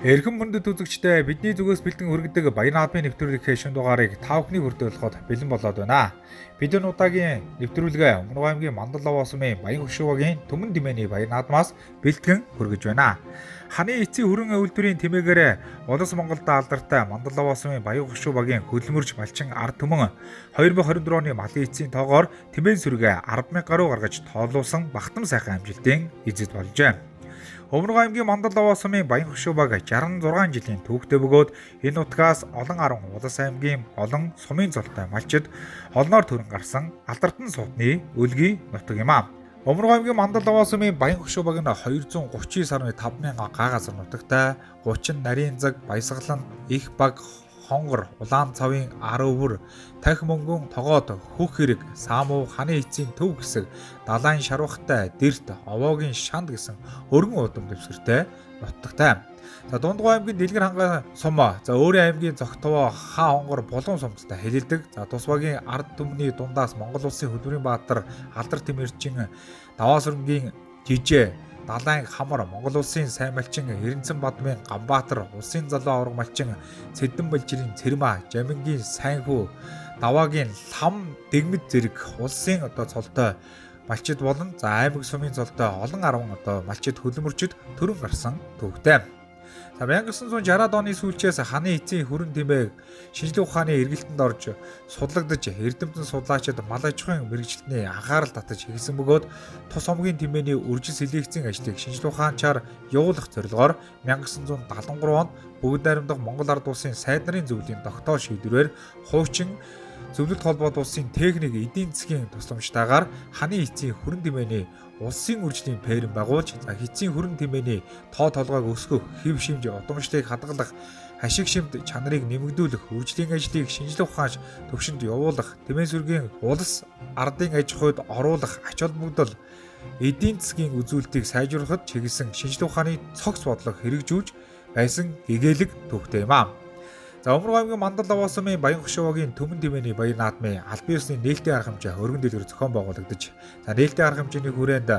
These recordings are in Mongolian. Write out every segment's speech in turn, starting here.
Эрхэм мөндөд үзэгчдээ бидний зүгээс бэлдэн хүргэдэг Баяр наадмын нэвтрүүлгийн шин дугаарыг та бүхний хүртэ болгоход бэлэн болоод байна. Бид энэ удаагийн нэвтрүүлгээ Өмнөг аймгийн Мандал Лаваасмын Баян хөшөөгийн Түмэн Дэмээний Баяр наадмаас бэлтгэн хүргэж байна. Ханы эцсийн хөрөн үйлдвэрийн тэмээгээр Улс Монголд алдартай Мандал Лаваасмын Баян хөшөө багийн хөдөлмөрч малчин ард түмэн 2024 оны малын эцсийн тоогоор тэмээн сүргээ 10,000 гаруй гаргаж тоолуулсан бахтам сайхан амжилтын эзэд болжээ. Өмнөг аймгийн Мандал Лаваасмын Баян хөшөө баг 66 жилийн түүхтэй бөгөөд энэ нутгаас олон 10 Улс аймгийн олон сумын золтой малчид олноор төрөн гарсан алдартай суудны өлгий нутаг юм аа. Өмнөг аймгийн Мандал Лаваасмын Баян хөшөө баг нь 239.5 га газар нутагтай 30 нарийн цаг баясгалан их баг хонгор улаан цавын 10 өвөр тахь мөнгөн тогоод хөх хэрэг саамуу ханы эцсийн төв гэсэг далайн шарвахтай дэрт овоогийн шанд гэсэн өргөн удам дэвсгэртэй нутагтай. За Дундгой аймгийн Дэлгэр хангаа сум, за Өөрийн аймгийн Зогтовоо хаа хонгор булган сумцтай хэлэлдэг. За тус багийн ард түмний дундаас Монгол улсын хөдөлмөрийн баатар алдар тэмэрчин Даваасүрэнгийн Жижээ Далайн хамар Монгол улсын сайн малчин Эренцэн Бадмын Ганбаатар улсын залуу авраг малчин Цэдэн Балжирийн Цэрмаа Жамингийн Сайнхүү Даваагийн Лам Дэгмэд зэрэг улсын цолтой малчид болон за аймаг сумын цолтой олон 10 малчид хөдөлмөрчид төрөн гарсан төвхтэй. За 1960-аад оны сүүлчээс ханы эцсийн хөрөн тэмээг шинжлэх ухааны эргэлтэнд орж судлагдж эрдэмтэн судлаачид мал аж ахуйн мэргэжилтний анхаарал татаж эхэлсэн бөгөөд тус омгийн тэмээний үржил селекцийн ажлыг шинжлэх ухаанчаар явуулах зорилгоор 1973 онд бүгд найрамдах Монгол ард улсын сайд нарын зөвлөлийн тогтоол шийдвэрээр хуучин Зөвлөлт холбоот улсын техник эдийн засгийн тусламжтайгаар ханы эцсийн хөрөн тэмээний улсын үржлийн ферм байгуулж эцсийн хөрөн тэмээний тоо толгойг өсгөх, хэв шимж удамшлыг хадгалах, хашиг шимт чанарыг нэмэгдүүлэх, үржлийн ажлыг шинжлэх ухаанч төвшөнд явуулах, тэмээ сүргийн улс ардын аж ахуйд оруулах, ач холбогдол эдийн засгийн үзүүлэлтийг сайжруулахад чиглэсэн шинжлэх ухааны цогц бодлого хэрэгжүүлж байсан гэгээлэг төвхтэй юм аа. За Өмнөг аймгийн Мандал Лаваасмын Баян хөшөө багийн Түмэн Дэмээний Баяр наадмын албан ёсны нээлттэй арга хэмжээ өргөн дэлгэр зохион байгуулагдаж, за нээлттэй арга хэмжээний хүрээнд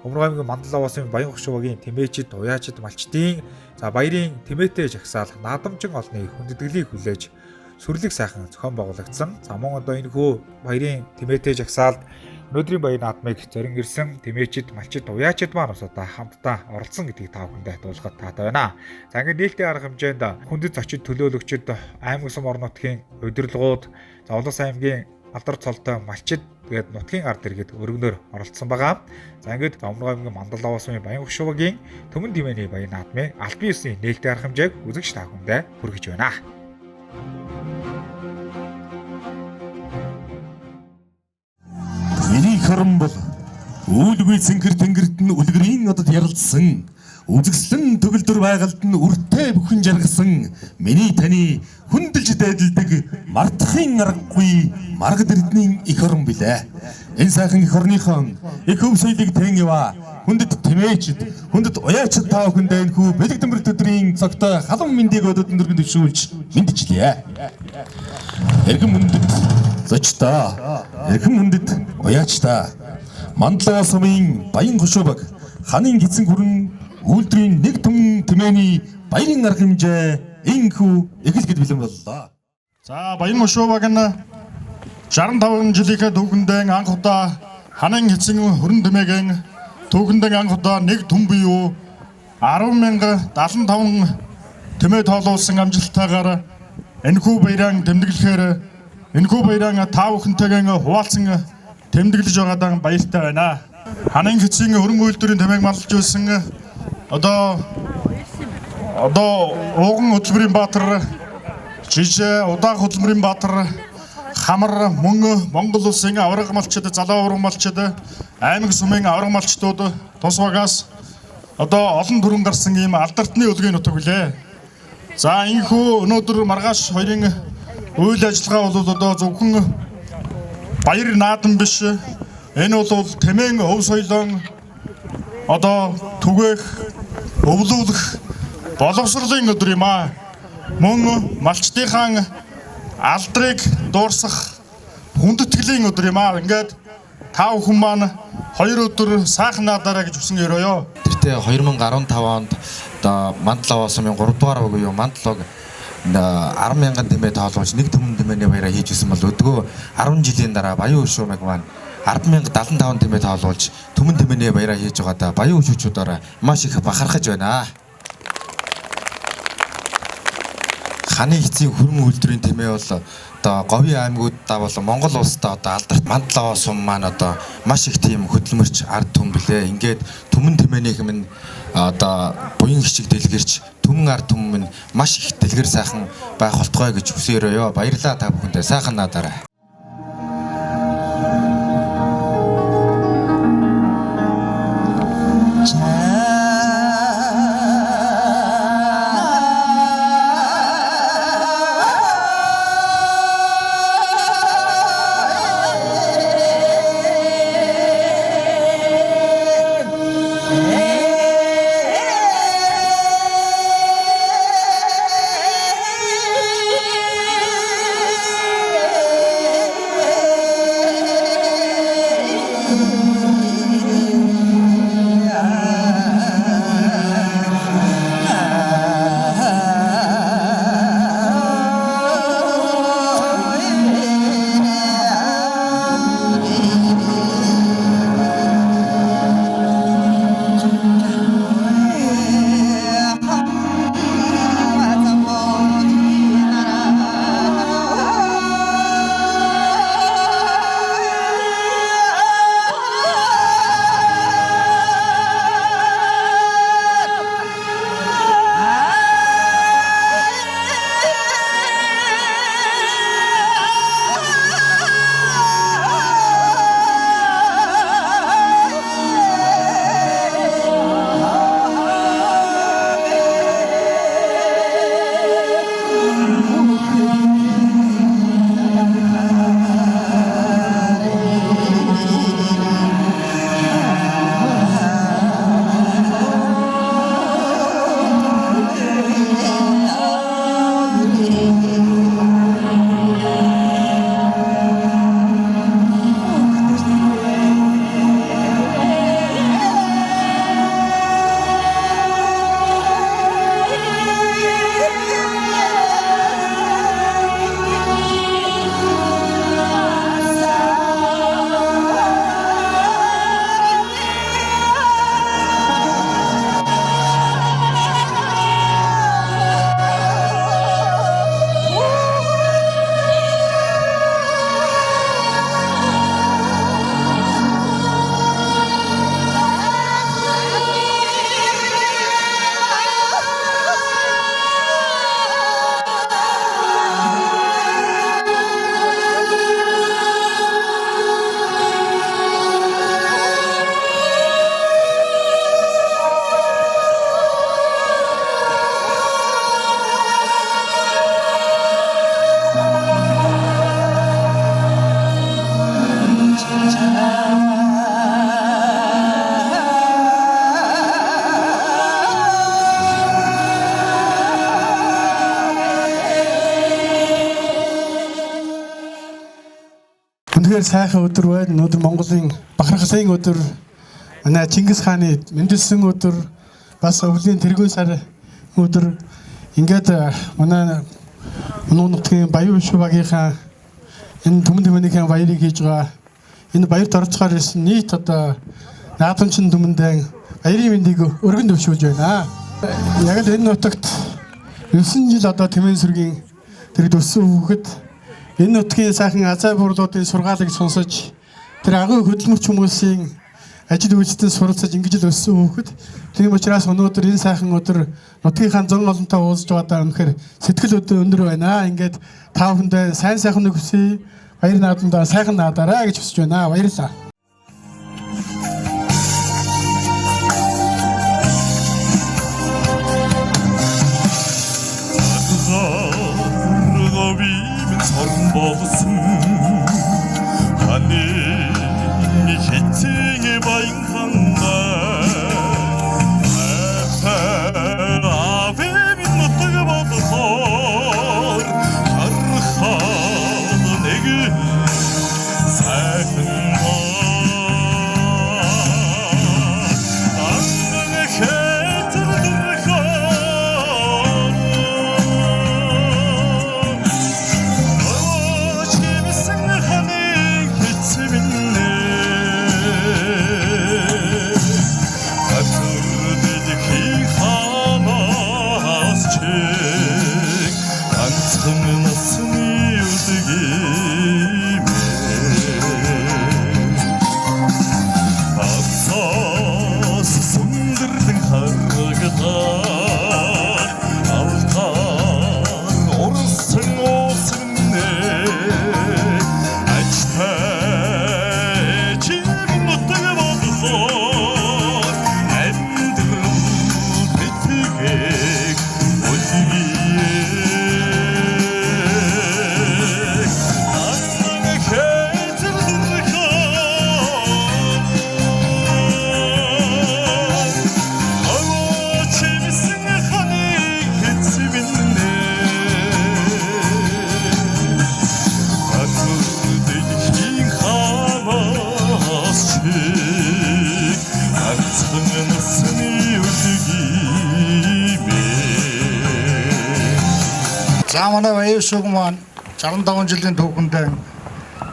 Өмнөг аймгийн Мандал Лаваасмын Баян хөшөө багийн тэмээчид, уяачид, малчдын за баярын тэмээтэй жагсаал наадамчин олны хүндэтгэлийг хүлээж сүрлэг сайхан зохион байгуулагдсан. За мөн энэ хүү баярын тэмээтэй жагсаалд өнөөдрийн Баяр наадмыг зорин ирсэн тэмээчид, малчид, уяачид маань бас хамтдаа оролцсон гэдгийг та бүхэндээ дуулахад таатай байна. За ингээд нээлттэй арга хэмжээнд хүндэт зочид төлөөлөгчид, аймаг сум орон нутгийн удирдлагууд, за Улс аймгийн алдар цолтой малчид тэгээд нутгийн ард иргэд өргөнөөр оролцсон байгаа. За ингээд Өмнөг аймгийн Мандал Лаваасмын Баян хөшөө багийн Түмэн Дэмээний Баяр наадмын албан ёсны нээлттэй арга хэмжээг үзэгч та бүхэндээ хүргэж байна. Миний хорон бол үүлгүй цэнгэр тэнгэрт нь үлгэрийн одод ярилцсан үзэгслэн төгөлдөр байгальд нь үртэй бүхэн жаргасан миний таны хүндэлж дайдалдаг мартахын аргагүй маргад эрдний их орон билээ. Энэ сайхан их орныхон их өв соёлыг тэн ява хүндэт тэмээчд, хүндэт уяачд та бүхэндээ энэ хүү бэлэг дэмэр төдрийн цогтой халуун мэндийг өдөртөн дөргөнд төвшүүлж мэдчихлээ. Эрхэм хүндэт зочдоо, эрхэм хүндэт уяачдаа Мандал Лаваасмын Баян хөшөө баг ханын эцсийн хөрөн үйлдвэрийн нэг Түмэн Дэмээний баярын арга хэмжээ энхүү эхлэхэд бэлэн боллоо. За Баян хөшөө баг нь 65 жилийнхээ түүхэндээ анх удаа ханын эцсийн хөрөн тэмээгийн түүхэндээ анх удаа нэг түн буюу 10,075 тэмээ тоолуулсан амжилттайгаар энэхүү баяраа тэмдэглэхээр энэхүү баяраа та бүхэнтэйгээ хуваалцсан тэмдэглэж байгаадаа баяртай байна. Ханын эцсийн хөрөн үйлдвэрийн тэмээг маллаж байсан одоо ууган хөдөлмөрийн баатар, Жижээ удаах хөдөлмөрийн баатар, хамар мөн Монгол улсын авраг малчид, залуу авраг малчид, аймаг сумын авраг малчдууд тус багаас одоо олон төрөн гарсан ийм алдартны өлгийн нутаг билээ. За энэхүү өнөөдөр маргааш хоёрын үйл ажиллагаа бол одоо зөвхөн баяр наадам биш. Энэ бол тэмээн өв соёлын одоо түгээх, өвлүүлэх боловсролын өдөр юм аа. Мөн малчдынхаа алдрыг дуурсах хүндэтгэлийн өдөр юм аа. Ингээд та бүхэн маань 2 өдөр сайхан наадаараа гэж хүсэн өрөөё. Тэртээ 2015 онд одоо Мандлаа сумын 3 дугаар буюу Мандлог 10,000 тэмээ тоолуулж нэг төмөн тэмээний баяраа хийж исэн бол өдгөө 10 жилийн дараа Баян Хөшөөмэг маань 10,075 тэмээ тоолуулж төмөн тэмээний баяраа хийж байгаадаа Баян Хөшөөчүүдээр маш их бахархаж байна. Ханы эцсийн хөрмөн үйлдвэрийн тэмээ бол одоо Говийн аймагуудаа болон Монгол улсдаа одоо алдарт Мандлаа сум маань одоо маш их тийм хөдөлмөрч ард түмэн блэ. Ингээд төмөн тэмээнийх минь одоо буян хичиг дэлгэрч төмөн ард түмэн маш их дэлгэр сайхан байх болтгой гэж хүсээрөөё. Баярлалаа та бүхэндээ сайхан надаарай. Үнэхээр сайхан өдөр байна. Өнөөдөр Монголын бахархлын өдөр, манай Чингис хааны мэндэлсэн өдөр, бас өвлийн тэргуун сар өдөр. Ингээд манай нутгийн Баян Хөшөөбагийнхаа энэ төмөн тэмээнийхээ баярыг хийж байгаа. Энэ баярт орцохоор ирсэн нийт одоо наадамчин түмэндээ баярын мэндийг өргөн төвшүүлж байна. Яг л энэ нутагт 9 жил одоо тэмээн сүргийн тэр төссөн хүүхэд энэ нутгийн сайхан азаа бурлуудын сургаалыг сонсож тэр агуу хөдөлмөрч хүмүүсийн ажил үйлчлэлд суралцаж ингэж л өссөн хүүхэд. Тийм учраас өнөөдөр энэ сайхан өдөр нутгийнхаа зан олонтой уулзж байгаадаа үнэхээр сэтгэл өндөр байна. Ингээд та бүхэндээ сайн сайхан нэг хүсье. Баяр наадамдаа сайхан наадаарай гэж хүсэж байна. Баярлалаа. Болсон ханы хитцээ баян хандаа авэм нутаг бодлоор харахад нэг сайхан Асаас сүндэрдэн харагадаар алтан орсон осгонэ ажтай чимнутэг бодлоор амьдрал битгэг За манай баяр шуг маань 65 жилийн түүхэндээ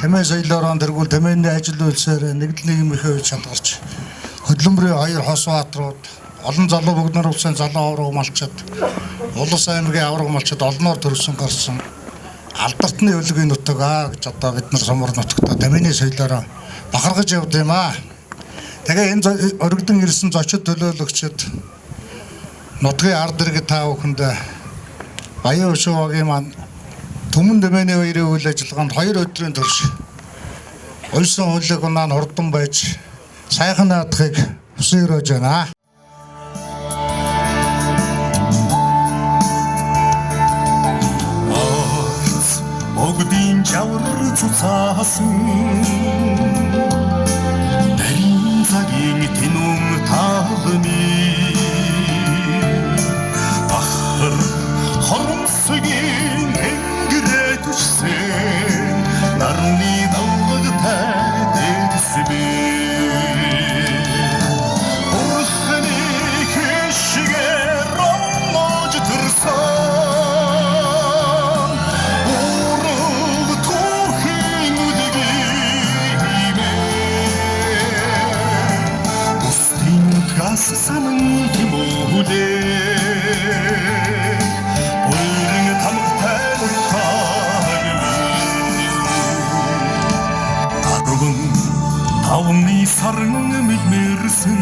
Тэмээ соёлоор тэргүүл Тэмээний ажил үйлсээр нэгдэл нийгмийнхээ үе шалгарч хөдөлмөрийн хоёр хос баатрууд олон залуу бүгднэр улсын залуу авраг малчид улс аймгийн авраг малчид олноор төрсөн гарсан алдартны өлгийн нутаг гэж одоо бид нар сумар нутагта Тэмээний соёлоор бахаргаж явд юм аа. Тэгээ энэ өргөдөн ирсэн зочид төлөөлөгчд нутгийн ард иргэд та бүхэнд Баян Өшөөгийн маань Түмэн Тэмээний хоёрын үйл ажиллагаанд 2 өдрийн турш улсын хуулийг унаа хурдан байж сайхан наадахыг хүсэн өрөөж байна. Бүгдийн жавар цуцаасан нарийн цагийн тэнүүн таалны ахар хоромсгийн тэнгэрээ түшсэн нарны давгагтай дэвсбэ Бурханы хишгээр роммож төрсөн ураг түүхийн үдгиймэ Бустин гас санан тимүүлээ Тавны сарн мэлмэрсэн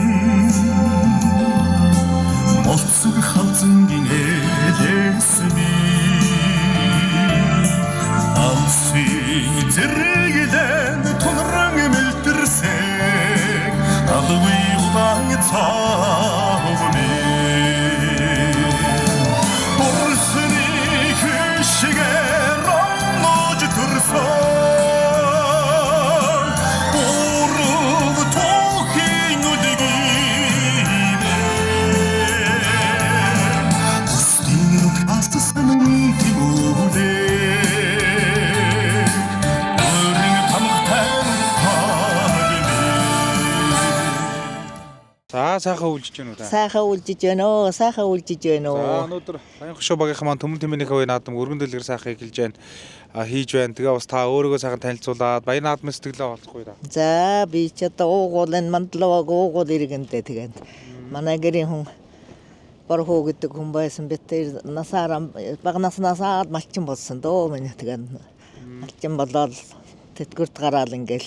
Моцог халзангийн элэсми Алсын зэрэгдэн тунран мэлтэрсэн Алгүй улаан цаавны Борсны хишгээр ромнож төрсөн Сайхан үлжиж байна уу та? Сайхан үлжиж байна уу? Сайхан үлжиж байна За уу? өнөөдөр Баян Хөшөө багийнхан маань Түмэн Тэмээнийхээ үе наадам өргөн дэлгэр сайхан эхэлж байна. Хийж байна. Тэгээ бас та өөрийгөө сайхан танилцуулаад Баян наадмын сэтгэлээ олохгүй да. За би ч одоо уугуулын мандлаваг уугуул иргэнтэй тэгээд манай гэрийн хүн Борхоо гэдэг хүн байсан бид тэр бага наснасаад малчин болсон дөө миний тэгээд малчин болоод тэтгэврт гараал ингээл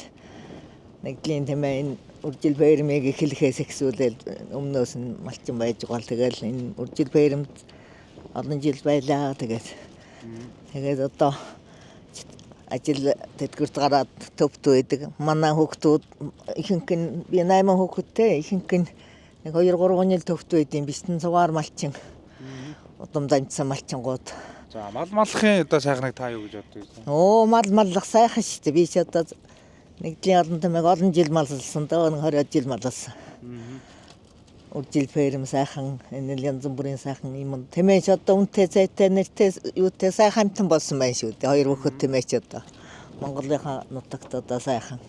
нэгдлийн Тэмээн үржил фермийг эхлэхээс ихсүүлэл өмнөөс нь малчин байж гол тэгэл энэ үржил фермд олон жил байлаа тэгээд одоо ажил тэтгэврт гараад төвт байдаг манай хүүхдүүд ихэнх нь би 8 хүүхэдтэй ихэнх нь 2-3 жил төвт байдیں۔ Бистэн цугаар малчин удам дамжсан малчингууд За мал маллахын одоо сайхныг та юу гэж боддог вэ? Оо маллах сайхан шүү дээ. Би ч одоо нэгдлийн олон Тэмээг олон жил маллсан. Дөө 20 жил маллсан. Үржил ферм сайхан энэ янз бүрийн сайхан юм. Тэмээ ч одоо үнэтэй зайтай нэртэй юутай сайхан хамтан болсон байх шүү дээ. Хоёр хүүхэд Тэмээ ч одоо Монголынхаа нутагт одоо сайхан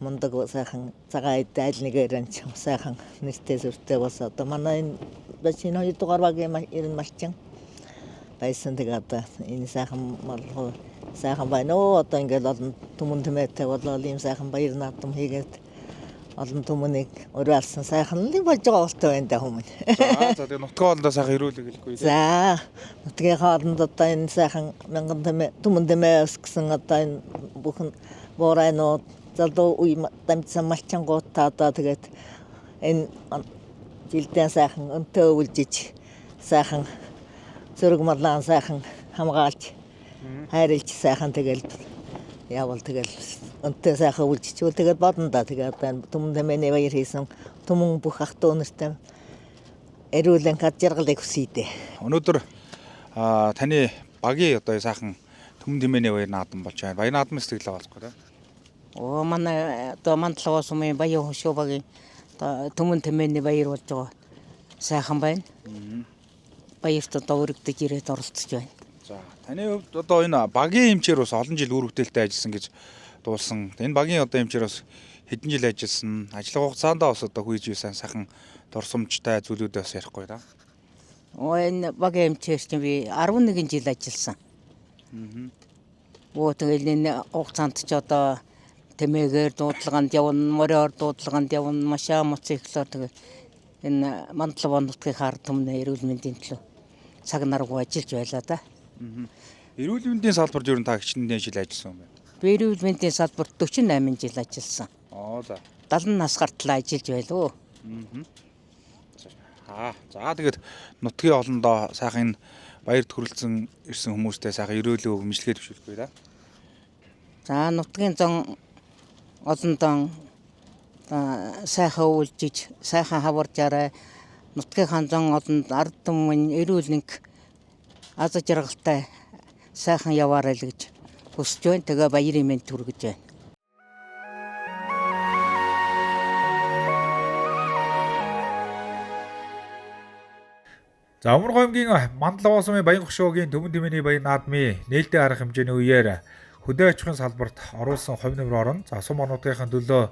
мундаг сайхан цагаан айл нэгээр анч сайхан нэртэй зүртэй бас одоо манай энэ бачин 2 дугаар багийн ирэн малчин байсан. Тэгээ одоо энэ сайхан мал сайхан байна оо одоо ингээл олон Түмэн Тэмээтэй болол ийм сайхан баяр наадам хийгээд олон түмнийг уриалсан сайхан л болж байгаа болтой байна да хүмүүс. За тэгээ нутгийн хоолндоо сайхан ирүүлэг хэлэхгүй. За нутгийн хоолнд одоо энэ сайхан мянган түмэн дэмээ өсгсөн одоо энэ бүхэн буурайнууд залуу үе дамжсан малчингуудаа одоо тэгээд энэ жилдээ сайхан өнтөө үлжиж сайхан зөрөг марлаан сайхан хамгаалж хайрлж сайхан тэгэл явал тэгэл өнтөө сайхан үлжиж тэгэл бодно да тэгээд түмэн дэмээний баяр хийсэн түмэн бүх ах トゥ нартай эрүүлэн гаджиргалыг хүсье. Өнөөдөр таны багийн одоо сайхан түмэн дэмээний баяр наадам болж байна. Баяр наадмын сэтгэлээ олохгүй тий. Оо манай одоо Мандлаваа сумын баян хөшөө багийн түмэн дэмээний баяр болж байгаа. Сайхан байна. Баярт одоо өргөдөж ирээд оролцож байна. За таны хувьд одоо энэ багийн эмчээр бас олон жил үр хөвтөлтэй ажилласан гэж дуулсан. Энэ багийн одоо эмчээр бас хэдэн жил ажилласан. Ажлын хугацаанд бас одоо хийж байсан сайхан дурсамжтай зүйлүүдээ бас ярихгүй да. Оо энэ багийн эмчээр чинь би 11 жил ажилласан. Оо тэгэл энэ хугацаанд ч одоо тэмээгээр дуудлаганд явна, мориор дуудлаганд явна, машаа моциклоор тэгээ энэ Мандлаваа нутгийн ард түмний эрүүл мэндийн төлөө цаг наргүй ажиллаж байлаа да. Эрүүл мэндийн салбарт ер нь та хичнээн жил ажилласан юм байна. Би эрүүл мэндийн салбарт 48 жил ажилласан. Оо за. 70 нас гартлаа ажиллаж байлоо. За тэгээд нутгийн олондоо сайхан энэ баярт хүрэлцэн ирсэн хүмүүстэй сайхан өрөөлөө өмжлөгээ төвшүүлэхгүй да. За нутгийн зон олондоо сайхан үйлжиж, сайхан хаваржаарай. Нутгийн ханзан олонд ард түмэн эрүүл нэг аз жаргалтай сайхан яваарай л гэж хүсэж байна. Тэгээ баярын мэнд хүргэж байна. За Өмнөг аймгийн Мандлаваа сумын баян хөшөөгийн түмэн дэмээний баяр наадмын нээлттэй арга хэмжээний үеэр хөдөө аж ахуйн салбарт оруулсан хувь нэмэр орон за сум орнуудынхаа төлөө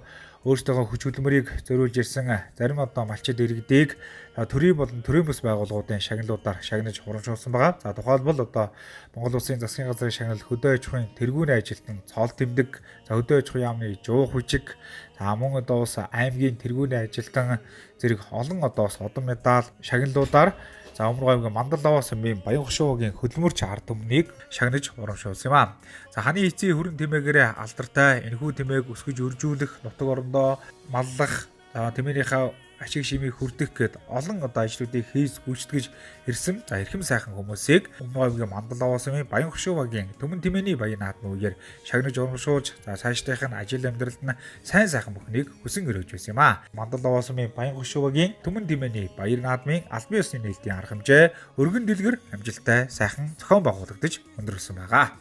өөрсдөө хүч хөдөлмөрийг зориулж ирсэн зарим одоо малчид иргэдийг төрийн болон төрийн бус байгууллагуудын шагналуудаар шагнаж хурамшуулсан байгаа. За тухайлбал одоо Монгол Улсын засгийн газрын шагнал хөдөө аж ахуйн тэргүүний ажилтан цол тэмдэг, за хөдөө аж ахуйн яамны жуу хүчиг, за мөн одоо бас аймгийн тэргүүний ажилтан зэрэг олон одоо бас одон медаль шагналуудаар за Өмнөг аймгийн Мандлаваа сумын баян хөшөөгийн хөдөлмөрч ард түмнийг шагнаж урамшуулсан юм аа. За ханы эцсийн хүрэн тэмээгээрээ алдартай энэхүү тэмээг өсгөж өржүүлэх, нутаг орондоо маллах, тэмээнийхээ ашиг шимийг хүрдэх гээд олон одоо ажлуудыг хийж гүйцэтгэж ирсэн. За эрхэм сайхан хүмүүсийг Өмнөг аймгийн Мандлаваа сумын баян хөшөөгийн түмэн дэмээний баяр наадмын үеэр шагнаж урамшуулж, за цаашдынх нь ажил амьдралд нь сайн сайхан бүхнийг хүсэн өрөөж байсан юм аа. Мандлаваа сумын баян хөшөөгийн түмэн дэмээний баяр наадмын албан ёсны нээлтийн арга хэмжээ өргөн дэлгэр амжилттай сайхан зохион байгуулагдаж өндөрлсөн байгаа.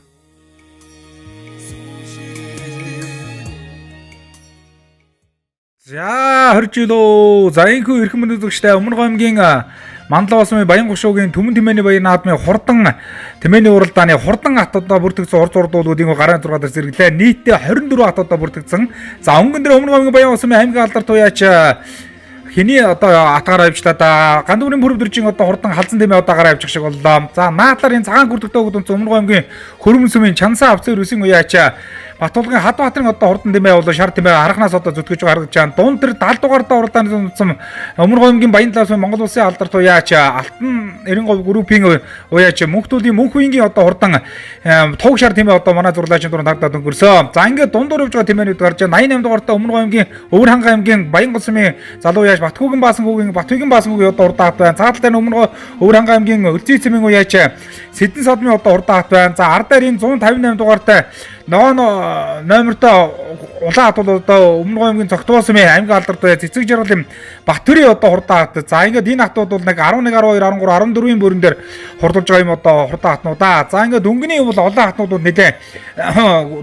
За хоржилоо. За энэхүү эрхэм мэнд үзэгчтэй Өмнөг аймгийн Мандлаваа сумын баян хөшөөгийн түмэн дэмээний баяр наадмын хурдан тэмээний уралдааны хурдан хатуудаа бүртгэгдсэн урд зурдуулуудын 66 дахь зэрэглээ. Нийтдээ 24 хатуудаа бүртгэгдсэн. За өнгөн дээр Өмнөг аймгийн баян сумын аймгийн алдарт туяач хэний одоо атгаар авчлаа да гандүрийн бүрдэржин одоо хурдан халзан тэмээ удаагаар авчих шиг боллоо. За наадлаар энэ цагаан хүрдэгтэй өгдөн Өмнөг аймгийн Хөрмөн сумын Чансан авцын үсийн уяач Батулгын Хадбаатарын одоо хурдан тэмээ болоо шар тэмээ арахнаас одоо зүтгэж харагдаж байна. Дунд тэр 70 дугаартай уралдааны тусам Өмнөг аймгийн Баянлаас Монгол Улсын алдарт уяач Алтан 93 группийн уяач Мөнхтөлийн Мөнхүйнгийн одоо хурдан туг шар тэмээ одоо манай зурлаачийн дуранд хагдаад өнгөрсөн. За ингээд дундуур явж байгаа тэмээнүүд гарч 88 дугаартай Өмнөг аймгийн Өвөр ханга аймгийн Баянгол сумын залуу уяач Батгүйгэн Баасангийн одоо хурдан хат байна. Цаатал дээр Өвөр ханга аймгийн Өлзий цэмийн уяач Сэдэн содмын одоо хурдан хат байна. За Ардаарийн 158 дугаартай номертой улаан хат бол одоо Өмнөг аймгийн Цогтбоо сумын аймгийн алдарт цэцэг жаргалын Баттөрийн одоо хурдан хат. За ингээд энэ хатууд бол нэг 11, 12, 13, 14-ийн бүрэн дээр хурдулж байгаа юм одоо хурдан хатнуудаа. За ингээд өнгөний бол олон хатнууд бол нэлээ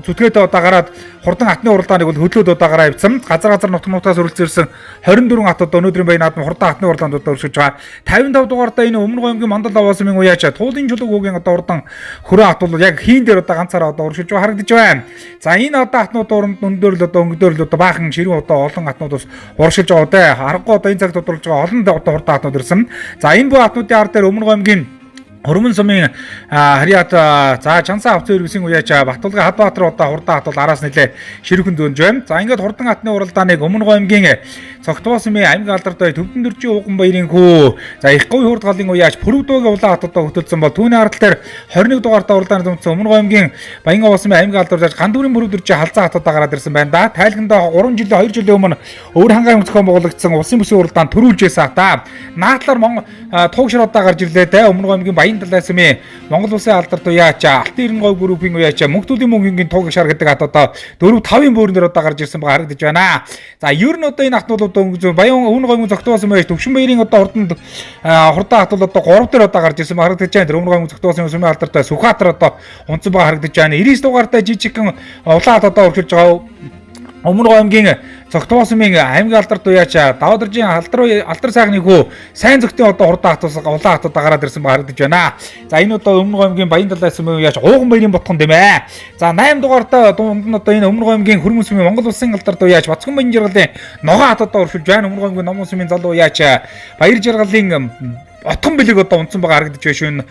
зүтгээтэй одоо гараад хурдан хатны уралдааныг бол хөдлөөд одоо гараа авсан. Газар нутгнуудаас өрөлцөрсөн 24 хат одоо өнөөдрийн баяр наадмын хурдан хатны уралдаанд одоо өршөж байгаа. 55 дугаартай энэ Өмнөг аймгийн Мандлаваа сумын уяач Туулын чулууг үгийн одоо хурдан хөрөө хат бол яг хийн дээр одоо ганцаараа одоо өршөж байгаа харагдаж байна. За энэ одоо хатнууд оронд өндөр л одоо өнгөдөр л одоо баахан ширүүн одоо олон хатнууд бас уршилж байгаа дээ. Харахгүй одоо энэ цагт тодорхойлж байгаа олон одоо хурдан хатнууд ирсэн. За энэ бүх хатнуудын ар дээр Өмнөг аймгийн Хөрмөн сумын харьяат за Чансаа авцын өргөсийн уяач Батулгын Хадбаатар удаа хурдан хатвал араас нэлээ ширүүхэн зөөнж байна. За ингээд хурдан хатны уралдааныг Өмнөг аймгийн Цогтбоо сумын аймгийн алдартай Төвдөн Дөржин Уган баярын хүү за их говь хурд галын уяач Пүрвдөөгийн улаан хатуудаа хөтөлсөн бол түүний арал дээр 21 дугаартай уралдаанд дүнсэн Өмнөг аймгийн Баянган сумын аймгийн алдартай Гандүрийн Пүрвдөржин халзаа хатуудаа гараад ирсэн байна да. Тайлганда 2 жилийн өмнө өвөр хангаан зохион байгуулагдсан улсын бүсийн уралдаанд төрүүлжсэн та. Наатлаар Тугшруудаа гарч ирлээ те. Өмнөг аймгийн Баян талаас сумын Монгол улсын алдарт уяач Алтан Ирэн говь группийн уяач Мөнхтөлийн мөнхийн туг шар гэдэг хат одоо 4-5-ын бөөрнөр одоо гарч ирсэн байгаа харагдаж байна. За ер нь одоо энэ хатнууд одоо Баян Өмнөг аймгийн Цогтбоосын уяач Төвшин баярын одоо хурдан хат бол одоо 3 дээр одоо гарч ирсэн байгаа харагдаж байна. Өмнөг аймгийн Цогтбоосын сумын алдартай Сүхбаатар одоо унцсан байгаа харагдаж байна. 99 дугаартай жижигхэн улаан хат одоо өргөж байгаа. Өмнөг аймгийн Цогтбоо сумын аймгийн алдарт уяач Давадаржийн алдар сайхны хүү сайн зөвхөн одоо хурдан хатуус улаан хатуудаа гараад ирсэн ба харагдаж байна. За энэ одоо Өмнөг аймгийн Баян талаас сумын уяач Ууган баярын ботхон тийм ээ. За 8 дугаартай дунд нь одоо энэ Өмнөг аймгийн Хөрмөн сумын Монгол улсын алдарт уяач Бацхан баян жаргалын ногоон хатуудаа өршүүлж байна. Өмнөг аймгийн Номон сумын залуу уяач Баяр жаргалын отхон бэлэг одоо унтсан байгаа харагдаж байна шүүн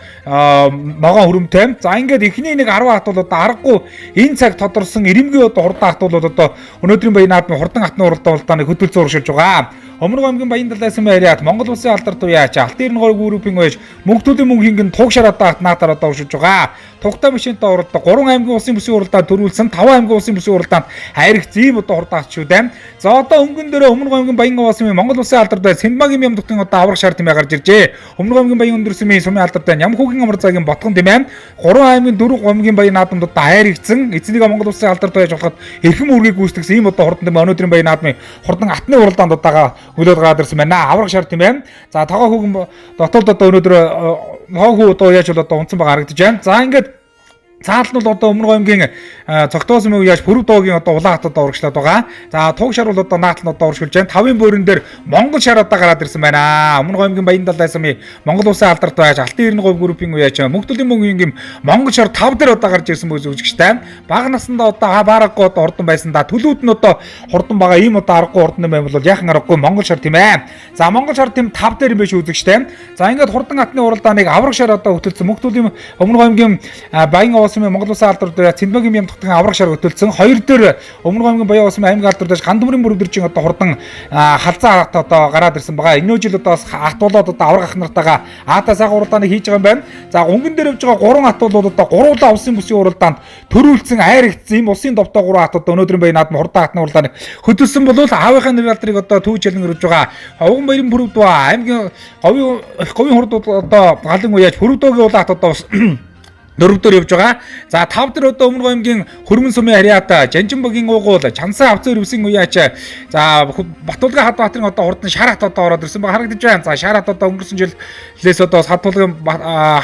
ногоон хөрөмтэй. За ингээд эхний нэг 10 хат бол одоо аргагүй энэ цаг тодорсон ирэмгийн одоо хурдан хат бол одоо өнөөдрийн Баян наадмын хурдан хатны уралдааныг хөтөлбөр зуршилж байгаа. Өмнөг аймгийн Баян талаас нь яриад Монгол улсын алдарт уяач Алтан Ирэн говь группийн уяач Мөнхтөлийн мөнхийн туг шараад наатаар одоо уршилж байгаа. Тугтай машинтай уралдаа 3 аймгийн улсын бүсийн уралдаанд төрүүлсэн 5 аймгийн улсын бүсийн уралдаанд хайрагц ийм одоо хурдан хат шүү дээ. За одоо өнгөн дээр Өмнөг аймгийн Баянган сумын Монгол улсын алдарт уяач Сэндмагийн юм дутгийн одоо аврах шар тийм гарч иржээ. Өмнөг аймгийн Баян өндөр сумын сумын алдартай Нямхүүгийн амар цагийн ботхон тийм ээ. 3 аймгийн 4 аймгийн Баян наадамд одоо хайрагцсан эзнийг Монгол улсын алдарт уяач болоход эрхэм үргийг гүйцэтгэсэн ийм одоо хурдан тийм өнөөдрийн Баян наадмын хурдан хатны уралдаанд удаага хөлөөд гараад ирсэн байна. Аврах шар тийм ээ. За тогоо хүүгэн дотоод одоо өнөөдөр хоо одоо уяач бол одоо унтсан байгаа харагдаж байна. За ингээд цаал нь бол одоо Өмнөг аймгийн Цогтбоо сумын уяач Пүрвдөөгийн одоо улаан хатуудаа урагшлаад байгаа. За туг шар бол одоо наатал нь одоо урагшуулж байна. 5-ын бөөрөн дээр Монгол шар одоо гараад ирсэн байна. Өмнөг аймгийн Баян талаас сумын Монгол улсын алдарт уяач Алтан Ирэн говь группийн уяач Мөнхтөлийн мөнхийн Монгол шар 5 дээр одоо гарч ирсэн бүс үзэгчтэй. Бага насндаа одоо барахгүй одоо хурдан байсан да. Төлөвд нь одоо хурдан байгаа ийм одоо аргагүй хурдан юм байвал яхан аргагүй Монгол шар тийм ээ. За Монгол шар тийм 5 дээр юм биш үзэгчтэй. За ингээд хурдан хатны уралдааныг аврах шар одоо хөтөлсөн Мөнхтөлийн Өмнөг аймгийн Баян сумын Монгол улсын алдарт уяач Сэндмагийн юм дутгийн аврах шар хөтөлсөн. 2 дээр Өмнөг аймгийн Баян сумын аймгийн алдарт уяач Гандүрийн Пүрвдөржин одоо хурдан халзаа хат одоо гараад ирсэн байгаа. Энэ жил одоо хат болоод одоо аврах ах нартайгаа аатаа сайхан уралдааныг хийж байгаа юм байна. За гунган дээр явж байгаа 3 хат бол одоо гуруула улсын бүсийн уралдаанд төрүүлсэн хайрагдсан юм улсын довтой 3 хат одоо өнөөдрийн Баян наадмын хурдан хатны уралдааныг хөтөлсөн бол аавынхаа нэр алдрыг одоо төвж хэлэн өргөж байгаа. Уган баярын Пүрвдөө аймгийн говийн хурд одоо галын уяач Пүрвдөөгийн улаан хат одоо 4 дээр явж байгаа. За 5 дээр одоо Өмнөг аймгийн Хөрмөн сумын харьяат Жанжинбогийн уугуул Чансаа авцын өргөсийн уяач за Батулгын Хадбаатарын одоо хурдан шар хат одоо ороод ирсэн байгаа харагдаж байна. За шар хат одоо өнгөрсөн жилээс одоо Батулгын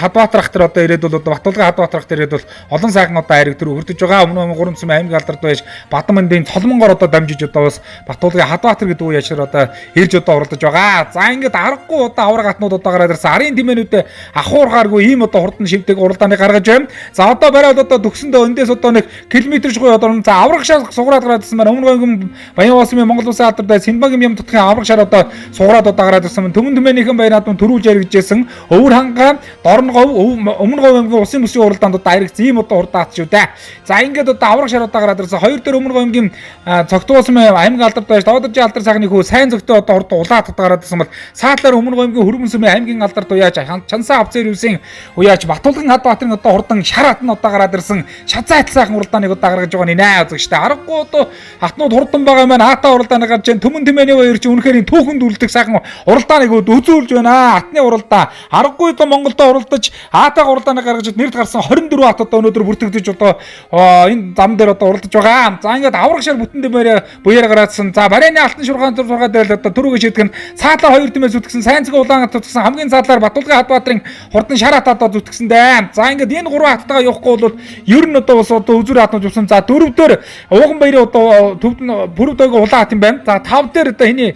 Хадбаатар ах тэр одоо ирээд бол одоо Батулгын Хадбаатар ах тэр ирээд бол олон сайхан одоо хайрыг төр өртөж байгаа. Өмнөг аймгийн Гурван сумын аймгийн алдарт байж Батмандын Цолмонгоор одоо дамжиж одоо бас Батулгын Хадбаатар гэдэг уяач одоо ирж одоо уралдаж байгаа. За ингээд аргагүй одоо авраг хатнууд одоо гараад ирсэн. Арын тэмээнүүдэд ахуургааргүй ийм одоо хурдан шивдэг уралдааны гаргаж байна. За одоо барайд одоо төгсөндөө эндээс одоо нэг километр шгүй одоо за аврах шар сугараад гараад ирсэн байна. Өмнөг аймгийн Баян сумын Монгол улсын алдартай Сэндмагийн юм дутгийн аврах шар одоо сугараад одоо гараад ирсэн. Төмөн төмөнийхэн Баян наадмын төрүүлж яригджсэн. Өвөр хангаан Дорногов Өмнөг аймгийн улсын бүсийн уралдаанд одоо хайрагц ийм одоо хурдан хат шүү дээ. За ингээд одоо аврах шар одоо гараад ирсэн. 2 дээр Өмнөг аймгийн Цогтбоо сумын аймгийн алдартай Давадаржийн алдар сайхны хүү сайн зөвхөн одоо хурдан улаан хат гараад ирсэн бол саатлаар Өмнөг аймгийн Хөрмөн сумын аймгийн алдарт уяач Чансаа авцын өргөсийн уяач Батулгын Хадбаатарын одоо хурдан шар хат нь одоо гараад ирсэн. Шазайт сайхан уралдааныг одоо гаргаж байгаа нэ үзэгчтэй. Аргагүй одоо хатнууд хурдан байгаа маань хаатаа уралдааныг гарч जैन төмөн тэмээний баяр чи үнэхээр түүхэнд үлдэх сайхан уралдааныг үзүүлж байна. Хатны уралдаан аргагүй одоо Монголдо уралдаж хаатаа уралдааныг гаргаж нэрд гарсан 24 хат одоо өнөөдөр бүртгэгдэж одоо энэ зам дээр одоо уралдаж байгаа. За ингээд аврах шар бүтэн дэмээр буяар гараадсан. За барайны алтан шургаан зургаа дээр л одоо түрүүгээ шийдэх нь цаатлаар 2 тэмээс зүтгэсэн сайн цэг улаан хат зүтгэсэн хамгийн цаатлаар Батулгын Хадбаатарын хурдан шар хат одоо зүтгэсэн дээ. За ингээд энэ 3 хаттайгаа явахгүй бол ер нь одоо бас одоо үзүр хатнууд явсан. За 4 дээр Ууган баярын одоо төвд Пүрвдөөгийн улаан хат юм байна. За 5 дээр одоо хэний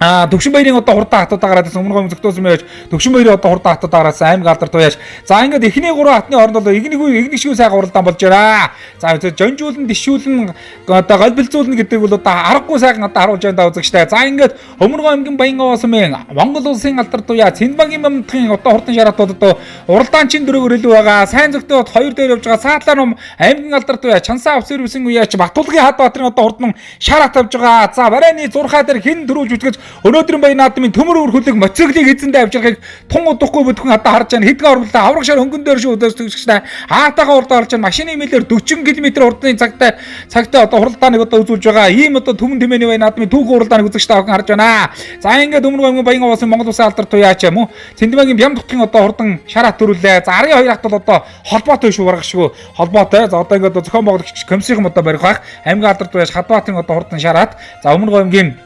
Төвшин баярын одоо хурдан хатад гараад өмнө гомь зөвтөөсөн байж Төвшин баярын одоо хурдан хатад гараад аймаг алдарт уяаж за ингээд эхний 3 хатны хооронд бол игнэг шиг сайхан уралдаан болж байна. За жонжуулан дишүүлэн одоо голбилцуулна гэдэг бол одоо аргагүй сайхан одоо харуулж байна да үзэгчтэй. За ингээд өмнө гомьгийн Баянган Осмын Монгол улсын алдарт уяа Цэнбагийн мамтгийн одоо хурдан шараатууд одоо уралдаан чин дөрөөр илүү байгаа. Сайн зөвтөөд 2 дээр явж байгаа Саатлаа ном аймгийн алдарт уяа Чансаа авсэр үсэн уяач Батулгын хад баатрын одоо хурдан шараат авж байгаа. За барайны зурхаа дээр хэн дөрүүлж үтгэж өнөөдрийн Баян наадмын төмөр өр хөлөг моцроглыг эзэндээ авч байгааг тун удахгүй бүтгэн одоо харж байна. Хэдэн орлоо аврах шар хөнгөн дээр шүү өдөөсгчтэй. Хаатаага урдаа орж байна. Машины имэлээр 40 км урдны цагтай одоо хуралдааныг одоо үзүүлж байгаа. Ийм одоо төмөн тэмээний Баян наадмын түүх хуралдааныг үзэгчтэй авах харж байна. За ингээд өмнө гомгийн Баянган Улсын Монгол Улсын алдарт уяач юм уу? Цэндмагийн Бям нутгийн одоо хурдан шараат төрүүлээ. За 12 хат бол одоо холбоотой шүү барах шүү. Холбоотой. За одоо ингээд зохион байгуулагч комиссийн одоо барих байх. Аймгийн алдарт уяач Хадбаатын одоо хурдан шараат. За өмнө гомгийн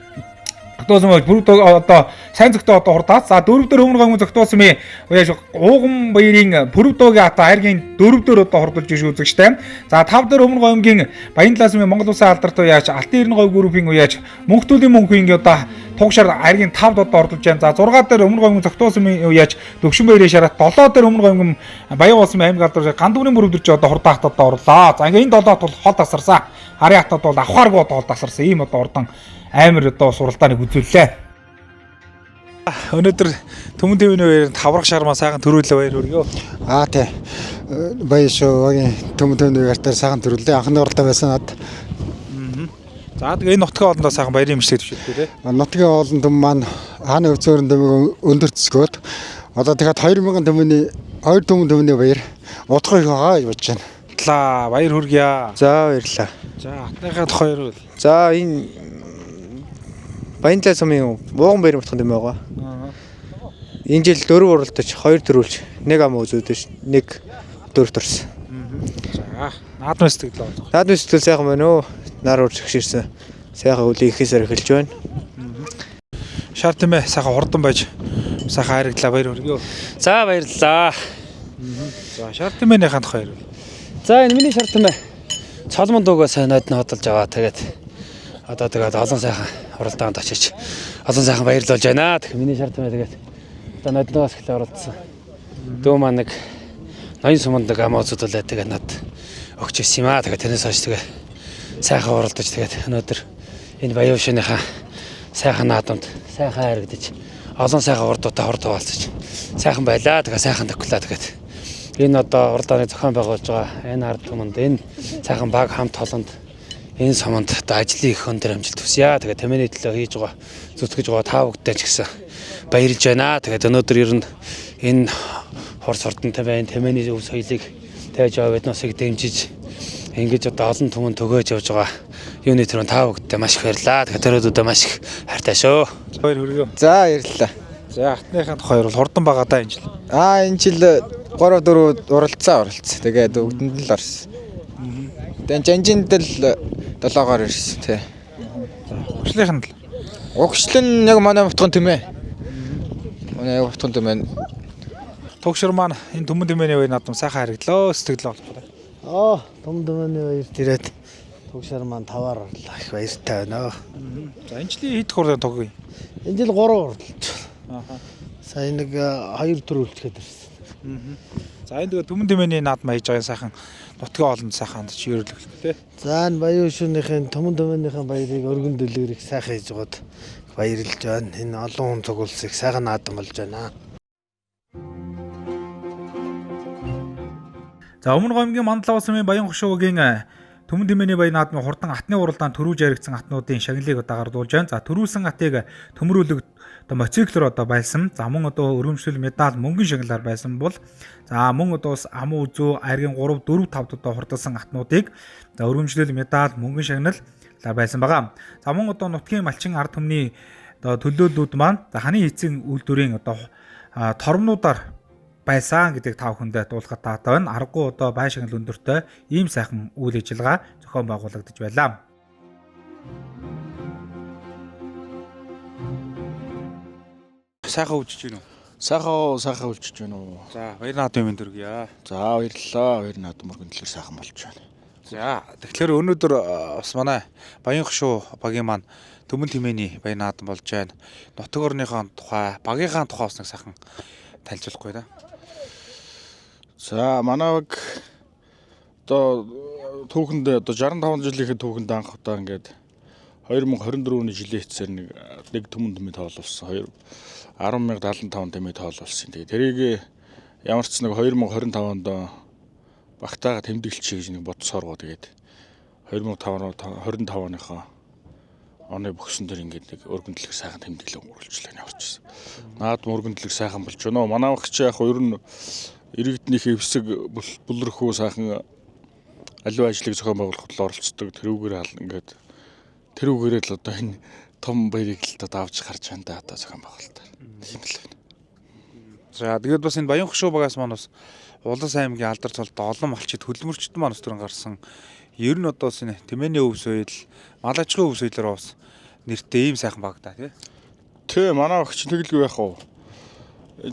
тогтоосон бүрд одоо сайн зөвхөн одоо хурдаас за 4 дээр өмнө гомгийн тогтоосон ми уяаж ууган баярын бүрдөөгийн ата хайргийн 4 дээр одоо хурдулж иш үзэгчтэй. За 5 дээр өмнө гомгийн Баян талаасмын Монгол Улсын алдарт уяаж Алтан эрдэнэ говь группийн уяаж мөнхтүүлийн мөнхийн одоо тугшаар хайргийн 5 одоо ордулж байна. За 6 дээр өмнө гомгийн тогтоосон ми уяаж Төвшин баярын шараат 7 дээр өмнө гомгийн Баян улсын аймаг алдарт гандүрийн бүрдэрч одоо хурдан хатад одоо орлоо. За ингээд энэ 7 хот бол хол тасарсан. Харийн хатад бол авахааргүй одоо хол тасарсан. Ийм одоо урдан амар одоо суралдааныг үзүүллээ. Өнөөдөр Төмөн төвийн баяранд хаврах шармаа сайхан төрүүлээ баяр хүргэё. Тий. Баяр шүү. Төмөн төвийн баяртаар сайхан төрүүлээ. Анхны уралдаан байсан над. За тэгээ энэ нутгийн хоолндоо сайхан баярын имжлэг төвшөлтөө тий. Нутгийн хоолн төм маань хааны өвцөөрн төмөг өндөр цэцгөөд одоо тэгэхээр 2000 төмөний 2 төмөн төвний баяр удахгүй их байгаа гэж бодож байна. Баяр хүргье. За баярлалаа. За хатныхаа тухай ярил. За энэ Баян талаасмын Ууган баярын мутхан төм байгаа. Энэ жил 4 уралдаж 2 төрүүлж 1 ам үзүүлж 1 дөрөвт орсон. За наадмын сэтгэл байна. Наадмын сэтгэл сайхан байна уу? Нар урж гширсэн. Сайхан үлээ ихээсээр эхэлж байна. Шаар тийм ээ сайхан хурдан байж сайхан хайрагдлаа баяр хүргье. За баярлалаа. За шаар тэмээнийхэн тухай ярил. За энэ миний шар тэмээ. Цолмон дуугаа сайн найдны хөдөлж аваа. Тэгээд одоо тэгээд олон сайхан уралдаанд очиж олон сайхан баярлуулж байна. Тэгэхээр миний шар тэмээ тэгээд одоо найднаас эхлээ оролцсон. Дөө маань нэг ноён сумандаг амоозуудулаа тэгээд над өгч ирсэн юм аа. Тэгээд тэрнээс хойш тэгээд сайхан уралдаж тэгээд өнөөдөр энэ баян шөнийхаа сайхан наадамд сайхан хайрагдаж олон сайхан урдуудаа хурд хуваалцаж сайхан байлаа. Тэгээд сайхан төгөлөө тэгээд энэ одоо уралдааны зохион байгуулж байгаа энэ ард түмэнд энэ сайхан баг хамт холонд энэ суманд одоо ажлын их өндөр амжилт хүсье. Тэгээд тэмээний төлөө хийж байгаа зүтгэж байгаа та бүхэнд ч гэсэн баярлж байна. Тэгээд өнөөдөр ер нь энэ хор сурдан тэмээний өв соёлыг тааж аваа бидносыг дэмжиж ингэж одоо олон түмэн төгөөж явж байгаа юуны төрөнд та бүхэдтэй маш их баярлалаа. Тэгээд төрөөдөө маш их хайртай шүү. Баяр хүргье. За баярлалаа. За хатныхаа тухай ярил хурдан байгаа да энэ жил. Энэ жил 3-4 уралцсан. Тэгээд өгдөнд л орсон. Тэгээд жанжинд л 7-оор ирсэн тий. Хөшлийнхэн л. Угшлын яг манай мутхан тэмээ. Манай яг мутхан тэмээ. Тугшир маань энэ Төмөн тэмээний баяр наадам сайхан харагдлаа. Сэтгэл болчихлоо. Төмөн тэмээний баяр тэрээд тугшир маань 5-аар орлоо. Их баяртай байна. За энэ жилийн хэд хурлын тоглоё? Энэ жил 3 уралдаж байна. Сайн нэг 2 төрүүлчихэд ирсэн. За энэ тэгээ Төмөн тэмээний наадам хийж байгаа сайхан нутгийн хоолнд сайхан хандж ерөөлөх тий. За энэ баян шөнийхэн Төмөн тэмээнийхэн баярыг өргөн дэлгэрийг сайхан хийж гоод баярлж байна. Энэ олон хүн цугулсыг сайхан наадам болж байна. За өмнө гомгийн Мандалаа улсын Баян хошуугийн Төмөн тэмээний баяр наадмын хурдан атны уралдаанд төрүүлж яригдсан атнуудын шагналыг одоо гардуулж байна. За төрүүлсэн атыг төмрүүлэг одоо моциклоор одоо байсан. За мөн одоо өргөмжлөл медаль мөнгөн шагналаар байсан бол за мөн одоо бас амуу үзүү айргийн 3 4 5 одоо хурдсан атнуудыг за өргөмжлөл медаль мөнгөн шагнал байсан байгаа. За мөн одоо нутгийн малчин ард түмний одоо төлөөллүүд маань за ханы эцэг үйлдвэрийн одоо тормнуудаар байсан гэдгийг та бүхэндээ дуулахад таатай байна. Аргагүй одоо бай шагнал өндөртэй ийм сайхан үйл ажиллагаа зохион байгуулагдаж байлаа. Сайхан үжиж байна уу? Сайхан үлчиж байна уу? За баяр наадмын төргийа. За баярлалаа. Баяр наадам өргөн дэлгэр сайхан болж байна. За тэгэхээр өнөөдөр бас манай Баян хошуу багийн маань Төмөн тэмээний баян наадам болж байна. Нутаг орныхоо тухай, багийнхаа тухай бас нэг сайхан танилцуулахгүй да. За манай баг одоо түүхэнд одоо 65 жилийн түүхэнд анх удаа ингээд 2024 оны жилийн эцсээр нэг Төмөн тэмээ тоолуулсан. 10,075 тэмээ тоолуулсан. Тэгээ тэрийг ямар ч нэг 2025 онд багтаага тэмдэглэчихье гэж нэг бодсооргоо тэгээд 2025 оныхоо оны бөхсөн дээр ингээд нэг өргөндлөх сайхан тэмдэглэл өнгөрүүлжлээ явуулчихсан. Наадам өргөндлөх сайхан болж байна. Манай багч яг ер нь иргэднийхээ эвсэг бүлрөхөө сайхан аливаа ажлыг зохион байгуулахад оролцдог. Тэрүүгээр ингээд тэрүүгээрээ л одоо энэ том баярыг л одоо авч гарч байна да одоо зохион байгуулалтаар. Тийм л байна. За тэгээд бас энэ Баян хошуу багаас маань бас Улас аймгийн алдар цолд олон малчид хөдөлмөрчд маань өстрөн гарсан. Ер нь одоо энэ тэмээний өв соёл, мал аж ахуйн өв соёлоор бас нэртэй ийм сайхан баг да тий. Тэ манай багч тэгэлгүй яах вэ?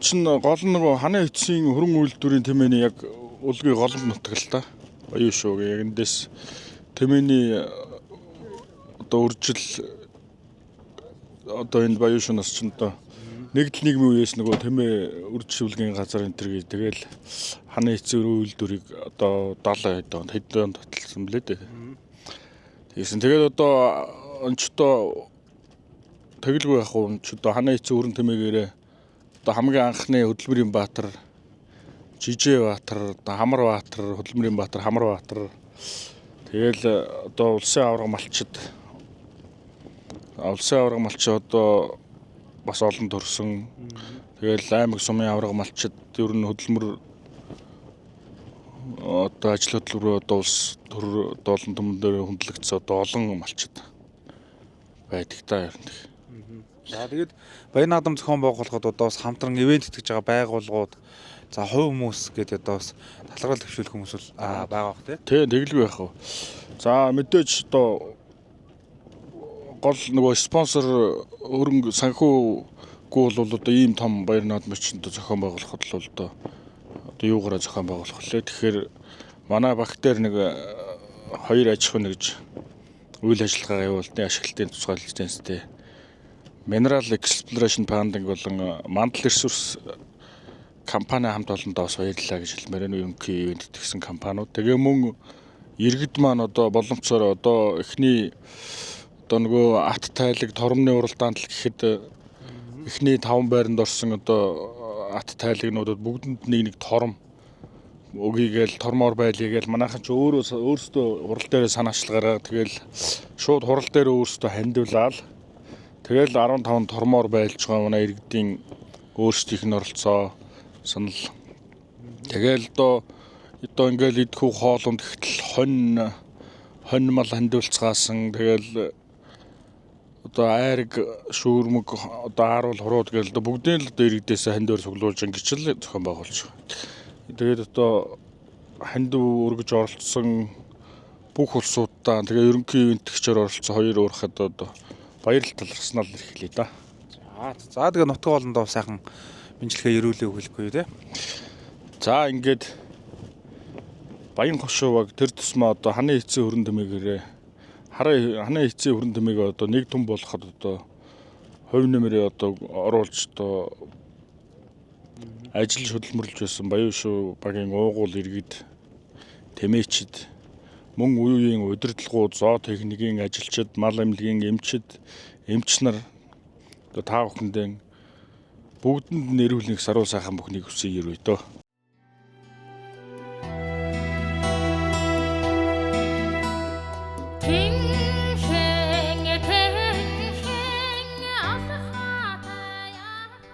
Чин гол нэг ханы эцсийн хөрөн үйлдвэрийн тэмээний яг улгийн голомт нутаг л та. Баян шүү яг эндээс тэмээний одоо үржил одоо энэ баян шунаас ч одоо нэгдэл нийгмийн үеэс нөгөө тэмээ үржилүүлгийн газар энэ төр гэж тэгэл ханы эцсийн үйлдвэрийг одоо 70 онд хэдэн таталсан блээ дээ. Тэгсэн тэгээд одоо онцтой тэгэлгүй яах вэ? Одоо ханы эцсийн өрн тэмээгээрээ одоо хамгийн анхны хөдөлмөрийн баатар Жижээ Баатар, одоо Хамар Баатар, хөдөлмөрийн баатар Хамар Баатар тэгэл одоо улсын аварга малчид одоо бас олон төрсөн. Тэгэл аймаг сумын аварга малчид ер нь хөдөлмөр одоо ажил хөдөлмөрөө одоо улс төр олон төмөн дээр хөндлөгдсөн одоо олон малчид байдаг та ер нь. За тэгээд баян наадам зохион байгуулахад одоо бас хамтран ивент итгэж байгаа байгууллагууд за хувь хүмүүс гэдэг одоо бас талхаргал төвшүүлэх хүмүүс бол байгаа бах тий. Тэгэлгүй байх уу. За мэдээж одоо гол нөгөө спонсор хөрөнгө санхүүгүй бол одоо ийм том баяр наадмын зохион байгуулахад л одоо юугаараа зохион байгуулах лээ. Тэгэхээр манай багт дээр нэг хоёр аж ахуй нэгж үйл ажиллагаа явуултын ашиглалтын тусгай лицензтэй Mineral Exploration Funding болон Мандал ресурс компани хамт олондоо бас баярлалаа гэж хэлмээр энэ UNK ивент итгэсэн компаниуд. Тэгээ мөн иргэд маань одоо боломжоор одоо эхний одоо нөгөө ат тайлаг тормны уралдаанд л гэхэд эхний 5 байранд орсон одоо ат тайлагнуудад бүгдэнд нэг тором өгийгээл тормоор байлгий гээл манайхан ч өөрөөсөө хурал дээр санаачлал гаргаад тэгэл шууд хурал дээр өөрөөсөө хандивлаад тэгэл 15 тормоор байлж байгаа манай иргэдийн өөрсдийнх нь оролцоо санал. Тэгэл одоо ингээл идэх хоолунд гэтэл хонь мал хандивалцгаасан тэгэл одоо айраг шүүрмэг одоо ааруул хурууд гээл одоо бүгдийн л одоо иргэдээс хандивар цуглуулж ингэж л зохион байгуулж байгаа. Тэгээд одоо хандив өргөж оролцсон бүх улсуудаа тэгээ ерөнхий ивентгчээр оролцсон хоёр уурхад одоо баярлалт талархснаа л хэлье да. За тэгээ нутаг олондоо сайхан бинжлэгээ өрөөлөө өгөхгүй тий. За ингээд Баян хошуу баг тэр тусмаа одоо ханы эцсийн хөрөн тэмээгээрээ ханы эцсийн хөрөн тэмээгээ одоо нэг том болоход одоо хувь нэмрээ одоо оруулж одоо ажиллаж хөдөлмөрлж байсан Баян хошуу багийн уугуул иргэд тэмээчид мөн үеийн удирдлагууд зоо техникийн ажилчид мал эмнэлгийн эмч нар одоо та бүхэндээ бүгдэнд нэрвүүлнэх саруу сайхан бүхнийг хүсье өрөө дөө.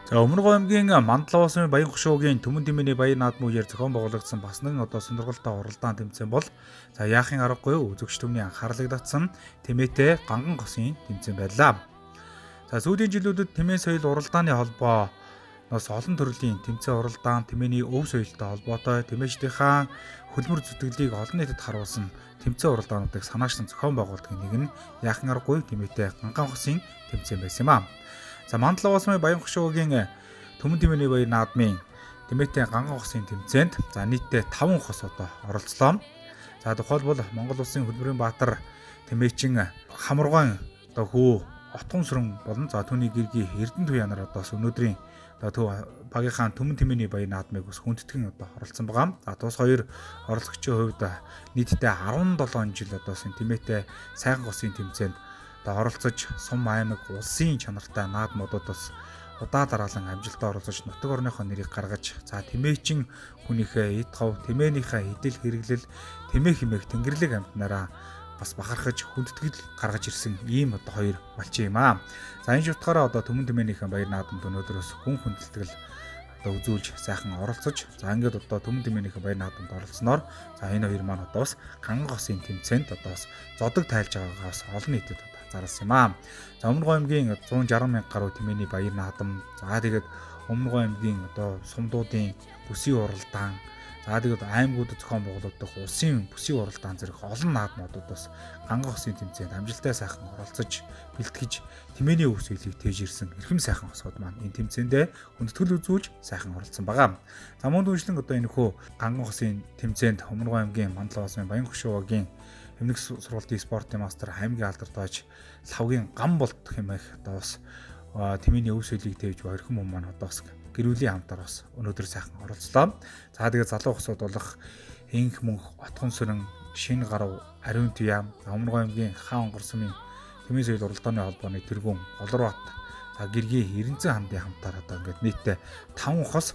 За Өмнөг аймгийн Мандал уусын Баян хошуугийн Төмөн тэмээний баян наадмын үеэр зохион байгуулагдсан бас нэгэн одоо сонирхолтой уралдаан тэмцээн бол за яахын аргагүй үзэгч түмний анхаарлыг татсан тэмээтэй ганган госын тэмцээн байлаа. За сүүлийн жилүүдэд тэмээ соёл уралдааны холбооноос олон төрлийн тэмцээн уралдаан тэмээний өв соёлтой холбоотой тэмээчдийнхаа хөлмөр зүтгэлийг олон нийтэд харуулсан тэмцээн уралдаануудыг санаачсан зохион байгуулалтын нэг нь яахын аргагүй тэмээтэй ганган госын тэмцээн байсан юм аа. За Мандал уусын Баян хошуугийн Төмөн тэмээний баян наадмын тэмээтэй ганган госын тэмцээнд за нийтдээ 5 хос одоо оролцлоо. За тухайлбал Монгол улсын хөдөлмөрийн баатар Тэмээчин Хамаргуайн одоо хүү Отгон сүрэн болон за түүний гэргийн Эрдэнэтуяа нар одоо өнөөдрийн одоо багийнхаа Түмэн Тэмээний баяр наадмыг бас хүндэтгэн одоо оролцсон байгаа. За тус хоёр оролцогчийн хувьд нийтдээ 17 жил одоо Тэмээтэй сайхан госын тэмцээнд одоо оролцож сум аймаг улсын чанартай наадмуудад бас удаа дараалан амжилтад оролцож нутаг орныхоо нэрийг гаргаж за Тэмээчин хүнийхээ эд хов Тэмээнийхээ эдэл хэрэглэл Тэмээ хэмээх тэнгэрлэг амьтнараа бас бахархаж хүндэтгэл гаргаж ирсэн ийм одоо хоёр малчин юм аа. За энэ утгаараа одоо Түмэн Тэмээнийхээ баяр наадамд өнөөдрөөс хүн хүндэтгэл одоо үзүүлж сайхан оролцож за ингээд одоо Түмэн Тэмээнийхээ баяр наадамд оролцсноор за энэ хоёр маань одоо бас Ганган госын тэмцээнд одоо бас зодог тайлж байгаагаас олон нийтэд одоо зарласан юм аа. За Өмнөг аймгийн 160 мянга гаруй Тэмээний баяр наадам за тэгээд Өмнөг аймгийн одоо сумдуудын бүсийн уралдаан за тэгээд аймагуудад зохион байгуулагдах улсын бүсийн уралдаан зэрэг олон наадмуудад бас Ганган госын тэмцээнд амжилттай сайхан оролцож бэлтгэж Тэмээний өвс үйлийг тээж ирсэн эрхэм сайхан осгод маань энэ тэмцээндээ хүндэтгэл үзүүлж сайхан оролцсон байгаа. За мөн дүүжлэн одоо энэ хөө Ганган госын тэмцээнд Өмнөг аймгийн Мандлаа улсын Баян хөшөөгийн Эмнэг сургуулийн спортын мастер аймгийн алдартай лавгийн гам болт хэмээх одоо бас Тэмээний өвс үйлийг тээж өрхөн хүмүүс маань одоо бас гэрүүлийн хамтаар бас өнөөдөр сайхан оролцлоо. За тэгээд залуу хосууд болох Инх мөнх Отгон сүрэн Шинэ гарав Ариун Туяа Өмнөг аймгийн Хаан онгор сумын Тэмээ соёл уралдааны холбооны тэргүүн Голорбат за гэргийн Эренцэн хамтын хамтаар одоо ингээд нийтдээ 5 хос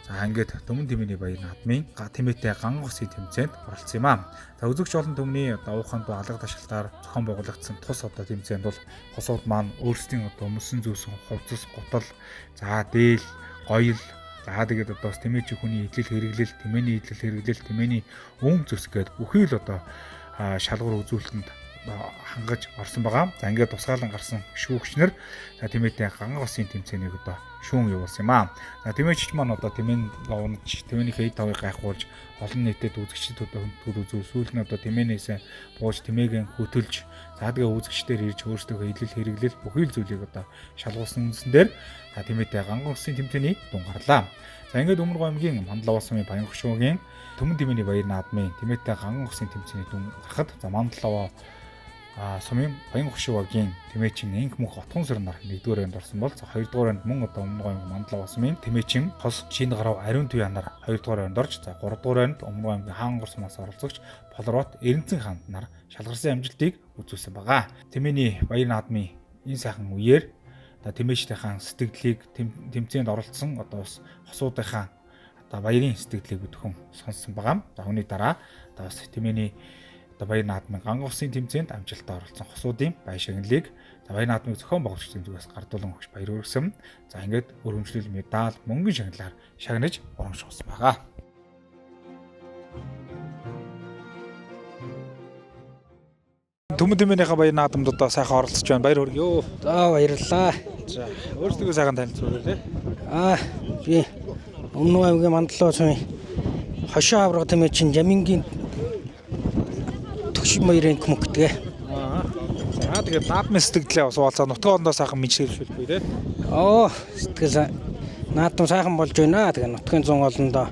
за ингээд Түмэн Тэмээний баяр наадмын Тэмээтэй Ганган госын тэмцээнд оролцсон юм аа. За үзэгч олон түмний одоо ууханд алга ташаалтаар зохион байгуулагдсан тус одоо тэмцээнд бол хосууд маань өөрсдийн одоо өмсөн зөөсөн хувцас гутал за дээл гоёл за тэгээд одоо бас Тэмээчийн хүний идэл хэрэглэл Тэмээний идэл хэрэглэл Тэмээний өвм зүс гээд бүхий л одоо шалгуур үзүүлэлтэнд хангаж орсон байгаа. За ингээд тусгаалan гарсан шүүгчнэр за Тэмээтэй Ганган госын тэмцээнийг одоо шүүн явуулсан юм аа. За Тэмээчч маань одоо Тэмээн унаж Тэмээнийхээ эд тавыг гайхуулж олон нийтэд үзэгчдэд одоо хүндэтгэл үзүүл сүүл нь одоо Тэмээнээсээ бууж Тэмээгийн хөтөлж за тэгээ үзэгчдэр ирж өөрсдөө идэл хэрэглэл бүхий л зүйлийг одоо шалгуулсан үндсэн дээр за Тэмээтэй Ганган госын тэмцээний дүн гарлаа. За ингээд Өмнөг аймгийн Мандлаа улсын Баян хөшөөгийн Түмэн Тэмээний баяр наадмын Тэмээтэй Ганган госын тэмцээний дүн гарахад за Мандлаа сумын Баян хөшөөгийн Тэмээчин Инх мөнх Отгон сүрэн нар 1-р раунд орсон бол за 2-р раунд мөн одоо Өмнөг аймгийн Мандлаа улсын Тэмээчин хос Шинэ гарав Ариун Туяа нар 2-р раунд орж за 3-р раунд Өмнөг аймгийн Хаан онгор сумаас оролцогч Голорбат Эренцэн хаанд нар шалгарсан амжилтыг үзүүлсэн байгаа. Тэмээний баяр наадмын энэ сайхан үеэр Тэмээчдийнхаа сэтгэлдлийг тэмцээнд оролцсон одоо бас хосуудынхаа одоо баярын сэтгэлдлийг бүдгэн сонссон байгаа. За үүний дараа одоо бас Тэмээний одоо баяр наадмын Ганган госын тэмцээнд амжилттай оролцсон хосуудын баяр шагналыг за баяр наадмыг зохион байгуулагчдын зүгээс гардуулан өгч баяр хүргэсэн. За ингээд өргөмжлөл медаль мөнгөний шагналаар шагнаж урамшуулсан байгаа. Түмэн Тэмээнийхээ баяр наадамд одоо сайхан оролцож байна. Баяр хүргэе. За баярлалаа. За өөрсдөө сайхан танилцуулъя. Би Өмнөг аймгийн Мандлаа улсын Хошоо авраг Тэмээчин Жамингийн төгшин баярын хүмүүстгээ. За тэгээд наадмын сэтгэлдээ бас уулзаа нутгийн хоолндоо сайхан мэдчилүүлэхгүй тий. Сэтгэл наадам сайхан болж байна. Тэгээд нутгийн зун олондоо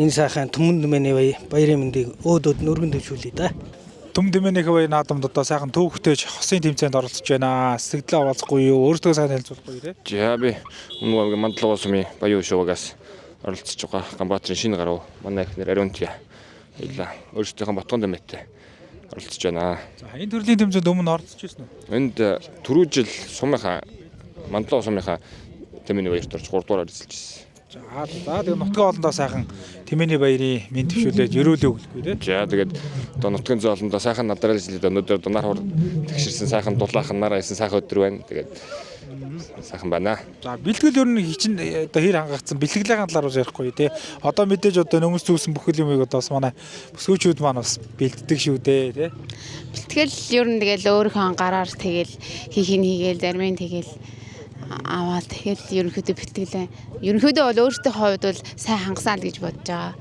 энэ сайхан Түмэн Тэмээний баярын мэндийг өөдөөд өргөн дэвшүүлье да. Түмэн Тэмээнийхээ баяр наадамд одоо сайхан төвөгтэйж хосын тэмцээнд оролцож байна. Сэтгэлээ уулзахгүй юу? Өөрсдөө сайхан танилцуулахгүй тий. За би Өмнөг аймгийн Мандлаа улсын Баян хөшөөгөөс оролцож байгаа Ганбаатарын Шинэ гарав манай ихнэр Ариун Туяа илаа өөрсдийнхөө Ботгон Тэмээтэй оролцож байна. За энэ төрлийн тэмцээнд өмнө оролцож ирсэн үү? Энд түрүү жил сумынхаа Мандлаа сумынхаа Тэмээний баярт орж 3 дугаар эзэлж ирсэн. За тэгээд нутгийн хоолндоо сайхан Тэмээний баярын мэд төвшүүлээд ерөөлөө өглөхгүй тий. За тэгээд одоо нутгийн зоолондоо сайхан надрал эзлээд өнөөдөр нар хур тэгшэрсэн сайхан дулаахан нар айсан сайхан өдөр байна. Тэгээд сайхан байна. За бэлтгэл ер нь хичин одоо хэр хангагдсан бэлтгэлийн талаар ярихгүй тий. Одоо мэдээж одоо нөмс зүүсэн бүхэл юмыг одоо бас манай бүсгүүчүүд маань бас бэлддэг шүү дээ тий. Бэлтгэл ер нь тэгэл өөрийнхөө гараар тэгэл хийгээл зарим нь тэгэл аваад тэгэл ерөнхийдөө бэлтгэлээ. Ерөнхийдөө бол өөртөө хувьд бол сайн хангасан л гэж бодож байгаа.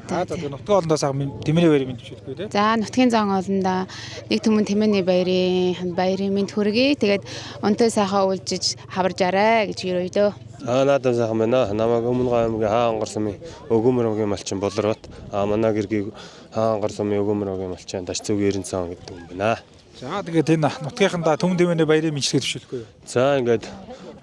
За тэгээд нутгийн хоолндоо сайхан Тэмээний баярын мэд төвшүүлэхгүй тий. За нутгийн зан олондоо нэг Түмэн Тэмээний баярын мэд хүргэе. Тэгээд өнтөө сайхан уулзж хаваржаарай гэж ерөөдөө. Наадам сайхан байна. Намайг Өмнөг аймгийн Хаан онгор сумын Өгөөмөр аймгийн малчин Болорбат. Манай гэргийг хаангар сумын өгөөмөр малчин даш зүг 90 сан гэдэг юм байна. За тэгээд энэ нутгийнхандаа Түмэн Тэмээний баярын мэдлэгээ төвшүүлэхгүй юу? За ингээд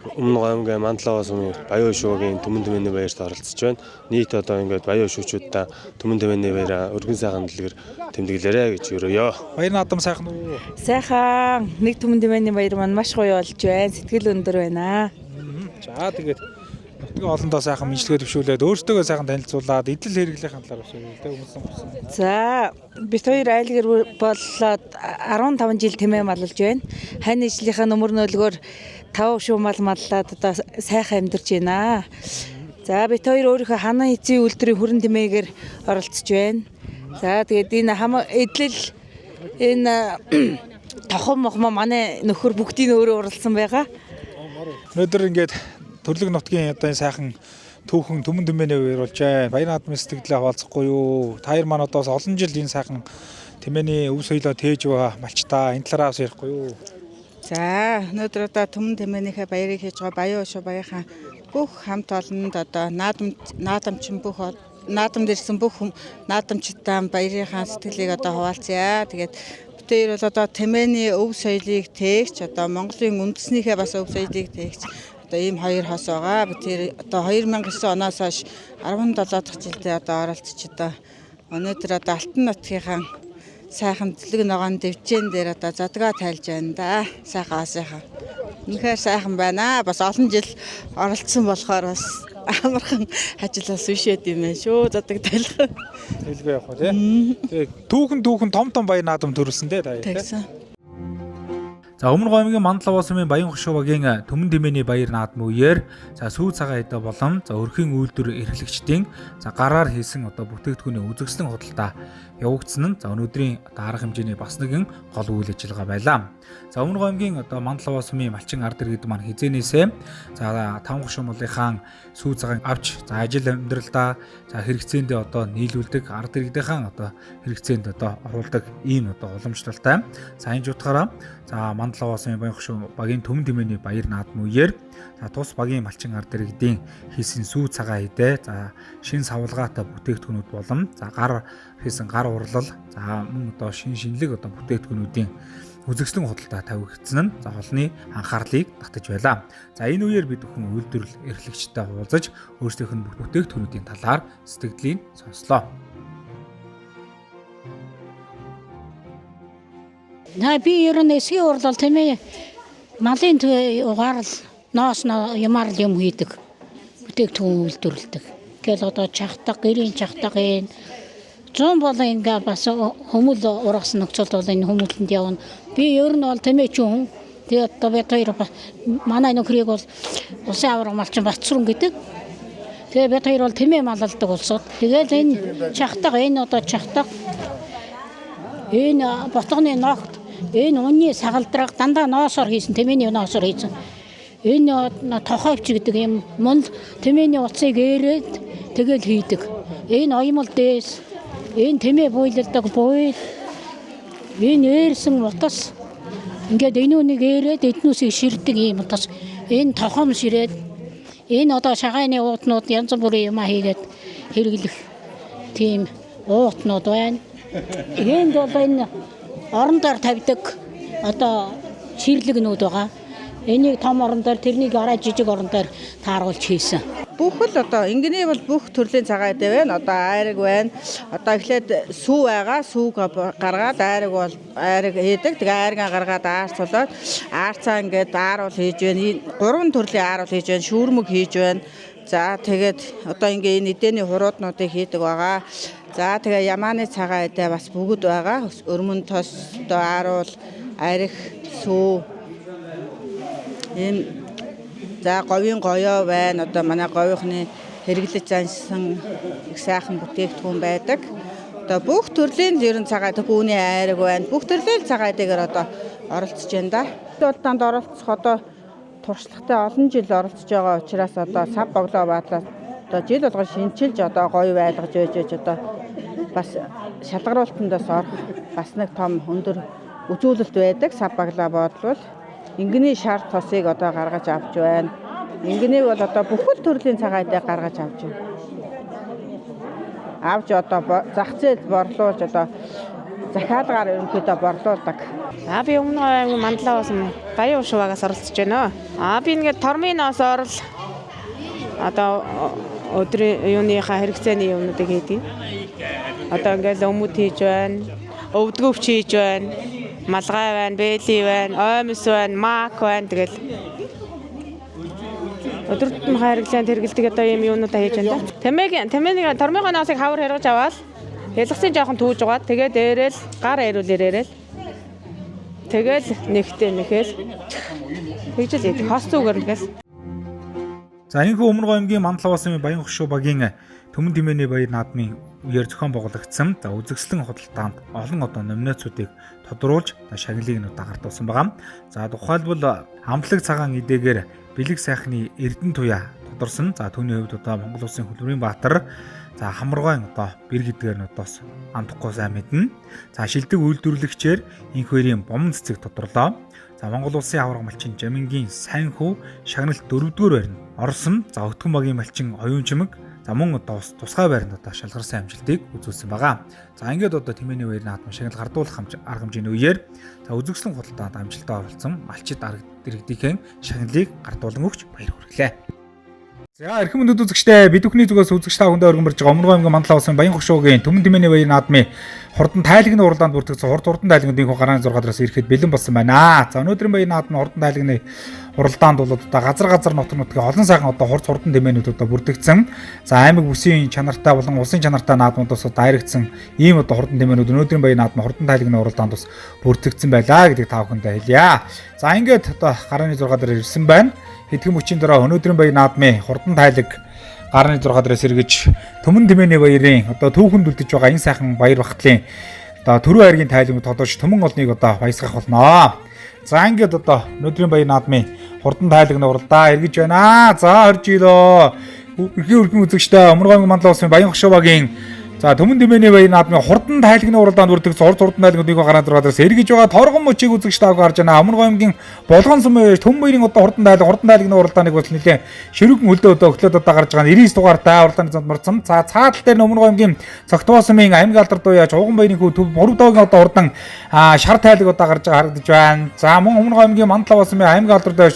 Өмнөг аймгийн Мандлава сумын Баян шуугийн Түмэн Тэмээний баярт оролцож байна. Нийт одоо ингээд Баян шүүчүүдтэй Түмэн Тэмээний баяраа өргөн сайхан дэлгэр тэмдэглээрэй гэж өрөөё. Баяр наадам сайхан уу? Сайхан. Нэг Түмэн Тэмээний баяр маань маш гоё болж байна. Сэтгэл өндөр байна. За тэгээд нутгийн олондоо сайхан мэдлэгээ төвшүүлээд өөртөө сайхан танилцуулаад эдэл хэрэглээхэн талаар бас үү хүмүүс. За бид хоёр айлгэр боллоод 15 жил тэмээ маллаж байна. Хань ижлийнхаа нөмөр нөлгөөр 5 шуу мал маллаад одоо сайхан амьдарч байна. За бид хоёр өөрийнхөө ханаа эцсийн үйлдвэрийн хүрэн тэмээгээр оролцож байна. За тэгээд энэ эдлэл энэ тохом мохмо манай нөхөр бүгдийг өөрөө оролцсон байгаа. Өнөөдөр ингээд төрлөг нутгийн одоо сайхан түүхэн Түмэн Тэмээний баяр болж байна. Баяр наадмын сэтгэлээ хаваалцахгүй юу? Та хоёр маань одоос олон жил энэ сайхан Тэмээний өв соёлоо тээж байгаа малчтаа энэ талаараас ярихгүй юу? За өнөөдөр одоо Түмэн Тэмээнийхээ баярыг хийж байгаа Баян шуу баяхан бүх хамт олонд одоо наадамчин бүх наадамд ирсэн бүх наадамчдаа баярынхаа сэтгэлийг одоо хуваалцъя. Тэгээд битээр бол одоо Тэмээний өв соёлыг тээгч одоо Монголын үндэснийхээ бас өв соёлыг тээгч одоо ийм хоёр хос байгаа. Битээр одоо 2009 оноос хойш 17 дахь жилдээ одоо оролцож одоо өнөөдөр одоо Алтан нутгийнхаа сайхан дэлгэн ногоон дэвжэн дээр одоо задгаа тайлж байна да. Сайхан. Үнэхээр сайхан байна. Бас олон жил оролцсон болохоор бас амархан ажиллаас үшээд юм байна шүү. Задаг тайлах. Хэлгүй явах тий. Тэгээд түүхэн том баяр наадам төрүүлсэн дээ та яа тий. За Өмнөг аймгийн Мандлава сумын Баян хошуугийн Түмэн Тэмээний баяр наадмын үеэр за сүү цагаан эдэ болон за өрхийн үйлдвэр эрхлэгчдийн за гараар хийсэн одоо бүтээгдэхүүний үзэсгэлэн худалдаа явагдсан нь за өнөөдрийн одоо арга хэмжээний бас нэгэн гол үйл ажиллагаа байлаа. За Өмнөг аймгийн одоо Мандлава сумын малчин ард иргэд маань хизээнээсээ за таван хошуу мулынхаа сүү цагаан авч за ажил амьдралдаа за хэрэгцээндээ одоо нийлүүлдэг ард иргэдийн одоо хэрэгцээнд одоо оруулдаг ийм одоо уламжлалтай. За энэ утгаараа за Мандлава сумын Баян хошуу багийн Түмэн Тэмээний баяр наадмын үеэр за тус багийн малчин ард иргэдийн хийсэн сүү цагаан эдэ за шин савлгаатай бүтээгдэхүүнүүд болон за гар хийсэн гар урлал за мөн одоо шинэлэг одоо бүтээгдэхүүнүүдийн үзэсгэлэн худалдаа тавигдсан нь за холны анхаарлыг татаж байлаа. За энэ үеэр бид бүхэн үйлдвэрлэл эрхлэгчтэй уулзаж өөрсдийнх нь бүтээгдэхүүнүүдийн талаар сэтгэлийг сонслоо. Би ер нь эсгийн урлал тийм ээ малын угаарл ноос юмар юм хийдэг бүтээгдэхүүн үйлдвэрлэдэг. Тэгэл одоо чахтаг гэрийн чахтаг энэ 100 бол ингээ бас хүмүүл ургасан нөхцөлд бол энэ хүмүүлэнд явна. Би ер нь бол тийм ээ хүн тэгээд одоо бид хоёр манай нөхрийг бол усын авраг малчин Батцрун гэдэг. Тэгээд бид хоёр бол тийм ээ малалдаг улсууд. Тэгээд энэ чахтаг энэ одоо чахтаг энэ ботгоны ногт энэ үнний сагалдраг дандаа ноосоор хийсэн тэмээний ноосоор хийсэн. Энэ тохойвч гэдэг юм мөн тэмээний утсыг ээрээд тэгэл хийдэг. Энэ оёмол дээс энэ тэмээ буйлалдаг буйл энэ ээрсэн утас ингээд энүүнийг ээрээд эднүүсийг ширдэг юм утас энэ тохом ширээд энэ одоо шагааны уутнууд янз бүрийн юм хийгээд хэрэглэх тийм уутнууд байна. Энд бол энэ орон дээр тавьдаг одоо ширлэгнүүд байгаа. Энийг том орон дээр тэрнийг арай жижиг орон дээр тааруулж хийсэн. Бүх л одоо ингэний бол бүх төрлийн цагаан эдэ байна. Одоо айраг байна. Одоо эхлээд сүү байгаа. Сүүг гаргаад айраг бол айраг хийдэг. Тэгээ айргаа гаргаад аарцуулаад аарцаа ингээд ааруул хийж байна. Гурван төрлийн ааруул хийж байна. Шүүрмэг хийж байна. За тэгээд одоо ингээ энэ эдэний хурууднуудыг хийдэг байгаа. За тэгээ ямааны цагаан эдэ бас бүгд байгаа. Өрмөн тос одоо ааруул айрах сүү ийм за говийн гоёо байна. Одоо манай говийнхны хэрэглэж зансан их сайхан бүтээгдэхүүн байдаг. Одоо бүх төрлийн ерөн цагаан түүний айраг байна. Бүх төрлийн цагаан эдэгээр одоо оролцож байна да. Улдаанд оролцох одоо туршлагатай олон жил оролцож байгаа учраас одоо сав боглоо баадлаа одоо жил болгон шинчилж одоо гоё байлгаж байж одоо бас шалгаруултандаас орох бас нэг том өндөр үзүүлэлт байдаг. Сав боглоо бодлол ингэний шарт тосыг одоо гаргаж авч байна. Ингэнийг бол одоо бүхэл төрлийн цагаан эдэ гаргаж авч байна. авч одоо зах зээл борлуулж одоо захиалгаар ерөнхийдөө борлуулдаг. Би өмнө аймгийн Мандлаа ус Баян Ушуугаас оролцож байна. Би ингээд тормын ноос орол одоо өдрийн юуныхаа хэрэгцээний юмнуудыг хийдэг. Одоо ингээд өмд хийж байна, өвдгөвч хийж байна, малгай байна, бэли байна, оймс байна, мак байна. Тэгэл өдөртөн хайрглан тэргэлдэг одоо юм юунуудаа хийж байна. Тэмээний тормын ноосыг хавар хэргэж аваад ялгсан жоохон түүж угаад тэгээд дээрэл гар ирүүлээрэл тэгэл нэгтэй нэхэл тэгжэл яд хос зүгээр нэгээс. За энэхүү Өмнөг аймгийн Мандлаа ус Баян Хошуу багийн Төмөн Тэмээний баяр наадмын үеэр зохион байгуулагдсан. За үзэгслэн худалдаанд олон одоо номинацуудыг тодруулж шагналыг нь дагартуулсан байгаа. За тухайлбал амтлаг цагаан эдээгээр бэлэг сайхны Эрдэнэ туяа тодорсон. За түүний хувьд одоо Монгол улсын Хөлбөрийн Баатар за хамаргайн одоо бэр гэдгээр нь одоос амтахгүй сайн мэднэ. За шилдэг үйлдвэрлэгчээр энх хоёрын бомн цэцэг тодорлоо. За Монгол улсын аварга малчин Жамингийн сайн хүү шагналт 4-р байранд орсон. За Өтгөн багийн малчин Оюун чимэг за мөн одоо тусгай байранд одоо шалгарсан амжилтыг үзүүлсэн байгаа. За ингээд одоо Тэмээний баяр наадмын шагнал гардуулах арга хэмжээний үеэр за үзэгслэн худалдаанд амжилттай оролцсон малчид арга иргэдийн шагналыг гардуулан өгч баяр хүргэлээ. За эрхэм мөндөд үзэгчдээ бид бүхний зүгээс үзэгч та бүхэндээ өргөн барьж байгаа Өмнөг аймгийн Мандлаа улсын Баян Хошуугийн Төмөн Тэмээний баяр наадмын хурдан тайлагны уралдаанд бүртгэгдсэн хурдан тайлагнуудын гарааны 6 дараас ирэхэд бэлэн болсон байна. За өнөөдрийн баяр наадмын хурдан тайлагны уралдаанд бол одоо газар нутгийн олон сайхан одоо хурдан тэмээнүүд одоо бүртгэгдсэн. За аймаг бүсийн чанартай болон улсын чанартай наадмуудаас дайрагдсан ийм одоо хурдан тэмээнүүд өнөөдрийн баяр наадмын хурдан тайлагны уралдаанд бас бүртгэгдсэн байлаа гэдгийг та бүхэндээ хэлье. За ингээд одоо гарааны 6 дараа ирсэн байна. Хэдхэн мөчийн дараа өнөөдрийн баяр наадмын хурдан тайлаг гарааны 6 дараас эргэж Төмөн Тэмээний баярын одоо түүхэнд үлдэж байгаа энэ сайхан баяр багтлын одоо төрөө хайргийн тайлагыг тодорч Төмөн олныг одоо баясгах болно. За ингээд одоо өнөөдрийн баяр наадмын хурдан тайлагны уралдаа эргэж байна. За орж ирөө. Өргөн үзэгчдээ Өмнөг аймгийн Мандлаа улсын Баян Хошуу багийн за Төмөн Тэмээний баяр наадмын хурдан тайлагны уралдаанд бүртгэгдсэн хурдан тайлагнуудыг гарааны 6 дараас эргэж байгаа торгон мөчийг үзэгч таав гарч байна. Өмнөг аймгийн Болгон сумын Төмөн баярын одоо хурдан тайлагны уралдааныг бол нэлээд ширүүгэн хөлдөө одоо өглөөд одоо гарч байгаа 99 дугаартай уралдааны зам марцсан. За цаатал дээр Өмнөг аймгийн Цогтбоо сумын аймаг алдар дуу яаж Уган баярын хүү Боров доогийн одоо хурдан шар тайлаг одоо гарч байгаа харагдаж байна. За мөн Өмнөг аймгийн Мандлаа сумын аймаг алдар доо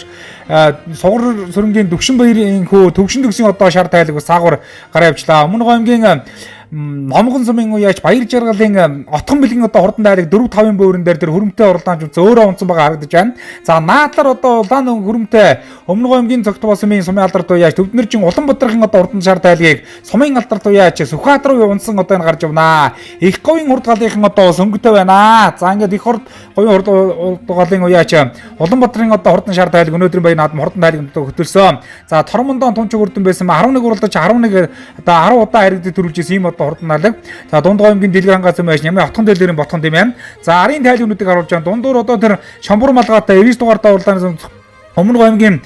Сугар сүрэнгийн Дөвшин баярын хүү Төвшин төгсгийн одоо шар тайлаг бас саагур гараа явчлаа. Өмнөг аймгийн Номгон сумын уяач Баяр Жаргалын Отгон бэлгийн одоо хурдан тайлаг 4-5 бөөрөн дээр тэр хөрөмтэй уралдаанч өөрөө унцсан байгаа харагдаж байна. За наадлаар одоо улаан хөрөмтэй Өмнөг аймгийн Цогтбоо сумын алдар уяач Төвднөржин Улаанбаатарын одоо хурдан шар тайлагийг сумын алдар уяач Сүхбаатар руу унцсан одоо энэ гарч явнаа. Их говийн хурд галынхан одоо сөнгөтэй байна. За ингээд их говийн хурд галын уяач Улаанбаатарын одоо хурдан шар тайлаг өнөөдрийн баяр наадмын хурдан тайлагт хөтөлсөн. За Тормондон тунчиг үрдэн байсан 11 уралдаж 11 одоо 10 удаа харигдж төрүүлжсэн ийм хурдан тайлаг. За дундгой аймгийн Дэлгэрангаас юм яаш нямын отхон дэлгэрийн ботхон тийм ээ. За арын тайлагнуудыг харуулж байгаа. Дундуур одоо тэр Шамбур малгайтай 99 дугаартай уралдааны Өмнөг аймгийн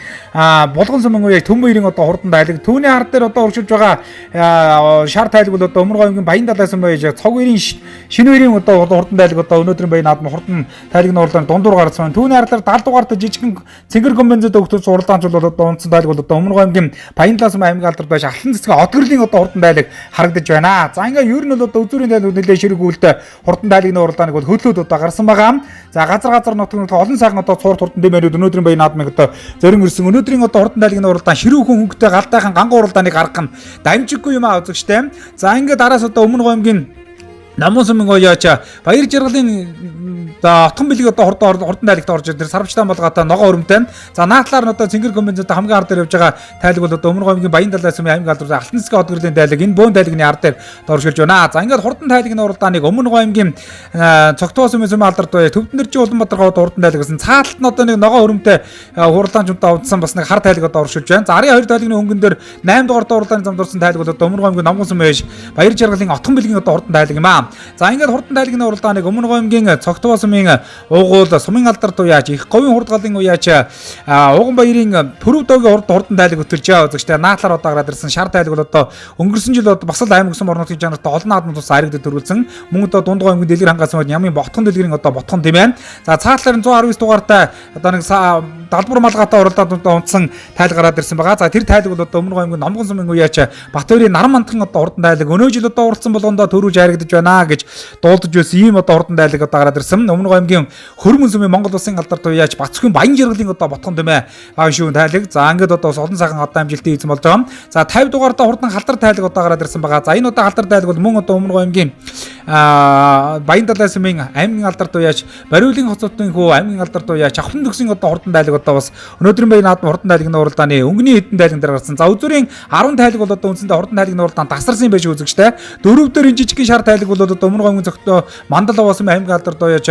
Болгон сумын уяач Төмөн баярын одоо хурдан тайлаг түүний ард дээр одоо уршилж байгаа шар тайлаг бол одоо Өмнөг аймгийн Баян далай сум уяач Цог баярын Шинэ баярын одоо хурдан тайлаг одоо өнөөдрийн баяр наадмын хурдан тайлагны уралдаанд дундуур гарсан. Түүний ардлаар 70 дугаартай жижигхэн цэнгэр комбинзэд өгтөж уралдаанч бол одоо унтсан тайлаг бол одоо Өмнөг аймгийн Баян далай сум аймаг алдар байж Алтан цэцгийн Одгөрлийн одоо хурдан тайлаг харагдаж байна. За ингээ ер нь бол одоо үзүүрийн тайлгууд нэлээд ширүүгүүлтэй хурдан тайлагны уралдааныг бол хөдлөөд одоо гарсан байгаа. За газар нутгийн олон сайхан одоо цуур хурдан тэмээнүүд өнөөдрийн баяр наадмыг зорин ирсэн. Өнөөдрийн одоо хурдан тайлагны уралдаан ширүүхэн хөнгөтэй галтайхан ганган уралдааныг гаргах нь дамжиггүй юм аа үзэгчтэй. За ингээд араас одоо Өмнөг аймгийн Намун сумын уяач Баяр Жаргалын отгон бэлэг одоо хурдан тайлагт орж тэр сарвчтан болгоотой ногоо өрөмтэй. За наатлаар нь одоо цэнгэр комбинзэд хамгийн ард дээр явж байгаа тайлаг бол одоо Өмнөг аймгийн Баян далай сумын аймаг алдар Алтан цэцгийн Одгөрлийн тайлаг энэ бөөн тайлагны ард дээр доршилж байна. За ингээд хурдан тайлагны уралдааныг Өмнөг аймгийн Цогтбоо сумын алдар доо Төвднөржин Улаанбаатар гоод хурдан тайлаг гэсэн цааталт нь одоо нэг ногоо өрөмтэй хуралдаанчуудаа удсан бас нэг хар тайлаг одоо оршилж байна. За арын 2 тайлагны хөнгөн дээр 8 дугаар уралдааны замд орсон тайлаг бол одоо Өмнөг аймгийн Номгон сумын Баяр Жаргалын отгон бэлгийн одоо хурдан тайлаг юм аа. За ингээд хурдан тайлгны уралдааныг Өмнөг аймгийн Цогтбоо сумын уугуул сумын алдарт уяач их говийн хурдгалын уяач Уган баярын Төрөв доогийн хурдан тайлаг өтөрчөө үзэгчтэй наатлаар одоо гараад ирсэн шар тайлаг бол одоо өнгөрсөн жил одоо бас л аймаг сум орнотын чанартай олон наадмын тус аригд төрүүлсэн. Мөн одоо Дундгой аймгийн дэлгэр хангаас ямын ботхон дэлгэрийн одоо ботхон тийм ээ. За цаатлаар 119 дугаартай одоо нэг далбар малгайтай уралдаанд унтсан тайл гараад ирсэн байгаа. За тэр тайлаг бол одоо Өмнөг аймгийн Номгон сумын уяач Батбаярын Наран мандхан одоо хурдан тайлаг өнөө жил одоо уралдсан болгондоо төрүүлж харагдаж байна гэж дуулдаж байсан ийм одоо хурдан тайлаг одоо гараад ирсэн. Өмнөг аймгийн Хөрмөн сумын Монгол улсын алдарт уяач Бацхан Баян жаргалын одоо ботхон тийм ээ. Бага шүүн тайлаг. За ингээд одоо олон сайхан одоо амжилтын эзэн болж байгаа. За 50 дугаартай хурдан халдар тайлаг одоо гараад ирсэн байгаа. За энэ одоо халдар тайлаг бол мөн одоо Өмнөг аймгийн Баян далай сумын аймгийн алдарт уяач Бариулын хоцотын хүү аймгийн алдарт уяач Авхан төгсгийн одоо хурдан тайлаг одоо бас өнөөдрийн баян наадам хурдан тайлгны уралдааны өнгөний хэдэн тайлган дээр гарсан. За үзүүрийн 10 тайлаг бол одоо үндсэндээ хурдан тайлгны уралдаан тасарсан байж үзэгчтэй. Дөрөвдөр энэ жижигхэн шар тайлаг бол одоо Өмнөг аймгийн Цогтбоо Мандал авсан аймгийн алдарт уяач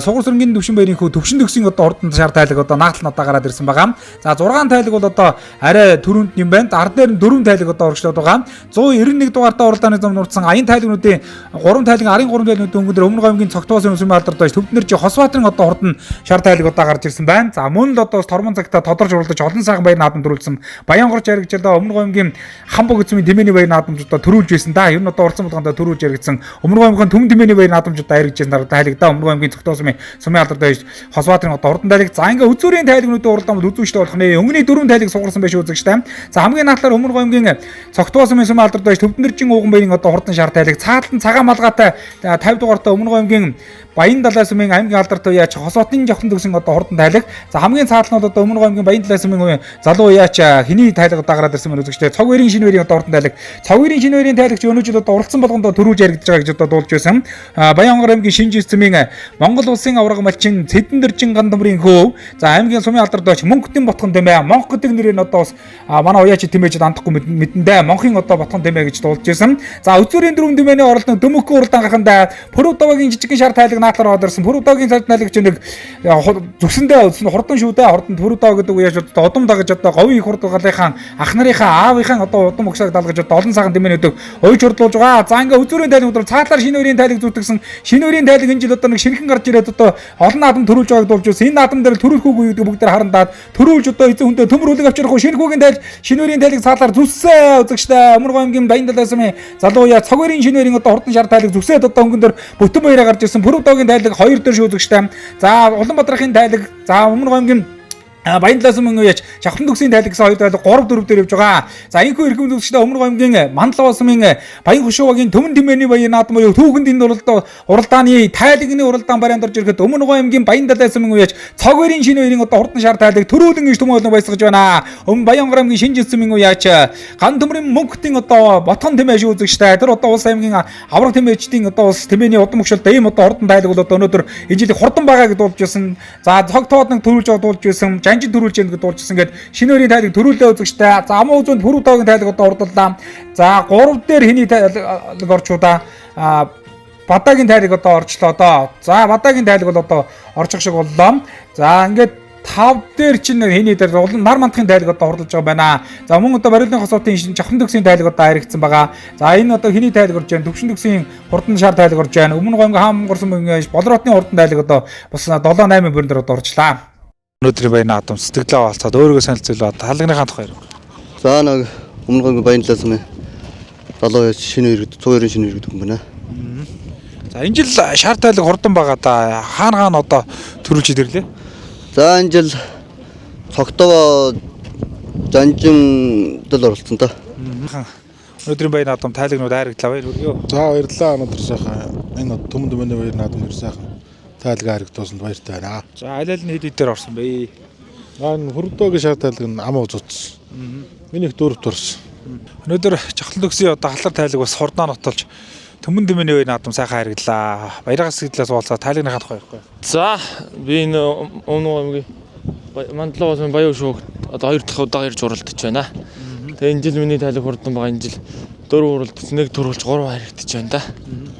Сугар сөрөнгийн төвшин баярын хүү төвшин төгсгийн одоо хурдан шар тайлаг одоо наадлан одоо гараад ирсэн байгаа. За 6 тайлаг бол одоо арай түрүүнд юм байна. Ар дээр нь 4 тайлаг одоо орчлоод байгаа. 191 дугаартай уралдааны зам нурдсан аян тайлагнуудын 3 тайлаг арын 3 тайлгнуудын өнгөдөр Өмнөг аймгийн Цогтбоо сумын алдарт уяач Төвднэр жи Хосбаатарын одоо хурдан шар тайлаг одоо гарч ирсэн байна. За мөн л одоо тормон цагта тодорж уралдаж олон сайхан баяр наадам төрүүлсэн. Баянгорч яригчлаа Өмнөг аймгийн Хамбог эзэмийн Тэмээний баяр наадамжуудаа төрүүлж байсан да. Ер нь одоо уралсан болгондоо төрүүлж яригдсан. Өмнөг аймгийн Төмөн Тэмээний баяр наадамжуудаа яригдсан тайлагдаа Өмнөг аймгийн Цогтбоо сумын алдарт уяач Хосбаатарын одоо хурдан тайлаг. За ингээ үзүүрийн тайлгнуудын уралдаан бол үзүүштэй болох нэ. Өнгөний 4 тайлаг сугарсан байж үзэгчтэй. За хамгийн наадлаар Өмнөг аймгийн Цогтбоо сумын алдарт уяач Төвднэржин Уган баярын одоо хурдан шар тайлаг. Цаатан цагаан малгайтай 50 дугаартай Өмнөг аймгийн Баян далай сумын аймгийн алдарт уяач Хосотын Жавхан төгсөн одоо хурдан тайлаг. За хамгийн цаатал нь одоо Өмнөг аймгийн Баян далай сумын залуу уяач Хэний тайлаг одоо гараад ирсэн мөн үзэгчтэй. Цог баярын шинэ баярын одоо хурдан тайлаг. Цог баярын шинэ баярын тайлагч өнөө жил одоо уралдсан болгондоо төрүүлж яригдж байгаа гэж одоо дуулж байсан. Баянгор аймгийн Шинжис сумын Монгол улсын авраг малчин Цэдэндэржин гандамрын хөө. За аймгийн сумын алдарт уяач Мөнгөтэн ботхон тэмээ. Монх гэдэг нэрээр одоо бас манай уяач тэмээжд андахгүй мэдэндээ Монхын одоо ботхон тэмээ гэж дуулж байсан. За үзүүрийн 4 тэмээний оролдсон дөмөккөө уралдаан гараханда Пүрэв доогийн жижигхэн шар тайлаг наатлаар ороод ирсэн. Пүрэв доогийн цаад тайлагч нэг зүгсэндээ хурдан шүү дээ. Хурдан Пүрэв доо гэдэг уяач одоо удам дагаж одоо говийн их хурдгалынхаа ах нарынхаа аавынхаа одоо удам өгсөг далгаж одоо олон сайхан тэмээнүүдийг ойж хурдлуулж байгаа. За ингээ үзүүрийн тайлаг өдөр цаатлаар шинэ өрийн тайлаг зүтгэсэн. Шинэ өрийн тайлаг энэ жил одоо нэг шинхэн гарч ирээд одоо олон наадам төрүүлж байгааг дуулж байсан. Энэ наадам дээр төрүүлэхүүгүй гэдэг бүгд харандаад төрүүлж одоо эзэн хүнтэй төмөр үлэг авчрах уу шинэ хүүгийн тайлаг шинэ өрийн тайлаг цаатлаар зүссэн үзэгчтэй. Өмнөг аймгийн Баян далай сумын залуу уяач Цог баярын шинэ өрийн одоо хурдан шар тайлаг зүсээд одоо өнгөн дээр бүтэн баяраа гарч ирсэн. Пүрэв доогийн тайлаг 2 дээр шүү үзэгчтэй. За Улаанбаатарын тайлаг. За Өмнөг аймгийн Баян далай сумын уяач Шавхан төгсгийн тайлаг гэсэн 2 тайлаг 3 4 дээр явж байгаа. За энэхүү эрхэм үзэгчтэй Өмнөг аймгийн Мандал сумын Баян Хушуугийн Төмөн Тэмээний баяр наадам буюу түүхэнд энэ уралдааны тайлагны уралдаан барайнд орж ирэхэд Өмнөг аймгийн Баян далай сумын уяач Цог баярын шинэ баярын одоо хурдан шар тайлаг төрүүлэн гэж төмөөлөн баясгаж байна. Баянгор аймгийн Шинжис сумын уяач Ган төмрийн Мөнгөтийн одоо ботхон тэмээ шүү үзэгчтэй. Тэр одоо улс аймгийн авраг тэмээчдийн одоо улс тэмээний удам өгшөлт ийм одоо хурдан тайлаг бол одоо өнөөдөр энэ жилийн хурдан байгаа гэж дуулж байсан. За Цогтбоод нэг төрүүлж байгаа дуулж байсан. Жанжид төрүүлж яах гэж дуулжсэн гээд шинэ өрийн тайлаг төрүүлээ үзэгчтэй. За амуу үзүүнд Пүрэв доогийн тайлаг одоо урдаллаа. За 3 дээр Хэний тайлаг орчуудаа Бадагийн тайлаг одоо орчлоо доо. За Бадагийн тайлаг бол одоо орчих шиг боллоо. За ингээд 5 дээр чинь Хэний тайлаг нар мандахын тайлаг одоо хурдалж байгаа байна. За мөн одоо Бариулын Хосотын Жавхан төгсгийн тайлаг одоо харигдсан байгаа. За энэ одоо Хэний тайлаг орж байна. Төвшин төгсгийн хурдан шар тайлаг орж байна. Өмнөг аймгийн Хаамгорсон Болроотны хурдан тайлаг одоо бас 7-8 бүрэн дээр одоо орчлаа. Өнөөдрийн баяр наадам сэтгэлээ олцоод өөрийгөө санилцуулаад хаалганыхаа тухай ярив. За нэг Өмнөг аймгийн Баян далай сумын залуу уяач шинэ иргэд 102-ын шинэ иргэд юм байна. За энэ жил шар тайлаг хурдан байгаа да. Хаана одоо төрүүлж идэрлээ? За энэ жил Цогтбоо Жанжин дэл оролцсон та. Өнөөдрийн баяр наадам тайлагнууд хайрагдлаа баяр хүргэе. За баярлалаа. Өнөөдөр сайхан энэ Төмөн Тэмээний баяр наадам нэр сайхан тайлгаа харагдуулсанд баяртай байна. За аль аль нь хэд дээр орсон бэ? Энэ Пүрэв доогийн шар тайлаг нь амаа үзүүлсэн. Миний их дөрөвт орсон. Өнөөдөр Жавхан төгсгийн одоо халар тайлаг бас хурднаа нотолж Төмөн Тэмээний баяр наадам сайхан харагдлаа. Баяргаас сэтлээс уулзаад тайлагныхаа тухай ярихгүй. За би энэ Өмнөг аймгийн Мандал сумын Баян Хушууг одоо 2 дахь удаа ирж уралдаж байна. Тэгээ энэ жил миний тайлаг хурдан байгаа. Энэ жил 4 уралдаж нэг төрүүлж 3 харагдаж байна да.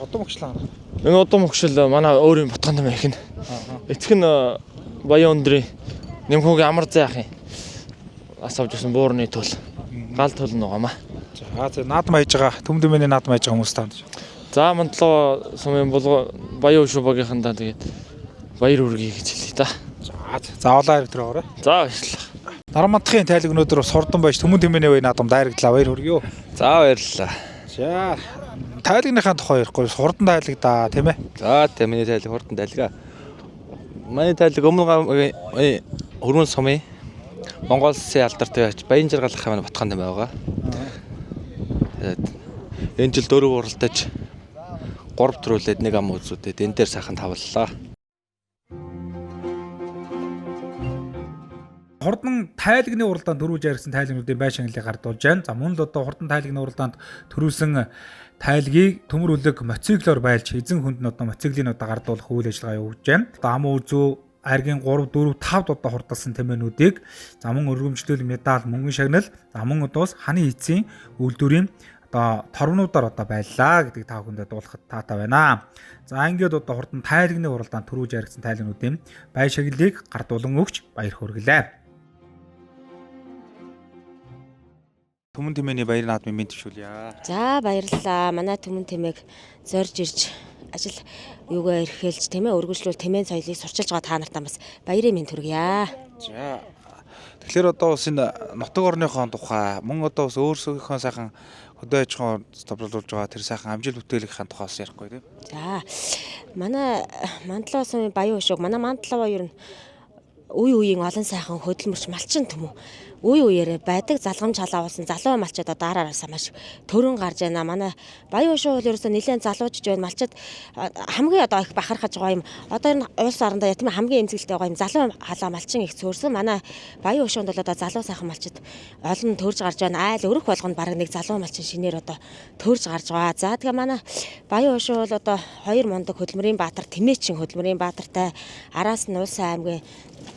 Удам өгчлээ. Энэ удам өгшил манай өөрийн ботхон тэмээ их нь. Эцэг нь Баян өндрийн Нэмхүүгийн амар зайхын асавж өгсөн буурны тул гал тул нугамаа. За наадам хийж байгаа Төмөн Тэмээний наадам хийж байгаа хүмүүс таанд. За Мандлаа сумын Баян Хөшөө багийнхандаа тэгээд баяр хүргэе гэж хэлье та. За олон хайр төрөөрэй. За баярлалаа. Дарамтхын тайлэг өнөөдөр сурдан байж Түмэн Тэмээний бай наадам дайрагдлаа баяр хүргэе. За баярлалаа. За тайлагныхаа тухай ярихгүй сурдан тайлаг да тийм ээ. За тийм миний тайлаг хурдан тайлгаа. Манай тайлаг өмнө Хөрмөн сумын Монгол Улсын алдартай Баян Жаргалах хэмээн ботхон юм байгаа. Тэгээд энэ жил 4 уралдаж 3 төрүүлээд 1 ам үзүүдэд энэ дээр сайхан тавлалаа. Хурдан тайлагны уралдаанд төрүүлж ярьсан тайлагнуудын байшинглыг гардуулж байна. За мөн л одоо хурдан тайлагны уралдаанд төрүүлсэн тайлагийг төмөр үлэг мотоциклоор байлж эзэн хүнд нь одоо мотоциклын одоо гардуулах үйл ажиллагаа явуулж байна. Одоо ам үзүү айргийн 3 4 5 удаа хурдалсан тэмээнүүдийг за мөн өргөмжлөл медаль мөнгөн шагнал за мөн одоос ханы эцсийн үйлдвэрийн одоо торвнуудаар одоо байлаа гэдэг та бүхэндээ дуулахад таатай байна. За ингээд одоо хурдан тайлагны уралдаанд төрүүлж яригдсан тайлагнуудын байшаглыг гардуулан өгч баяр хүргэлээ. Түмэн Тэмээний баяр наадмын мэд төвшүүлье. За баярлалаа. Манай Түмэн Тэмээг зорж ирж ажил юугаа эрхэлж тийм ээ өргөжлүүл тэмээн соёлыг сурчилж байгаа та нартаа бас баярын мэнд хүргье. За тэгэхээр одоо бас энэ нутаг орныхон тухай мөн одоо бас өөрсдийнхөө сайхан хөдөө аж ахуйн товлуулж байгаа тэр сайхан амжилт бүтээлийнхээ тухай бас ярихгүй тийм. За манай Мандлаа сумын Баян Хөшөөг манай Мандлаа ер нь үе үеийн олон сайхан хөдөлмөрч малчин төмөө үе үеэрээ байдаг залгамж халаавуулсан залуу малчид одоо дараараасаа маш төрөн гарч байна. Манай Баян Хөшөө бол ерөөсөө нэлээд залуужж байна. Малчид хамгийн одоо их бахархаж байгаа юм. Одоо энэ улс орондоо тийм хамгийн эмзэглэлтэй байгаа юм. Залуу халаа малчин их цөөрсөн. Манай Баян Хөшөөнд бол одоо залуу сайхан малчид олон төрж гарч байна. Айл өрөх болгонд баг нэг залуу малчин шинээр одоо төрж гарч байгаа. За тэгээ манай Баян Хөшөө бол одоо 2 мундаг хөдөлмөрийн баатар Тэмээчин хөдөлмөрийн баатартай араас нь Улсын аймгийн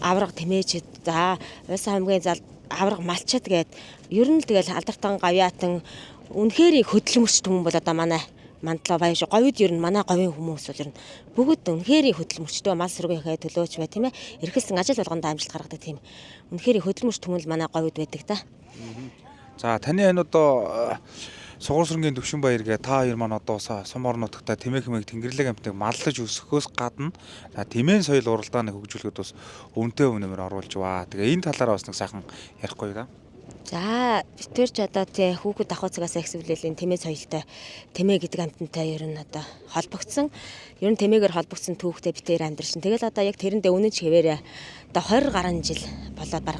авраг Тэмээчид за Улсын аймгийн авраг малчид гээд ер нь л тэгэл алдартан гавьяатан үнэхээр хөдөлмөрч хүмүүс бол одоо манай Мандлаа Баян Хөшөө говьд ер нь манай говийн хүмүүс бол ер нь бүгд үнэхээр хөдөлмөрчтэй мал сүргийнхээ төлөөч бай тийм ээ эрхэлсэн ажил болгонд амжилт гаргадаг тийм үнэхээр хөдөлмөрч хүмүүс манай говьд байдаг та. За таны энэ одоо Сугуурсрынгийн Төвшин баяр гээ та хоёр маань одоо сум орон нутагта Тэмээ хэмээг Тэнгэрлэг амтныг марлаж өсөхөөс гадна за тэмээн соёл уралдааны хөгжүүлэхэд бас өвөнтэй өвнөмөр оруулж баа. Тэгээ энэ талаараа бас нэг сайхан ярихгүй да. За битэр ч одоо тий хүүхэд ахуй цагаас эксвлэлийн тэмээ соёлтой тэмээ гэдэг амтнтай ер нь одоо холбогдсон. Ер нь тэмээгээр холбогдсон түүхтэй битээр амьдрсан. Тэгэл одоо яг тэрэндээ үнэнч хэвээрээ одоо 20 гаруй жил болоод баг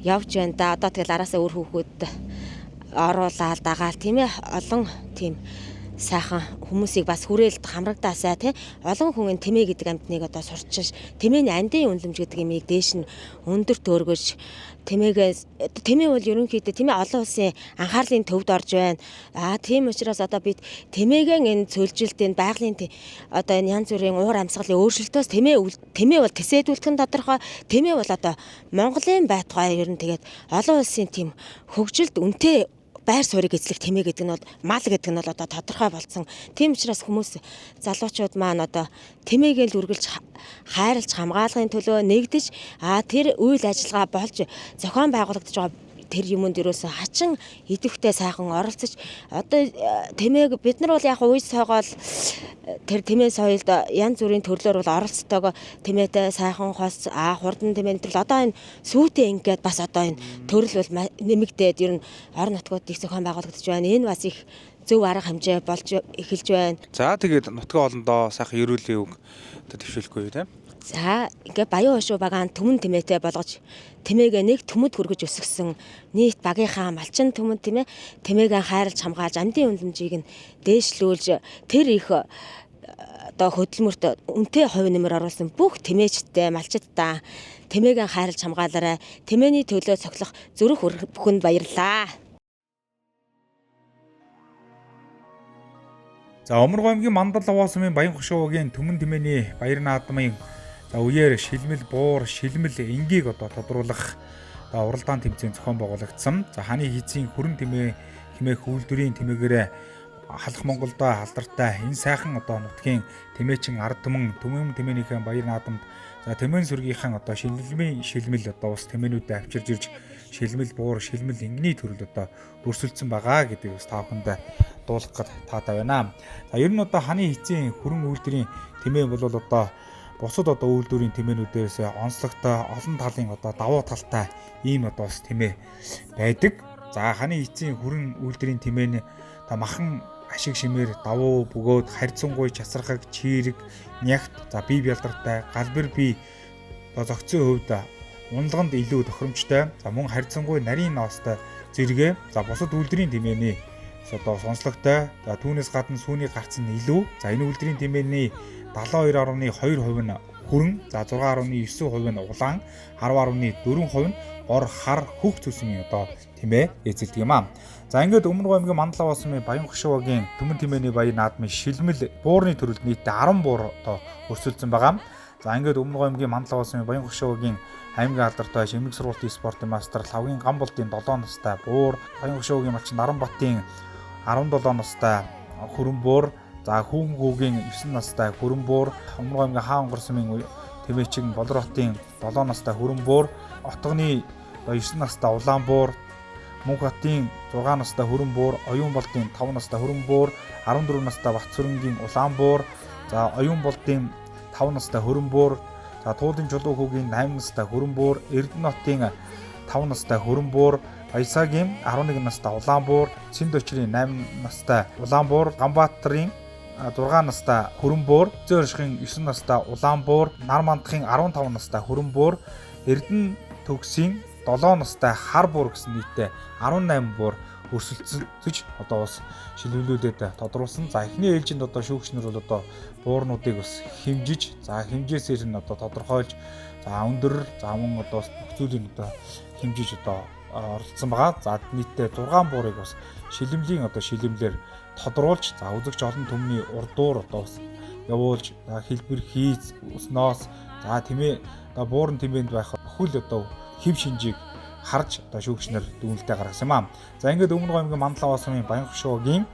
явж байна да. Одоо тэгэл араасаа өөр хүүхэд оруулаад дагаал тийм ээ олон тийм сайхан хүмүүсийг бас хүрээлт хамрагдаасаа тий олон хүн тэмээ гэдэг амтныг одоо сурчиж тэмээний андын үнэлэмж гэдэг имийг дээш нь өндөрт өргөж тэмээ бол ерөнхийдөө тэмээ олон улсын анхаарлын төвд орж байна. Тийм учраас одоо бид тэмээгийн энэ цөлжилтийн байгалийн одоо энэ янз бүрийн уур амьсгалын өөрчлөлтөөс тэмээ бол тэсээдүүлэх нь тодорхой. Тэмээ бол одоо Монголын байтугай ер нь тэгээд олон улсын тийм хөгжилд үнэтэй байр суурийг эзлэх тэмээ гэдэг нь бол мал гэдэг нь бол одоо тодорхой болсон. Тийм учраас хүмүүс залуучууд маань одоо тэмээгээл үргэлж хайрлаж хамгаалахын төлөө нэгдэж тэр үйл ажиллагаа болж зохион байгуулагдаж байгаа тэр юмд ерөөсөө хачин идэвхтэй сайхан оролцож одоо тэмээг бид нар бол яг үе сойгоол тэр тэмээ соёлд янз бүрийн төрлөөр бол оролцдог тэмээтэй сайхан хос хурдан тэмээ төрөл одоо энэ сүйтэй ингээд бас одоо энэ төрөл бол нэмэгдээд ер нь орон нутгууд их зохион байгуулагдаж байна. Энэ бас их зөв арга хэмжээ болж эхэлж байна. За тэгээд нутгийн олондоо сайхан ерөөлийн үг төвшүүлэхгүй тийм. За ингээ Баян Хөшөө багаан Түмэн Тэмээтэй болгож тэмээгээ нэг төмөд хүргэж өсгсөн нийт багийнхаа малчин төмөд тийм ээ тэмээгээ хайрлаж хамгаалж амдын үнэлэмжийг нь дээшлүүлж тэр их одоо хөдөлмөрт үнэтэй хувь нэмэр оруулсан бүх тэмээчтэй малчидтай тэмээгээ хайрлаж хамгаалаарай. Тэмээний төлөө цоглох зүрх бүхэнд баярлаа. За Оморгоо аймгийн Мандлаа сумын Баян Хөшөөгийн Түмэн Тэмээний баяр наадмын үеэр шилмэл буур шилмэл энгийг одоо тодруулах уралдаан тэмцээн зохион байгуулагдсан. За ханы хийцийн хүрэн тэмээ хэмээх үйлдвэрийн тэмээгээрээ халах Монголдо алдартай энэ сайхан одоо нутгийн тэмээчин ард түмэн Түмэн Тэмээнийхээ баяр наадамд За Тэмээн сүргийнхэн одоо шилмэл одоо бас тэмээнүүдэд авчирж ирж шилмэл буур, шилмэл ингэний төрөл одоо өрсөлдсөн байгаа гэдэг бас та бүхэнд дуулгах гээд таатай байна. За ер нь одоо ханы эцсийн хөрөн үйлдвэрийн тэмээн бол одоо бусад одоо үйлдвэрийн тэмээнүүдээс онцлогтой олон талын одоо давуу талтай ийм одоо бас тэмээ байдаг. За ханы эцсийн хөрөн үйлдвэрийн тэмээн та махан ашиг шимээр давуу бөгөөд харьцангуй часархаг, чийрэг, нягт, за бие бялдартай, галбир бие одоо зохицын хувьд унлаганд илүү тохиромжтой. За мөн харьцангуй нарийн ноостой зэрэгэ. За бусад үйлдвэрийн тэмээний одоо сонслогтой. За түүнээс гадна сүүний гарц нь илүү. За энэ үйлдвэрийн тэмээний 72.2% нь хүрэн, за 6.9% нь улаан, 10.4% нь гор, хар, хөх цөсний одоо тэмээ эзэлдэг юм аа. За ингээд Өмнөг аймгийн Мандлав Осмын Баян Хөшөөгийн Түмэн тэмээний баяр наадмын шилмэл буурны төрөлд нийтдээ 10 буур одоо өрсөлдсөн байгаа. За ингээд Өмнөг аймгийн Мандлав Осмын Баян Хөшөөгийн аймгийн алдартай Шимэг сургуулийн спортын мастер Лавгийн Гамболтын 7 настай буур, Баян Хөшөөгийн малчин Наранбатын 17 настай хөрөн буур, за Хүүхэн гүүгийн 9 настай хөрөн буур, Өмнөг аймгийн Хаан Горсмын тэмээчин Болротын 7 настай хөрөн буур, Отгоны 9 настай улаан буур, Мөнх хотын 6 настай хөрөн буур, Оюун болтын 5 настай хөрөн буур, 14 настай Батцүрэнгийн улаан буур, за Оюун болтын 5 настай хөрөн буур, за Туулын Чулуу хүүгийн 8 настай хөрөн буур, Эрдэнэтийн 5 настай хөрөн буур, Баясаагийн 11 настай улаан буур, Цэнд очрын 8 настай улаан буур, Ганбаатарын 6 настай хөрөн буур, Зөөршхийн 9 настай улаан буур, Нармандахын 15 настай хөрөн буур, Эрдэнэ төгсийн 7 настай хар буур гэсэн нийтдээ 18 буур өрсөлдөж одоо бас шилжүүлүүлээд тодруулсан. За эхний ээлжинд одоо шүүгчнэр бол одоо буурнуудыг бас хэмжиж, за хэмжээсээр нь одоо тодорхойлж, за өндөр, за мөн одоо бүх зүйлийг одоо хэмжиж одоо оролцсон байгаа. За нийтдээ 6 буурыг бас шилэмлийн одоо шилэмлэр тодруулж, за үзэгч олон түмний урдуур одоо бас явуулж, за хэлбэр хийц, ноос, за тэмээ одоо буурн тэмээнд байх бүхэл одоо хэв шинжийг харж одоо шүүгчнэр дүгнэлтээ гаргасан юм аа. За ингээд Өмнөг аймгийн Мандлав Осмын Баян Хөшөөгийн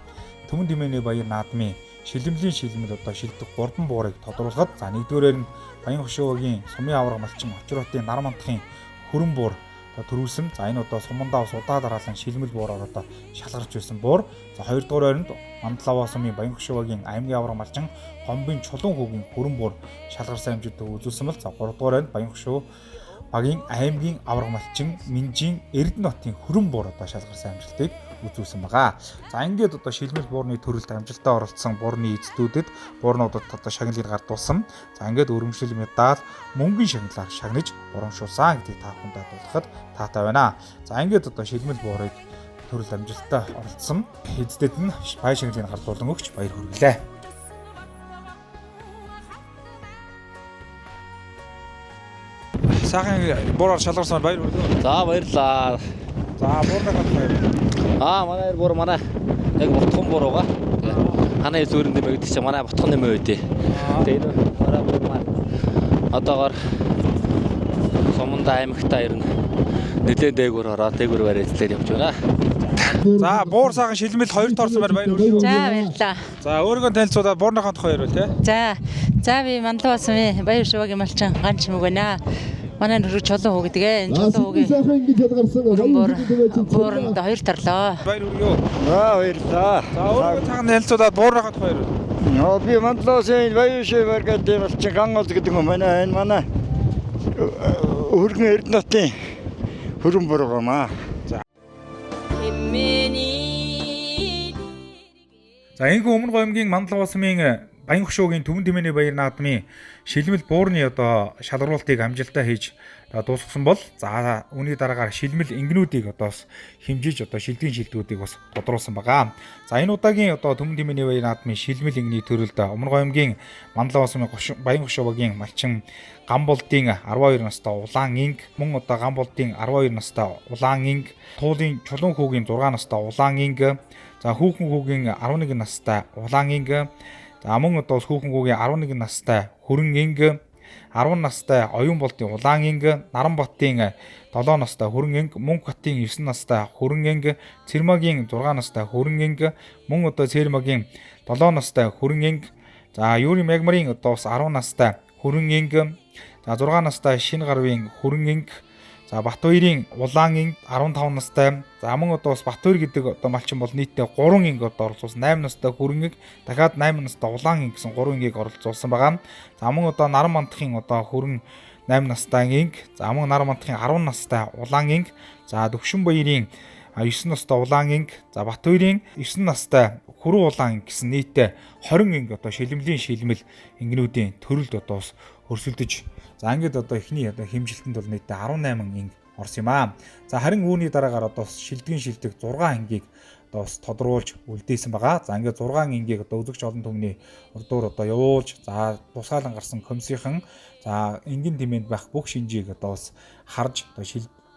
Түмэн тэмээний баяр наадмын шилэмлийн шилмэл одоо шилдэг 3 буурыг тодруулахад, за нэгдүгээрээр нь Баян Хөшөөгийн Сумын авраг малчин Очротын Нармандахын хөрөн буур төрүүлсэн. За энэ одоо Сумандаа удаа дараалан шилмэл буураар одоо шалгарч байсан буур. За хоёрдугаараар нь Мандлав Осмын Баян Хөшөөгийн аймгийн авраг малчин Гомбын Чулуун хүүгийн хөрөн буур шалгарсан хэмжээтэй үзүүлсэн бол, за гуравдугаараар нь Баян Хөшөө багийн аймгийн авраг малчин Минжийн Эрдэнэтийн хөрөн буур одоо шалгарсан амжилтыг үзүүлсэн байгаа. За ингээд одоо шилмэл буурны төрөлд амжилттай оролцсон буурны эзэдүүдэд буурнуудад одоо шагналыг гардуулсан. За ингээд өргөмжлөл медаль, мөнгөний шагналаар шагнаж урамшуулсан гэдгийг та бүхэнд дуулгахад таатай байна. За ингээд одоо шилмэл буурыг төрөлд амжилттай оролцсон эзэдэд нь баяр шагналыг гардуулан өгч баяр хүргэлээ. Сайхан буураар шалгарсан баяр хүргэлээ. За баярлаа. За буурнаа баяр. Манай буур манай яг Ботхон буур байгаа. Ханаа зүүрэн дэмэгдэж чи манай Ботхон нэмээ байдээ. Тэгээ энэ манай буур маань одоогоор Сумандаа аймагтаа ирнэ. Нэлээд дээгүүр ороод дээгүүр барьцлаар явж байна. За буур сайхан шилмэл 2 тоорсон баяр хүргэлээ. За баярлаа. За өөрийгөө танилцуулаад буурныхаа тухай ярил те. За би Мандлав Осмын Баян Хөшөөгийн малчин Ган Чимэг байна. Манай нөрөг Чулуун хүү гэдэг ээ. Энэ Чулуун хүүгийн бууранд 2 тарлоо. Баяр хүргэе. Баярлаа. За өөрийгөө цагаан танилцуулаад буурныхаа тухай ярил. Би Мандлав Осмын Баян Хөшөөгийн гэдэг малчин Ган Ол гэдэг юм байна. Энэ манай өргөн Эрдэнэтийн хөрөн буур гамаа. За энэхүү Өмнөг аймгийн Мандлав Осмын Баян Хөшөөгийн Түмэн тэмээний баяр наадмын шилмэл буурны одоо шалгаруултыг амжилттай хийж дуусгасан бол, за үүний дараагаар шилмэл ингэнүүдийг одоо хэмжиж одоо шилдгийн шилдэгүүдийг бас тодруулсан байгаа. За энэ удаагийн одоо Түмэн тэмээний баяр наадмын шилмэл ингэний төрөлд Өмнөг аймгийн Мандлав Осмын Баян Хөшөөгийн малчин Гамболдын 12 настай улаан инг, мөн одоо Гамболдын 12 настай улаан инг, Туулын Чулуун хүүгийн 6 настай улаан инг, за Хүүхэн хүүгийн 11 настай улаан инг, за мөн одоо Хүүхэн хүүгийн 11 настай хөрөн инг, 10 настай Оюун болтын улаан инг, Наранбатын 7 настай хөрөн инг, Мөнх хотын 9 настай хөрөн инг, Цэрмагийн 6 настай хөрөн инг, мөн одоо Цэрмагийн 7 настай хөрөн инг, за Юури Мягмарын одоо бас 10 настай хөрөн инг, За 6 настай Шинэ Гарвын Хүрэн инг. За Батбаярын Улаан инг 15 настай. За мөн одоо бас Батбаяр гэдэг одоо малчин бол нийтдээ 3 инг одоо оролцуулсан. 8 настай Хүрэн инг, дахиад 8 настай Улаан инг гэсэн 3 ингийг оролцуулсан байгаа. За мөн одоо Наран мандахын одоо Хүрэн 8 настай инг. За мөн Наран мандахын 10 настай Улаан инг. За Дөвшин Баярын 9 настай Улаан инг. За Батбаярын 9 настай Хүрэн Улаан инг гэсэн нийтдээ 20 инг одоо шилмлийн шилмэл ингнүүдийн төрөлд одоо бас өрсөлдөж. За ингээд одоо эхний одоо хэмжилтэнд бол нийтдээ 18 инг орсон юм аа. За харин үүний дараагаар одоо шилдэг 6 ингийг одоо бас тодруулж үлдээсэн байгаа. За ингээд 6 ингийг одоо үзэгч олон түмний урдуур одоо явуулж за тусгаалan гарсан комиссийнхан за энгийн тэмээнд байх бүх шинжийг одоо бас харж одоо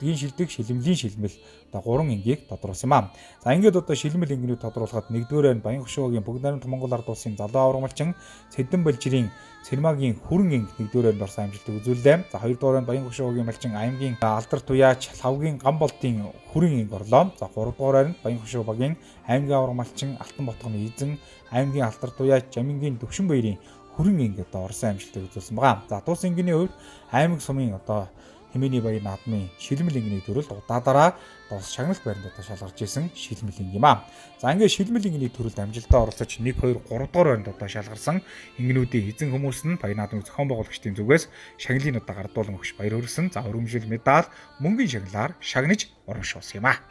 шилдэг шилмлийн шилмэл одоо 3 ингийг тодруулсан юм аа. За ингээд одоо шилмэл ингнүүд тодруулахад нэгдүгээр нь Баян хөшөөгийн Бүгд найрамд Монгол ард улсын залуу аврагмалчин Сэдэн Балжирын Сэрмагийн Хүрэн инг нэгдүгээр нь орсон амжилтыг үзүүллээ. За хоёрдугаар нь Баян хөшөөгийн малчин аймгийн Алдар Туяач Лавгийн Гамболтын Хүрэн инг орлоо. За гуравдугаар нь Баян хөшөө багийн аймгийн аврагмалчин Алтан ботгоны Эзэн аймгийн Алдар Туяач Жамингийн Дөвшин Баярын Хүрэн инг одоо орсон амжилтыг үзүүлсэн байгаа. За тус ингийн хувьд аймаг сумын одоо Хэмээний Баяр наадмын шилмэл ингний төрөлд удаадаараа бас шагналт байранд одоо шалгарч исэн шилмэл инг юм аа. За ингээд шилмэл ингний төрөлд амжилтаа оролцож 1 2 3 дугаар байранд одоо шалгарсан ингнүүдийн эзэн хүмүүс нь Баяр наадмын зохион байгуулагчдын зүгээс шагналын одоо гардуулан өгч баяр хүргэсэн. За өргөмжлөл медаль мөнгөний шагналаар шагнаж урамшуулсан юм аа.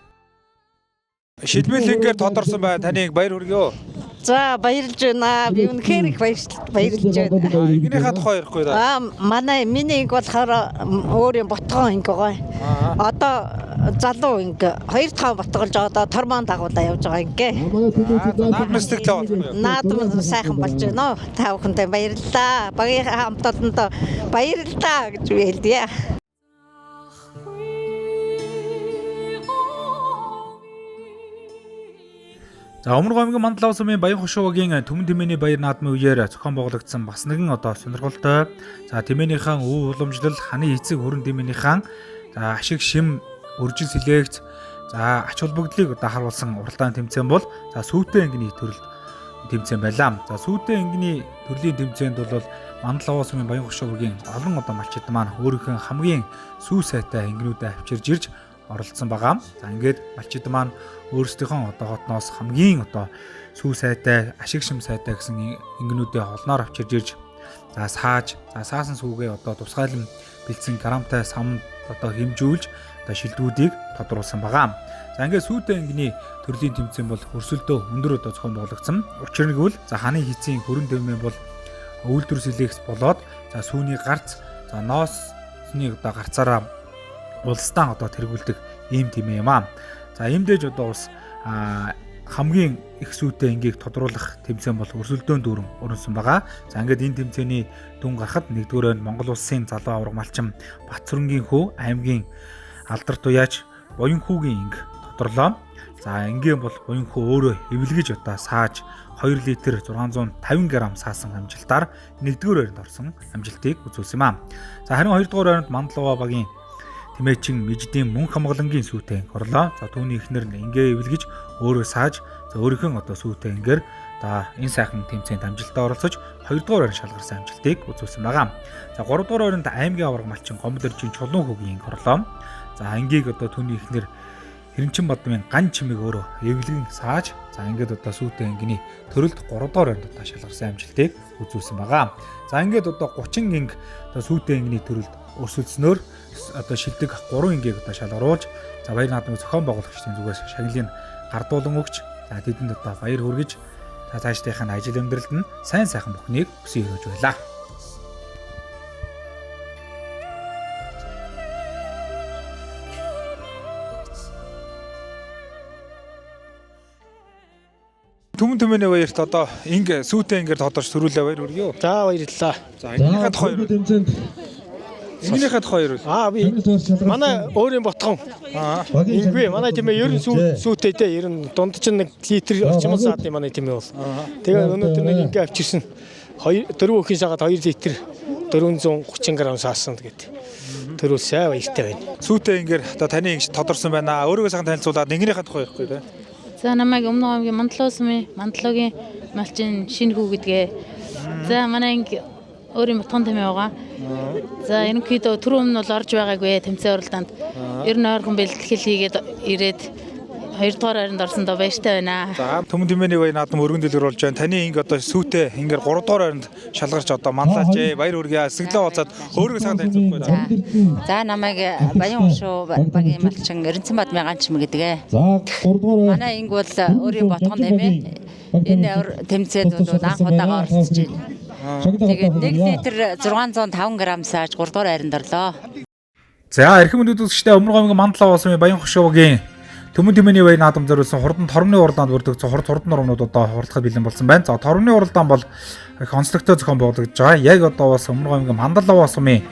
Шилмэл ингээр тодорсон бай таныг баяр хүргэё. За баярлж байна. Би үнэхээр их баярлж байна. Игнийхээ тухай ярихгүй да. Манай миний инг болохоор өөрийн ботгон инг байгаа. Одоо залуу инг 2 дахь ботголж одоо тормоон дагуулаа явж байгаа ингээ. Наадмын сэтгэлээ. Наадмын сайхан болж байна. Та бүхэндээ баярлалаа. Багийн хамт олондоо баярлалаа гэж хэлье. За Өмнөг аймгийн Мандалаа сумын Баян хөшөөгийн Түмэн тэмээний баяр наадмын үеэр зохион байгуулагдсан бас нэгэн одоо сонирхолтой. За тэмээнийхэн өв уламжлал ханы эцэг хүрэн тэмээнийхэн за ашиг шим өржил сэлэгц за ач холбогдлыг одоо харуулсан уралдаан тэмцээн бол за сүйтэй ангины төрөлд тэмцээн байлаа. За сүйтэй ангины төрлийн тэмцээнд бол Мандалаа сумын Баян хөшөөгийн олон одоо малчид маань өөрийнхөө хамгийн сүү сайтай ангинуудаа авчирж ирж оролцсон байгаа. За ингээд малчид маань өөрсдийнхөө одоо хотноос хамгийн одоо сүү сайтай, ашиг шим сайтай гэсэн ингнүүдээ олноор авчирж ирж за саасан сүүгээ одоо тусгайлан бэлдсэн грамтай самд одоо хэмжүүлж одоо шилдэгүүдийг тодруулсан байгаа. За ингээд сүйтэй ангины төрлийн тэмцээн бол өрсөлдөө өндөр одоо зохион байгуулагдсан. Учир нь гэвэл за ханы хийцийн хүрэн тэмээн бол үйлдвэр сэлэгс болоод за сүүний гарц за ноосны одоо гарцаараа улсдаа одоо тэргүүлдэг ийм тэмээ юм аа. За иймдээж одоо бас хамгийн их сүйтэй ингийг тодруулах тэмцээн бол өрсөлдөөн дүүрэн өрнөсөн байгаа. За ингээд энэ тэмцээний дүн гарахад нэгдүгээр нь Монгол улсын залуу аврагмалчин Батцүрэнгийн хүү аймгийн Алдар Туяач Буян хүүгийн инг тодорлоо. За ингийн бол Буян хүү өөрөө эвлэгэж одоо сааж 2 литр 650 г саасан амжилтаар нэгдүгээр байранд орсон амжилтыг үзүүлсэн юм аа. За харин 2 дугаар байранд Мандалаа багийн Тэмээчин Мэждийн мөн хамгаалангийн сүйтэй орлоо. За түүний эхнэр нь ингээ эвлэгэж өөрөө сааж за өөрийнхөө одоо сүйтэй ингээр за энэ сайхан тэмцээнд амжилтаа оролцож 2 дугаар байранд шалгарсан амжилтыг үзүүлсэн байгаа. За 3 дугаар байранд аймгийн аврагмалчин Гомдоржийн Чулуун хүүгийн орлоо. За ангийг одоо түүний эхнэр Хэрэнчин Бадмын ган чимийг өөрөө эвлэгэн сааж за ингээд одоо сүйтэй ангины төрөлд 3 дугаар байранд одоо шалгарсан амжилтыг үзүүлсэн байгаа. За ингээд одоо 30 инг одоо сүйтэй ангины төрөлд өрсөлдснөөр одоо шилдэг 3 ингийг одоо шалгаруулж за баяр наадмын зохион байгуулагчдын зүгээс шагналыг гардуулан өгч за тэдэнд одоо баяр хүргэж за цаашдынхаа ажил амьдралд нь сайн сайхан бүхнийг хүсье өгж байлаа. Түмэн тэмээний баярт одоо инг сүйтэй ингээр тодорч төрүүлээ баяр хүргэё. За баярлалаа. За энийхэд хоёр. Энийхэд хоёр. Би манай өөрийн ботгон. Ингүй манай тэмээ ер нь сүйтэй дээ. Ер нь дунд чинь 1 литр орчмоос саад манай тэмээ бол. Тэгээ өнөөдөр нэг ингээ авчирсан. 4 өхийн сагаад 2 литр 430 г саасан тэгээд. Төрүүлсэ баяртай байна. Сүйтэй ингээр одоо таны инг тодорсон байна. Өөрийгөө сайхан танилцуулаад нэгнийхэд тухай ярихгүй дээ. За намайг Өмнөг аймгийн Мандалаа сумын Мандалагийн малчин Шинэ хүү гэдгээ. За манай инг өөрийн ботхон тэмээ байгаа. За ерөнхийдөө түрүү өмнө бол орж байгаагүй тэмцээн уралдаанд. Ер нь ойрхон бэлтгэл хийгээд ирээд 2 дугаар хайранд орсондоо баяртай байна. За Төмөн тэмээний баяр наадам өргөн дэлгэр болж байна. Таны ингээ одоо сүйтэй ингээ 3 дугаар хайранд шалгарч одоо манлаач баяр хүргэе. Сэтгэлээ уцаад өөрийгөө сайн танилцуулахгүй да. За намайг Баян Хошуу багийн малчин Эрдэнэсэн Бадмын ганчм гэдэг ээ. За 3 дугаар манай инг бол өөрийн ботгон тэмээ. Энэ тэмцээд бол анх удаага оролцож байна. Тэгээд 1 литр 605 г сааж 3 дугаар хайранд орлоо. За эрхэм мэдээд үзэгчдээ Өмнө Гомгийн Мандал Аваасмын Баян Хошуугийн Төмөн тэмээний баяр наадам зориулсан хурдан торгоны уралдаанд бүрдэгдсэн хурдан нурмнууд одоо хуралдахад бэлэн болсон байна. За торгоны уралдаан бол их онцлогтой зохион байгуулагдж байгаа. Яг одоо бас Өмнө Гомгийн Мандал Аваасмын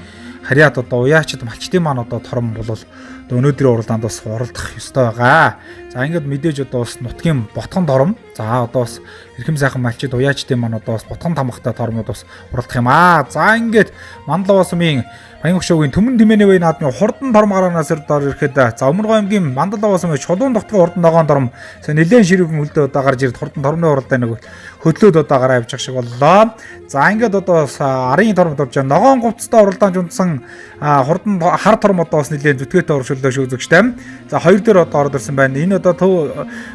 харьяат одоо уяачд малчтын маань одоо тором бол өнөөдрийн уралдаанд бас уралдах ёстой байгаа. За ингээд мэдээж одоо бас нутгийн ботхон тором. За одоо бас эрхэм сайхан малчид уяачдын маань одоо бас ботхон тамгатай торомнууд бас уралдах юм аа. За ингээд Мандал Аваасмын Баян Хошуугийн Төмөн тэмээний баяр наадмын хурдан тором гараанаас дор ирэхэд за Өмнө Гомгийн Мандал Аваасмын чулуун дотгоо хурдан ногоон тором нэлээд ширүүхэн хөлдөө одоо гарч ирээд хурдан торомны уралдаан нэг хөдлөөд одоо гараа явж шиг боллоо. За ингээд одоо арын торомд орж байгаа ногоон говцтой уралдаанд унтсан хурдан хар тором одоо бас нэлээд зүтгээтэй оршууллаа шүү үзэгчтэй. За 2 дээр одоо ороод ирсэн байна. Энэ одоо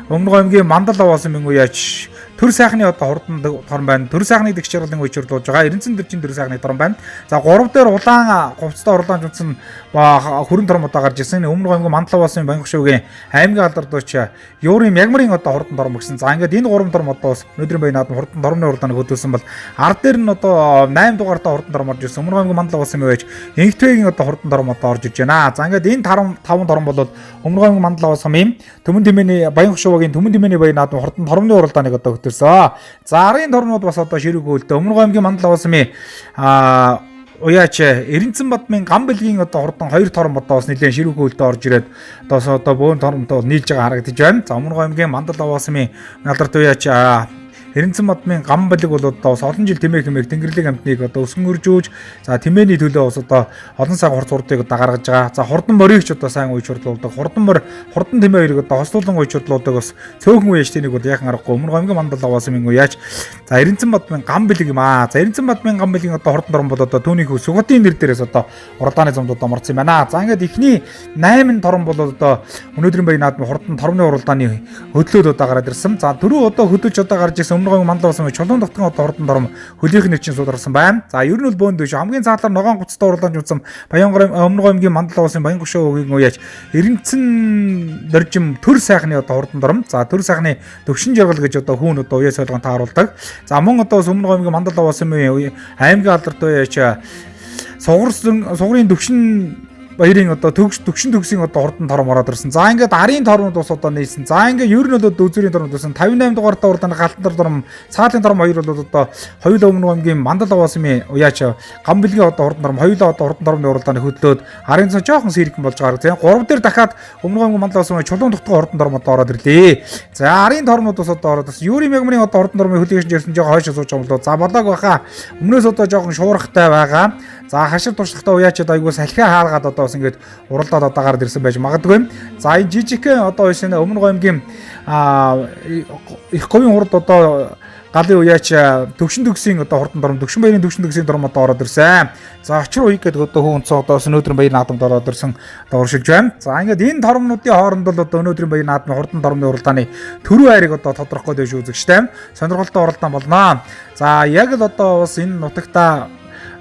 Өмнө Гомгийн Мандал Аваасмын уяач төр сайхны одоо хурдан тором байна. Төр сайхны дэгч чиглэлэн уйчрлуулж байгаа. Эрдэнэсэн дэржин төр сайхны тором байна. За 3 дээр улаан говцтой уралдаанд унтсан хүрэн тором одоо гарч ирсэн. Өмнө Гомгийн Мандал Аваасмын Баян Хошуугийн аймгийн алдардууч Юурийн Мягмарын одоо хурдан тором гэсэн. За ингээд энэ 3 тором одоо бас өнөөдрийн баяр наадам хурдан тормны уралдаанд хөдөлсөн бол ард дээр нь одоо 8 дугаартай хурдан тором орж ирсэн. Өмнө Гомгийн Мандал Аваасмын уяач Инхтвэгийн одоо хурдан тором одоо орж иж байна. За ингээд энэ 5 тором бол Өмнө Гомгийн Мандал Аваасмын Төмөн тэмээний Баян Хошуугийн Төмөн тэмээний баяр наадам хурдан тормны уралдааныг одоо хөдөлсөн. За арын торнууд бас одоо ширүүг хөлдөө Өмнө Гомгийн Мандал Аваасмын уяач Эрдэнэсэн Бадмын гам бэлгийн одоо хурдан 2 тором одоо бас нэлээд ширүүг хөлдөө орж ирээд одоо бөөн торомтой нийлж байгаа харагдаж байна. За Өмнө Гомгийн Мандал Аваасмын алдарт уяач Эрдэнэсэн Бадмын гам бэлэг бол одоо олон жил тэмээх тэнгэрлэг амтныг одоо өсгөн өржүүлж за тэмээний төлөө бас одоо олон сая хурц хурдыг одоо гаргаж байгаа. За хурдан морийг ч одоо сайн уйчрлуулдаг. Хурдан тэмээ хоёрыг одоо хослуулан уйчрлуулдаг бас цөөхөн уяачтыг бол яхан аргагүй Өмнө Гомгийн Мандал Аваасмын уяач за Эрдэнэсэн Бадмын гам бэлэг юм аа. За Эрдэнэсэн Бадмын гам бэлгийн одоо хурдан тором бол одоо түүнийхөө Сүгатын нэр дээрээс одоо уралдааны замд одоо марцсан байна. За ингээд ихний 8 тором бол одоо өнөөдрийн баяр наадмын хурдан торомны уралдааны хөдлөөд одоо гараад ирсэн. За дөрөв одоо хөдөлж одоо гарч ирсэн Өмнө Гомгийн Мандал Аваасмын чулуун дотгон одоо хурдан тором хөлийнх нь чинь сударсан байна. За ер нь бол бөөнд биш хамгийн цаатлаар ногоон гоцтой уралдаанд юусан Өмнө Гомгийн Мандал Аваасмын Баян Хошуугийн уяач Эрдэнэсэн дэржим төр сайхны одоо хурдан тором. За төр сайхны төвшин жаргал гэж одоо хүн одоо уяас ойлгон тааруулдаг. За мөн одоо Өмнө Гомгийн Мандал Аваасмын аймгийн алдарт уяач сугрын төвшин баярын одоо төгшин төгсийн одоо хурдан тором ороод ирсэн. За ингээд арын тормууд бас одоо нийлсэн. За ингээд ер нь бол дүүзэрийн тормууд байсан. 58 дугаартай уралдааны галтан тором, цаалын тором хоёр бол одоо хоёулаа Өмнө Гомгийн Мандал Аваасмын уяач гам бэлгийн одоо хурдан тором хоёулаа одоо хурдан тормны уралдааны хөдлөөд арын цаа жоохон сэргэн болж байгаа. За 3 дээр дахиад Өмнө Гомгийн Мандал Аваасмын чулуун дотгоо хурдан тором одоо ороод ирлээ. За арын тормууд бас одоо ороод ирсэн. Юурийн Мягмарын одоо хурдан тормын хөдөлгөөж ирсэн жоохон хойш сууж байгаа юм болоо. За болоог баха. Өмнөөс одоо жоохон шуурхтай байгаа. За хашир туршлагатай уяачд айгуу салхиа хааргаад одоо бас ингээд уралдаад одоо гараад ирсэн байж магадгүй. За энэ жижигхэн одоо энэ Өмнө Гомгийн их говийн хурд одоо галын уяач төвшин төгсийн одоо хурдан тором төвшин баярын төвшин төгсийн тором одоо ороод ирсэн. За очир уяг гэдэг одоо хүн онцоо одоо өнөөдрийн баяр наадамд ороод ирсэн одоо уршилж байна. За ингээд энэ торомнуудын хооронд бол одоо өнөөдрийн баяр наадмын хурдан торомны уралдааны төрөө хайрыг одоо тодорхой дэвш үзэгчтэй сонирхолтой уралдаан болноо. За яг л одоо бас энэ нутагта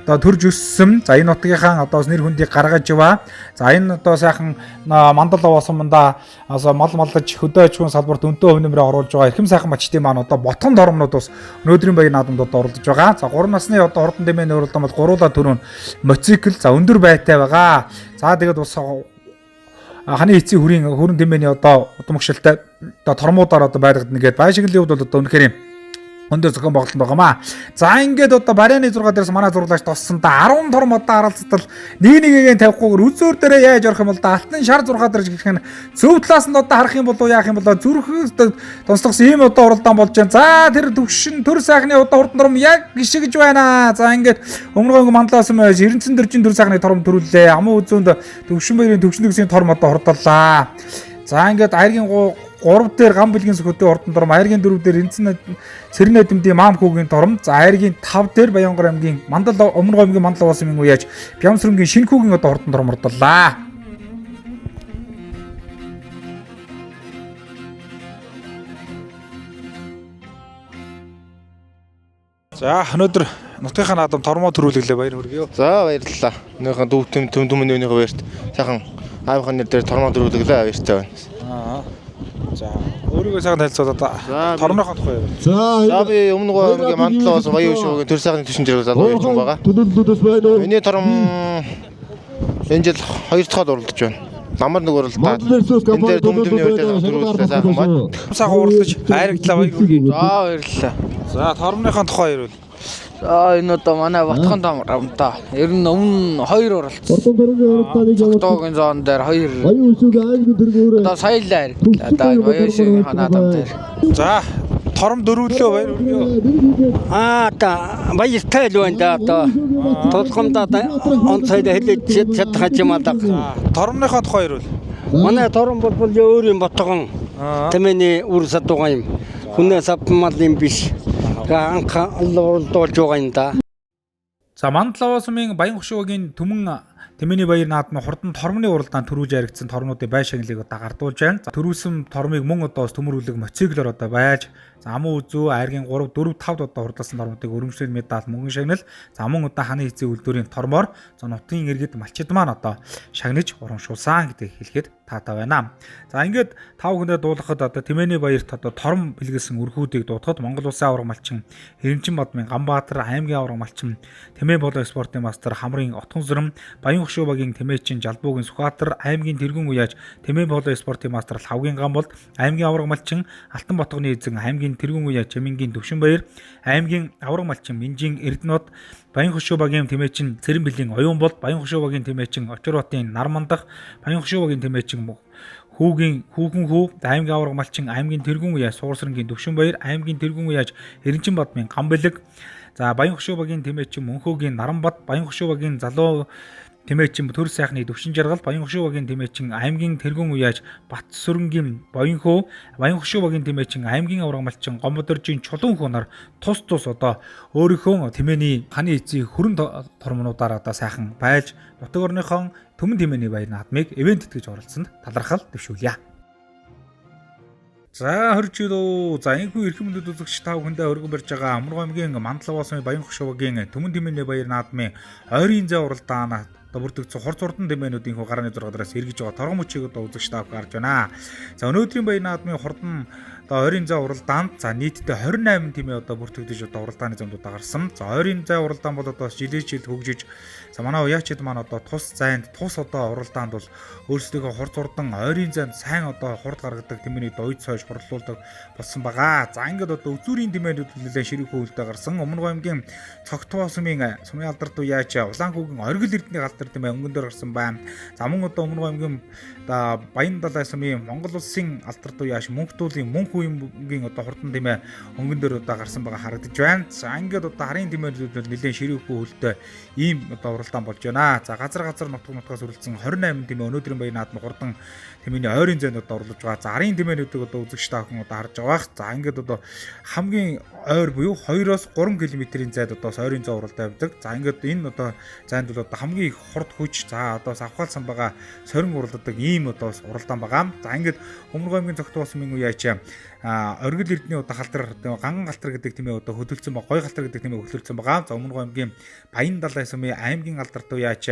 одоо төрж өссөн. За энэ нутгийнхаа одоо нэр хүндийг гаргаж яваа. За энэ одоо сайхан Мандал Аваасманда мал маллаж хөдөө аж ахуйн салбарт өнтөө хөв нэмрээ оруулж байгаа эрхэм сайхан мачтын маань одоо ботхон торомнууд бас өнөөдрийн баяр наадамд одоо оролцож байгаа. За 3 насны одоо хурдан тэмээний уралдаан бол гуруула төрөв мотоцикл за өндөр байтай байгаа. За тэгээд бас ханы эцсийн хүрэн тэмээний одоо удамгшилтай одоо тормуудаар одоо байлгад нэгээд байшиглын хувьд бол одоо үнэхээр өндөр зохион байгуулалт байгаамаа. За ингээд одоо барианы 6 дээрээс манай зурлагч тоссон да 10 тором одоо харалцтал нэг-нэгээр тавихгүйгээр үзүүр дээрээ яаж орох юм бол да алтан шар 6 дээр гэх юм зөв талаас нь одоо харах юм бол яах юм бол зүрхээс тонцлогсон ийм одоо уралдаан болж байна. За тэр төвшин төр сайхны одоо хурдан тором яг гიშгэж байна. За ингээд Өмнө Гомгийн Мандал Аваасмын Эрдэнэсэн дэржин төр сайхны тором төрүүллээ. Амын үзүүнд төвшин баярын төвшин төгсийн тором одоо хурдаллаа. За ингээд айргийн 3 дээр гам бэлгийн сөхөдөө хурдан тором, Айргийн 4 дээр Энцэн Сэрэн эдэмдийн Маам хүүгийн тором, за Айргийн 5 дээр Баянгор аймгийн Өмнөг аймгийн Мандал Аваасмын уяаж Бямсрынгийн Шинэхүүгийн одоо хурдан тором орлоо. За өнөөдөр нутгийнхаа наадам тормоо төрүүлгэлээ баяр хүргэе. За баярлалаа. Өнөөхөн дүү төмөний өнөөхөө баярт. Сайхан аавынхаа нэр дээр тормоо төрүүлгэлээ баяртай байна. За өөрийгөө сайхан танилцуулаад тормныхоо тухай юу? За би Өмнөг аймгийн Мандал Аваас баян шуугийн төр сайхны түвшин зэрэг залуу ирж байгаа. Миний тором энэ жил 2 дахь оролдож байна. Намар нэг оролдоод энэ дээр төмөний үеийн төрүүлэлээ сайхан байна. Сайхан уралдаж айрагдлаа баяр хүргэе. За баярлалаа. За тормныхоо тухай юу? За энэ одоо манай Батхан том рамта. Ер нь өмнө 2 оролцсон. Тогтоогийн зоон дээр 2. Баян үсэг аймгийн тэргүүрээ. Одоо саялаа хэрэглээ. Одоо баян үсгийн ханаадам дээр. За тором дөрвөлөө баяр хүргэе. Та баяртай л байна да одоо. Тулгамдаа онцгой хэлээд чадах юм аа. Тормныхоо тухай юу? Манай тором бол өөрийн ботгон. Тэмээний үр садугаа юм. Хүнээс авмал юм биш. Анха олдуулж байгаа юм да. За Мандал Аваасмын Баян хөшөөгийн Түмэн Тэмээний баяр наадмын хурдан тормны уралдаанд төрүүлж яригдсан торнуудын бай шагналыг одоо гардуулж байна. За төрүүлсэн тормыг мөн одоо төмөр үлэг мотоциклээр одоо байж замун үзүү Айргийн 3 4 5 одоо хурдласан тормуудыг өрөмжлөл медаль мөнгөн шагнал за мөн одоо ханы эцэг үйлдвэрийн тормоор за нутгийн иргэд малчид маань одоо шагнаж урамшуулсан гэдгийг хэлэхэд таатай байна. За ингээд тав хүндээ дуулахад одоо Тэмээний баярт одоо торм бэлгэлсэн өрхүүдийг дуудахад Монгол Улсын аварга малчин Хэрэмчин Бадмын Ганбаатар аймгийн аварга малчин Тэмээ болоо спортын мастер Хамрын Отгон Зүрэм Баян хөшөө багийн Тэмээчин Жалбуугийн Сүхбаатар аймгийн тэргүүн уяаж Тэмээ болоо спортын мастер Лавгийн Гамболд аймгийн аварга малчин Алтан Ботгоны эзэн аймгийн тэргүүн уяаж Чамингийн Төвшинбаяр аймгийн аварга малчин Минжин Эрдэнэт Баян хөшөө багийн Тэмээчин Цэрэн бэлгийн Оюунболд Баян хөшөө багийн Тэмээчин Очирбатын Нармандах Баян хөшөө багийн Тэмээчин Хүүгийн хүүхэн хүү аймгийн аварга малчин аймгийн тэргүүн уяаж Суурсрангийн Төвшинбаяр аймгийн тэргүүн уяаж Хэрэмчин Бадмын Гамбэлэг за Баян хөшөө багийн Тэмээчин Мөнхөөгийн Наранбат Баян хөшөө багийн залуу Тэмээчин төр сайхны Төвшин Жаргал Баян хөшөө багийн Тэмээчин аймгийн тэргүүн уяаж Батсүрэнгийн Боёнхөө Баян хөшөө багийн Тэмээчин аймгийн аварга малчин Гомбодоржийн Чулуун хөнөр тус одоо өөрийнхөө Тэмээний ханы эцэг хүрэн тормнуудаар одоо сайхан байж нутаг орныхон Түмэн Тэмээний баяр наадмыг ивент итгэж оролцсонд талархал дэвшүүлье. За хөрчилөө за энэхүү эрхэм мөндөд үзэгч та бүхэндээ өргөн барьж байгаа Өмнөг аймгийн Мандал Аваасмын Баян хөшөө багийн Түмэн Тэмээний баяр наадмын ойрын зай уралдаанаа бүрдэгдсэн хурц хурдан тэмээнүүдийн гарааны 6 дараас эргэж байгаа торгон мөчийг одоо үзэгч та бүхэн харж байна. За өнөөдрийн баяр наадмын хурдан одоо ойрын зай уралдаанд за нийтдээ 28 тэмээ одоо бүртгэгдэж одоо уралдааны замдуудаа гарсан. За ойрын зай уралдаан бол одоо жилээс жил хөгжиж за манай уяачид маань одоо тус зайд тус одоо уралдаанд бол өөрсдийнхөө хурц хурдан ойрын зайд сайн одоо хурд гаргадаг тэмээний уйд сойж хурлуулдаг болсон байгаа. За ингээд одоо үзүүрийн тэмээнүүд нэлээд ширүүх хөвөлтэй гарсан. Өмнөг аймгийн Цогтуосмын Сумын алдарт уяач Улаанхүүгийн Оргил Эрдэнэ алдар тэмээ өнгөн дээр гарсан байна. За мөн одоо Өмнөг аймгийн Баян далай сумын Монгол Улсын алдарт уяач Мөнхтуулийн Мөнхүүгийн одоо хурдан тэмээ өнгөн дээр одоо гарсан байгаа харагдаж байна. За ингээд одоо харын тэмээнүүд бол нэлээд ширүүх хөвөлтэй ийм одоо уралдаан болж байна. За газар нутгаас үргэлжлэн 28 тэмээ өнөөдрийн баяр наадмын хурдан тэмээний ойрын зайд одоо орлож байгаа. За арын тэмээнүүдийг одоо үзэгч та бүхэн одоо харж байгаа. За ингээд одоо хамгийн ойр буюу 2-оос 3 км-ийн зайд одоо ойрын зай уралдаан явдаг. За ингээд энэ одоо зайд бол одоо хамгийн их хурд хүч за одоо авхаалсан байгаа сорин уралддаг ийм одоо уралдаан байгаа. За ингээд Өмнөг аймгийн Цогтуосмын уяач Оргил Эрдэнэ одоо халдар ганган галтар гэдэг тэмээ одоо хөдөлсөн байгаа. Гой галтар гэдэг тэмээ хөдөлсөн байгаа. За Өмнөг аймгийн Баян далай сумын аймгийн алдарт уяач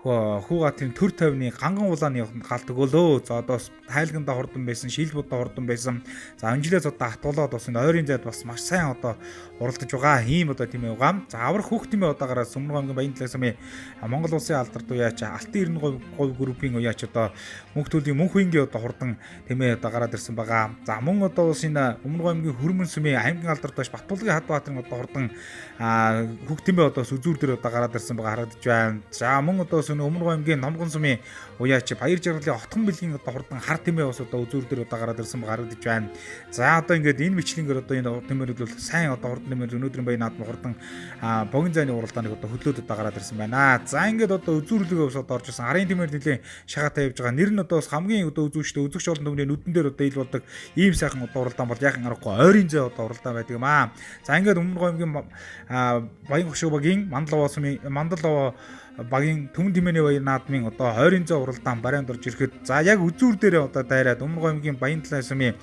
Хүүгатын төр тойвны ганган улааны галт өгөөлөө. За одоо тайлгандаа хурдан байсан, шилбудаа хурдан байсан. За амжилтаа одоо хатгуулаад бас энэ ойрын зайд бас маш сайн одоо уралдаж байгаа. Ийм одоо тэмээ байгаа. За аврах хүүх тэмээ удаагаар Өмнөг аймгийн Баян далай сумын Монгол Улсын алдарт уяач Алтан 90% группийн уяач одоо Мөнхтүүлийн Мөнхүүнгийн одоо хурдан тэмээ одоо гараад ирсэн байгаа. За мөн одоо бас энэ Өмнөг аймгийн Хүрмэн сумын аймгийн алдарт уяач Батбулгийн Хадбаатарын одоо хурдан хүүх тэмээ одоо үзүүр дээр одоо гараад ирсэн байгаа харагдаж харагдаж байна. За мөн одоо Өмнөг аймгийн Номгон сумын уяач баяр жаргалын отхон бэлгийн одоо хурдан хар тэмээ бас одоо үзүүр дээр одоо гараад ирсэн харагдаж байна. За одоо ингээд энэ бичлэнгээр одоо энэ тэмээнүүд бол сайн одоо хурдан тэмээ өнөөдрийн баяр наадмын хурдан богино зайны уралдааныг одоо хөдлөөд одоо гараад ирсэн байна. За ингээд одоо үзүүрлэгээ бас одоо орж ирсэн. Харын тэмээр нэлийн шагаатай явж байгаа. Нэр нь одоо бас хамгийн одоо үзүүчтэй үзэгч олон түмний нүдэн дээр одоо ил болдог ийм сайхан одоо уралдаан бол яхан аргагүй ойрын зай одоо уралдаан байдаг юм аа. За ингээд Өмнөг аймгийн Баян хошуу багийн Мандал багийн Түмэн тэмээний баяр наадмын одоо 20 зай уралдаан барайнд орж ирэхэд за яг үзүүр дээрээ одоо дайраад Өмнөг аймгийн Баян талын сумын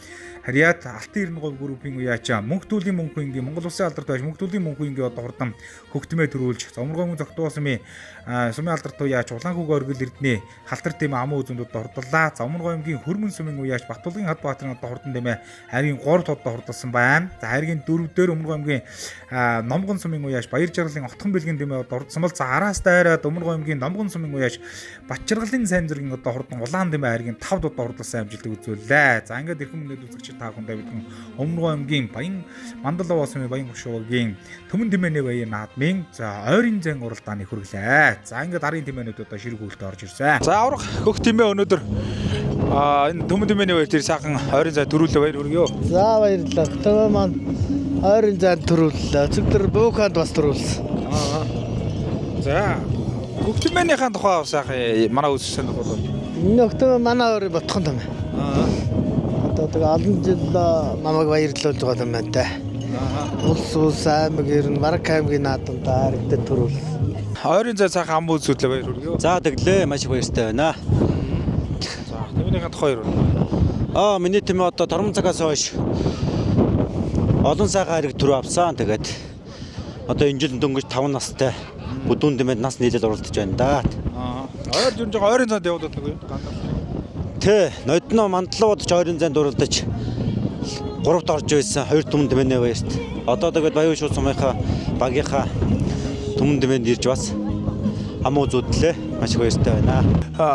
Хариат Алтан 93 группийн уяачаа Мөнхтүүлийн Мөнхүнгийн Монгол Улсын алдарт байж Мөнхтүүлийн Мөнхүнгийн одоо хурдан хөгтмөө төрүүлж Өмнөг аймгийн Зогтуу сумын алдарт уяач Улаанхүүг оргил эрдэнэ халтар тэмээ амуу үзэнд одоо хурдлаа. За Өмнөг аймгийн Хөрмөн сумын уяач Батбулгын хад баатрын одоо хурдан тэмээ хайргийн 3 тодод хурдалсан байна. За хайргийн 4 дээр Өмнөг аймгийн Номгон сумын уяач Баяр жаргалын отхон бэлгийн тэмээ одоо хурдсан бол за араас дайраад Өмнөг аймгийн Номгон сумын уяач Батчаргалын сайн зэргийн одоо хурдан улаан тэмээ хайргийн 5 тодод хурдалсан амжилтыг үзүүллээ. За ингээд эрхэм мөнөд үзэгч та бүхэндээ бидэн Өмнөг аймгийн Баян Мандал сумын Баян хошуугийн Түмэн тэмээний баяр наадмын за ойрын зайн уралдааны хүргэлээ. За ингээд арын тэмээнүүд одоо ширэг хөлтөд орж ирсэн. За аврах хөх тэмээ өнөөдөр энэ Түмэн тэмээний баяр тэр сайхан ойрын зай төрүүлээ баяр хүргэё. За баярлалаа. Тэмээ маань ойрын зайд төрүүллээ. Өчигдөр Бөөхөнд бас төрүүлсэн. За хөх тэмээнийхэн тухай сайхан манай үзсэн бол энэ хөх манай өөрийн ботхон тэмээ. Одоо олон жил намайг баярлуулж байгаа юм байна те. Улс аймаг ер нь Марк аймгийн наадамд харагдаж төрүүлсэн. Ойрын зай цаахан ам үзүүлээ баяр хүргэё. За тэглээ маш их баяртай байна. За тэмээнийхэн тухай баяр. Миний тэмээ одоо торон цагаас хойш олон сайхан хэрэг төрөө авсан. Тэгээд одоо энэ жил дөнгөж 5 настай бүдүүн тэмээд нас нийлээд оролдож байна да. Ойрын зайд явуулдаг уу? Тэ, нодно Мандалууд ч ойрын зайд уралдаж 3-т орж байсан 2 Түмэн тэмээний баярт. Одоо тэгээд Баян хошуу сумынхаа багийнхаа Түмэн тэмээнд ирж бас амуу зүудлээ. Маш их баяртай байна.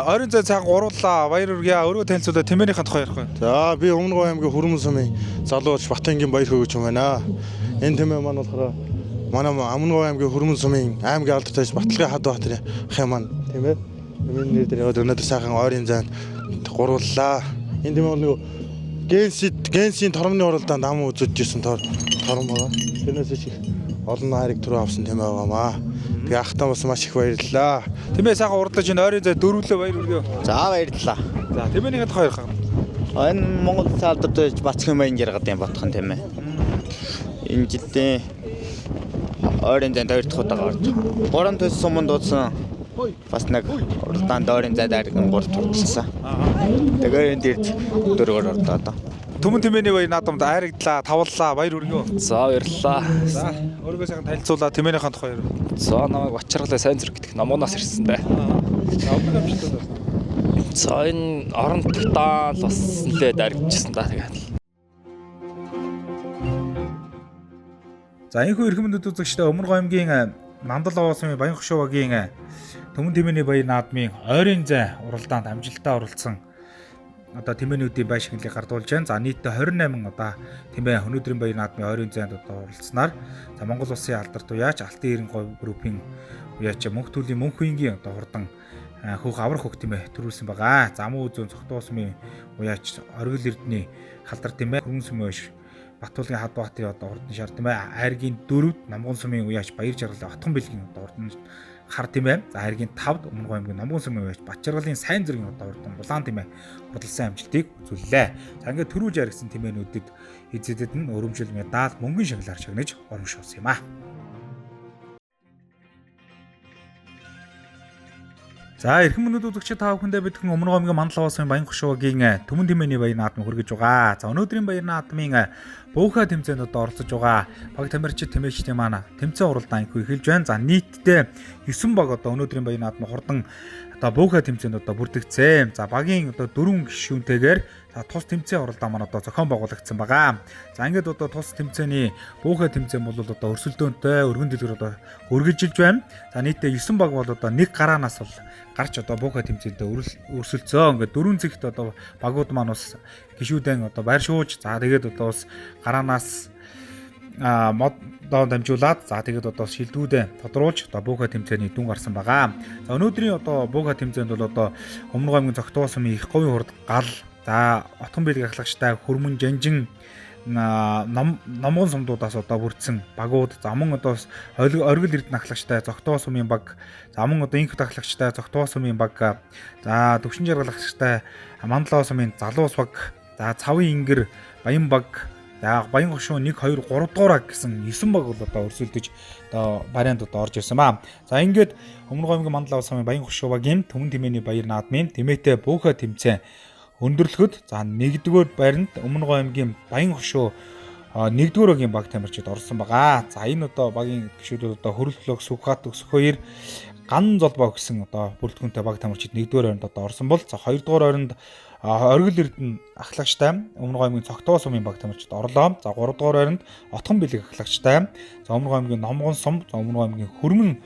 Ойрын зай цаахан гуруулаа баяр хүргэе. Өөрөө танилцуулаад тэмээнийхэн тухай ярих байна. За би Өмнөг аймгийн Хөрмөн сумын залууч Батангийн баяр хөөгч юм байна. Энэ тэмээ маань болохоор манай Өмнөг аймгийн Хөрмөн сумын аймгийн алдарт байж Баталгын хад баатрын ах маань тийм ээ. Миний нэр дээр яваад өнөөдөр сайхан ойрын зайд гурууллаа. Энэ тэмээ бол Генсийн тормны уралдаанд ам үзэж ирсэн торон байгаа. Тэрнээс их олон хайрыг түрүү авсан тэмээ байгаамаа. Тэгээ ахтаа бас маш их баярлалаа. Тэмээ сайхан уралдаж энэ ойрын зай дөрвөлөө баяр хүргэё. За баярлалаа. За тэмээнийхэн тухай ярих юм. Энэ Монгол Улсын алдарт байж Бацхан баян жаргалын ботхон тэмээ. Энэ жилийн ойрын зайд 2 дахь удаа гарч. 3 төс суманд дуудсан бас нэг уралдаанд ойрын зайд арган 3 турдсан. Тэгээ энд ирж 4-өөр орлоо. Түмэн тэмээний баяр наадамд айрагдлаа, тавллаа, баяр хүргэё. За баярлалаа. За өөрийгөө сайхан танилцуулаад тэмээнийхэн тухай ярив. За намайг Батчаргалын сайн зэрэг гэдэг Номгоноос ирсэн дээ. За энэ орон тагтаал бас нэлээд аригдчихсан да тэгээд. За энэхүү эрхэм мөндөд үзэгчдээ Өмнөг аймгийн Мандал сумын Баян хошуу багийн Түмэн тэмээний баяр наадмын ойрын зай уралдаанд амжилттай оролцсон одоо тэмээнүүдийн байшинлыг гардуулж байна. За нийтдээ 28 одоо тэмээ өнөөдрийн баяр наадмын ойрын зайд одоо оролцсноор за Монгол Улсын алдарт уяач Алтан 93 группийн уяач Мөнхтүүлийн Мөнхүнгийн одоо хурдан хөх аврах хөх тэмээ төрүүлсэн байгаа. За амуу зүүн Зогтуу сумын уяач Оргил эрдэнэ халтар тэмээ Хөрмөн сумын уяач Батбулгын хад баатрын одоо хурдан шар тэмээ хайргийн 4-д Номгон сумын уяач Баяр жаргалын отхон бэлгийн одоо хурдан хар тэмээ. За хайргийн 5-д Өмнөг аймгийн Номгон сумын уяач Батчаргалын сайн зэргийн одоо хурдан улаан тэмээ хурдалсан амжилтыг үзүүллээ. За ингээд төрүүлж яригдсан тэмээнүүдэд эзэдэд нь өрөмжил медаль мөнгөний шагналаар шагнаж урамшуулсан юм аа. За эрхэм мөнөд үзэгчид та бүхэндээ бидхэн Өмнөг аймгийн Мандал сумын Баян хошуу багийн Түмэн тэмээний баяр наадмыг хүргэж байгаа. За өнөөдрийн баяр наадмын Бөөхө тэмцээнд одоо оролцож байгаа баг тамирчид тэмээгчдийн маань тэмцээн уралдаан их эхэлж байна. За нийтдээ 9 баг одоо өнөөдрийн баяр наадмын хурдан одоо Бөөхө тэмцээнд одоо бүрдэгцээ. За багийн одоо 4 гишүүнтэйгээр тус тэмцээн уралдаан маань одоо зохион байгуулагдсан байгаа. За ингээд одоо тус тэмцээний Бөөхө тэмцээн бол одоо өрсөлдөөнтэй өргөн дэлгэр одоо өргөжилж байна. За нийтдээ 9 баг бол одоо нэг гараанаас бол гарч одоо Бөөхө тэмцээндээ өрсөлдсөн. Ингээд 4 зэгт одоо багууд маань бас гишүүдэн одоо байр шууж за тэгээд одоо бас гараанаас модоо дамжуулаад за тэгээд одоо шилдвүүдэд тодруулж одоо бууга тэмцээний дүн гарсан байгаа. За өнөөдрийн одоо бууга тэмцээнд бол одоо Өмнөг аймгийн Цогтгоо сумын их говийн хурд гал за Отхон бэлэг ахлагчтай Хүрмэн Жанжин номгон сумдуудаас одоо бүрдсэн багууд за мөн одоо оргил эрдэнэ ахлагчтай Цогтгоо сумын баг за мөн одоо инхт ахлагчтай Цогтгоо сумын баг за Төвшин жаргал ахлагчтай Мандлаа сумын залуус баг за Цавын ингэр Баян баг за Баян хошуу 1 2 3 дуурай гэсэн 9 баг бол одоо өрсөлдөж одоо вариантууд орж ирсэн ба. За ингээд Өмнөг аймгийн Мандлаа сумын Баян хошуу багийн Түмэн тэмээний баяр наадмын тэмээтэй бууга тэмцээн өндөрлөхөд за 1-р байранд Өмнөг аймгийн Баян хошуу 1-р өгийн баг тамирчид орсон байгаа. За энэ одоо багийн гишүүдүүд одоо хөрөлтлөг Сүхбат өсөх 2 ган золбоо гэсэн одоо бүрэлдэхүүнтэй баг тамирчид 1-р ойронд одоо орсон бол за 2-р ойронд оргил эрдэнэ ахлагчтай Өмнөг аймгийн Цогтгоо сумын баг тамирчид орлоо. За 3-р ойронд Отхон бэлэг ахлагчтай за Өмнөг аймгийн Номгон сум за Өмнөг аймгийн Хүрмэн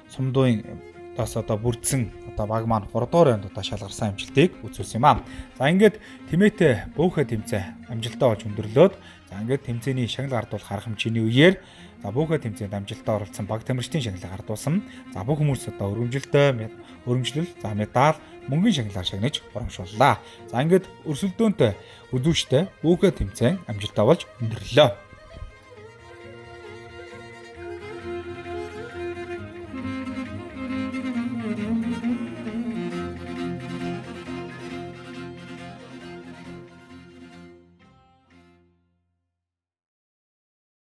сумдын тас одоо бүрдсэн одоо баг маань 3-р ойронд одоо шалгарсан амжилтыг үзүүлсэн юм аа. За ингээд тэмээтэй бууга тэмцээн амжилттай болж өндөрлөөд за ингээд тэмцээний шагнал гардуул харах хэмжээний үеэр за бууга тэмцээнд амжилттай оролцсон баг тамирчдын шагналыг гардуулсан. За бүх хүмүүс одоо өргөмжлөл за медаль мөнгөний шагналаар шагнаж урамшууллаа. За ингээд өрсөлдөөнтэй үзүүштэй бууга тэмцээн амжилттай болж өндөрлөө.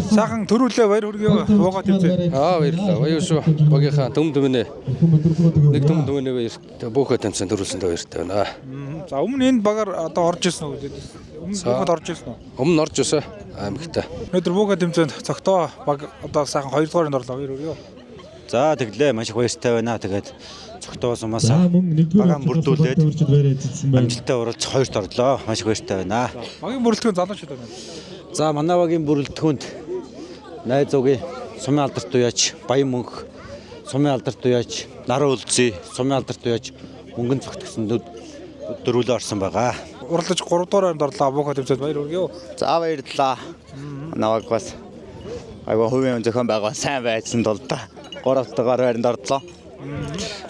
Сайхан төрүүлээ баяр хүргэе бууга тэмцээн. Баярлалаа. Баяр шүү. Багийнхаа Түмэн тэмээнэ. Нэг Түмэн тэмээнэ баяр бууга тэмцээн төрүүлсэндээ баяртай байна. За өмнө энэ багаар одоо орж ирсэн үү? Өмнө буугад орж ирсэн үү? Өмнө орж ирсэн аймагтай. Өнөөдөр бууга тэмцээнд Цогтгоо баг одоо сайхан 2-р орлоо баяр хүргэе. За тэглээ маш их баяртай байна. Тэгээд Цогтгоо сумаас багаан бүрдүүлээд амжилттай оролж 2-т орлоо. Маш их баяртай байна. Багийн бүрэлдэхүүн залуучууд байна. За манай багийн бүрэлдэхүүнд найз зуугийн сумын алдарт уяач Баян мөнх, сумын алдарт уяач Нараа үлзий, сумын алдарт уяач мөнгөн цогтгсон дөрвөлөө орсон байгаа. Уралдаж 3-р ойронд орлоо бууга тэмцээнд баяр хүргэе. За баярлалаа. Наваг бас айгаа хувийн зохион байгуулалт сайн байсан тул та 3-р ойронд орлоо.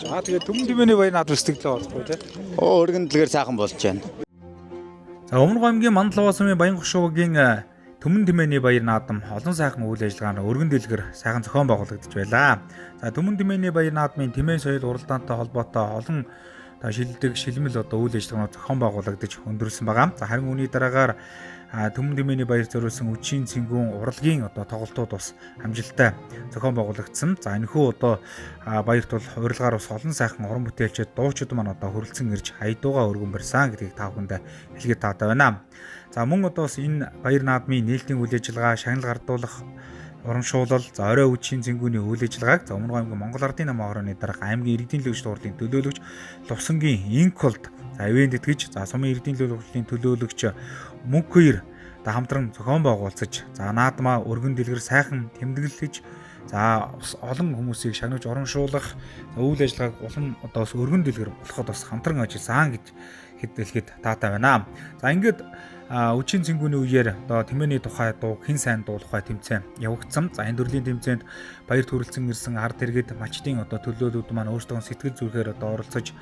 За тэгээд Түмэн тэмээний баяр наадмын сэтгэлээ олохгүй тий. Өргөн дэлгэр сайхан болж байна. За Өмнөг аймгийн Мандлаа сумын Баян хошуугийн Түмэн тэмээний баяр наадам олон сайхан үйл ажиллагаанд өргөн дэлгэр сайхан зохион байгуулагдаж байлаа. За Түмэн тэмээний баяр наадмын тэмээн соёл уралдаантай холбоотой олон шилдэг шилмэл одоо үйл ажиллагаанд зохион байгуулагдаж өндөрлсөн байгаа. За харин үүний дараагаар Түмэн тэмээний баяр зориулсан үчийн цэнгүүн урлагийн одоо тоглолтууд бас амжилттай зохион байгуулагдсан. За энэхүү одоо баярт бол урилгаар бас олон сайхан уран бүтээлчид дуучид маань одоо хөрөлцөн ирж хайдууга өргөн барьсан гэдгийг та бүхэнд хэлгээд таатай байна. За мөн одоо бас энэ баяр наадмын нээлтийн үйл ажиллагаа шагнал гардуулах урамшуулал за орой үчийн цэнгүүний үйл ажиллагааг за Өмнөг аймгийн Монгол Ардын намын хорооны дарга аймгийн иргэдийн төлөөлөгч дурлалын төлөөлөгч Лувсангийн Инколд за ивент тэтгэж за сумын иргэдийн төлөөлөгчлийн төлөөлөгч Мөнхөөр та хамтран зохион байгуулцаж за наадмаа өргөн дэлгэр сайхан тэмдэглэж за олон хүмүүсийг шагнаж урамшуулах үйл ажиллагааг улам одоо өргөн дэлгэр болоход бас хамтран ажилласан гэж хэлэхэд таатай байна. За ингээд үчийн цэнгүүний үеэр одоо тэмээний тухай дуу хэн сайн дуулахай тэмцээн явагдсан. За энэ төрлийн тэмцээнд баяр төрөлцөн ирсэн ард иргэд мачтын одоо төлөөлөлүүд маань өөрсдөө сэтгэл зүрхээр одоо оролцож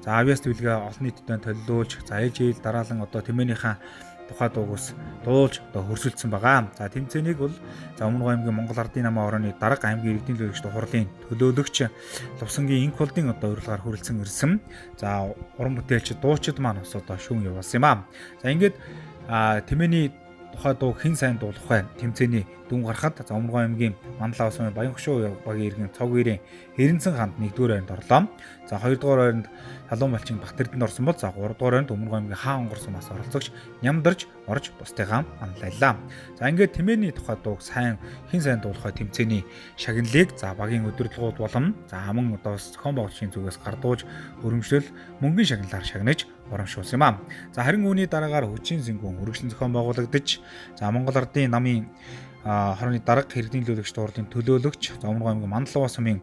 за авиас төлөвлөгөө олон нийтэд төлөвлөж за ээлжийл дараалан одоо тэмээнийхэн тухай дуугаас дуулж одоо хөрсөлдсөн байгаа. За тэмцээнийг бол за Өмнөг аймгийн Монгол Ардын намын хорооны дарга аймгийн иргэдийн төлөөлөгч хурлын төлөөлөгч Лувсангийн Инколдын одоо урилгаар хүрэлцэн ирсэн. За уран бүтээлч дуучид маань бас одоо шүүн явуулсан юм аа. За ингээд тэмээний тухай дуу хэн сайн дуулах вэ тэмцээний дүн гарахад за Өмнөг аймгийн Мандлаа сумын Баян хошуу багийн иргэн Цог үерийн Хэрэнцэн хаанд 1-р ойронд орлоо. За 2-р ойронд Халуун малчин Бахтэрдэнд орсон бол за 3-р ойронд Өмнөг аймгийн Хаан онгор сумаас оролцогч Нямдарж орж бусдыгаа амлайлаа. За ингээд тэмээний тухай дууг хэн сайн дуулах вэ тэмцээний шагналыг за багийн удирдлагууд болон за мөн одоо зохион байгуулагчийн зүгээс гардууж өргөмжлөл мөнгөний шагналаар шагнаж урамшуулсан юм аа. За харин үүний дараагаар хүчин зэнгүүн үргэлжлэн зохион байгуулагдаж за Монгол Ардын намын хорооны дарга иргэдийн төлөөлөгч дурлалын төлөөлөгч за Өмнөг аймгийн Мандлаа сумын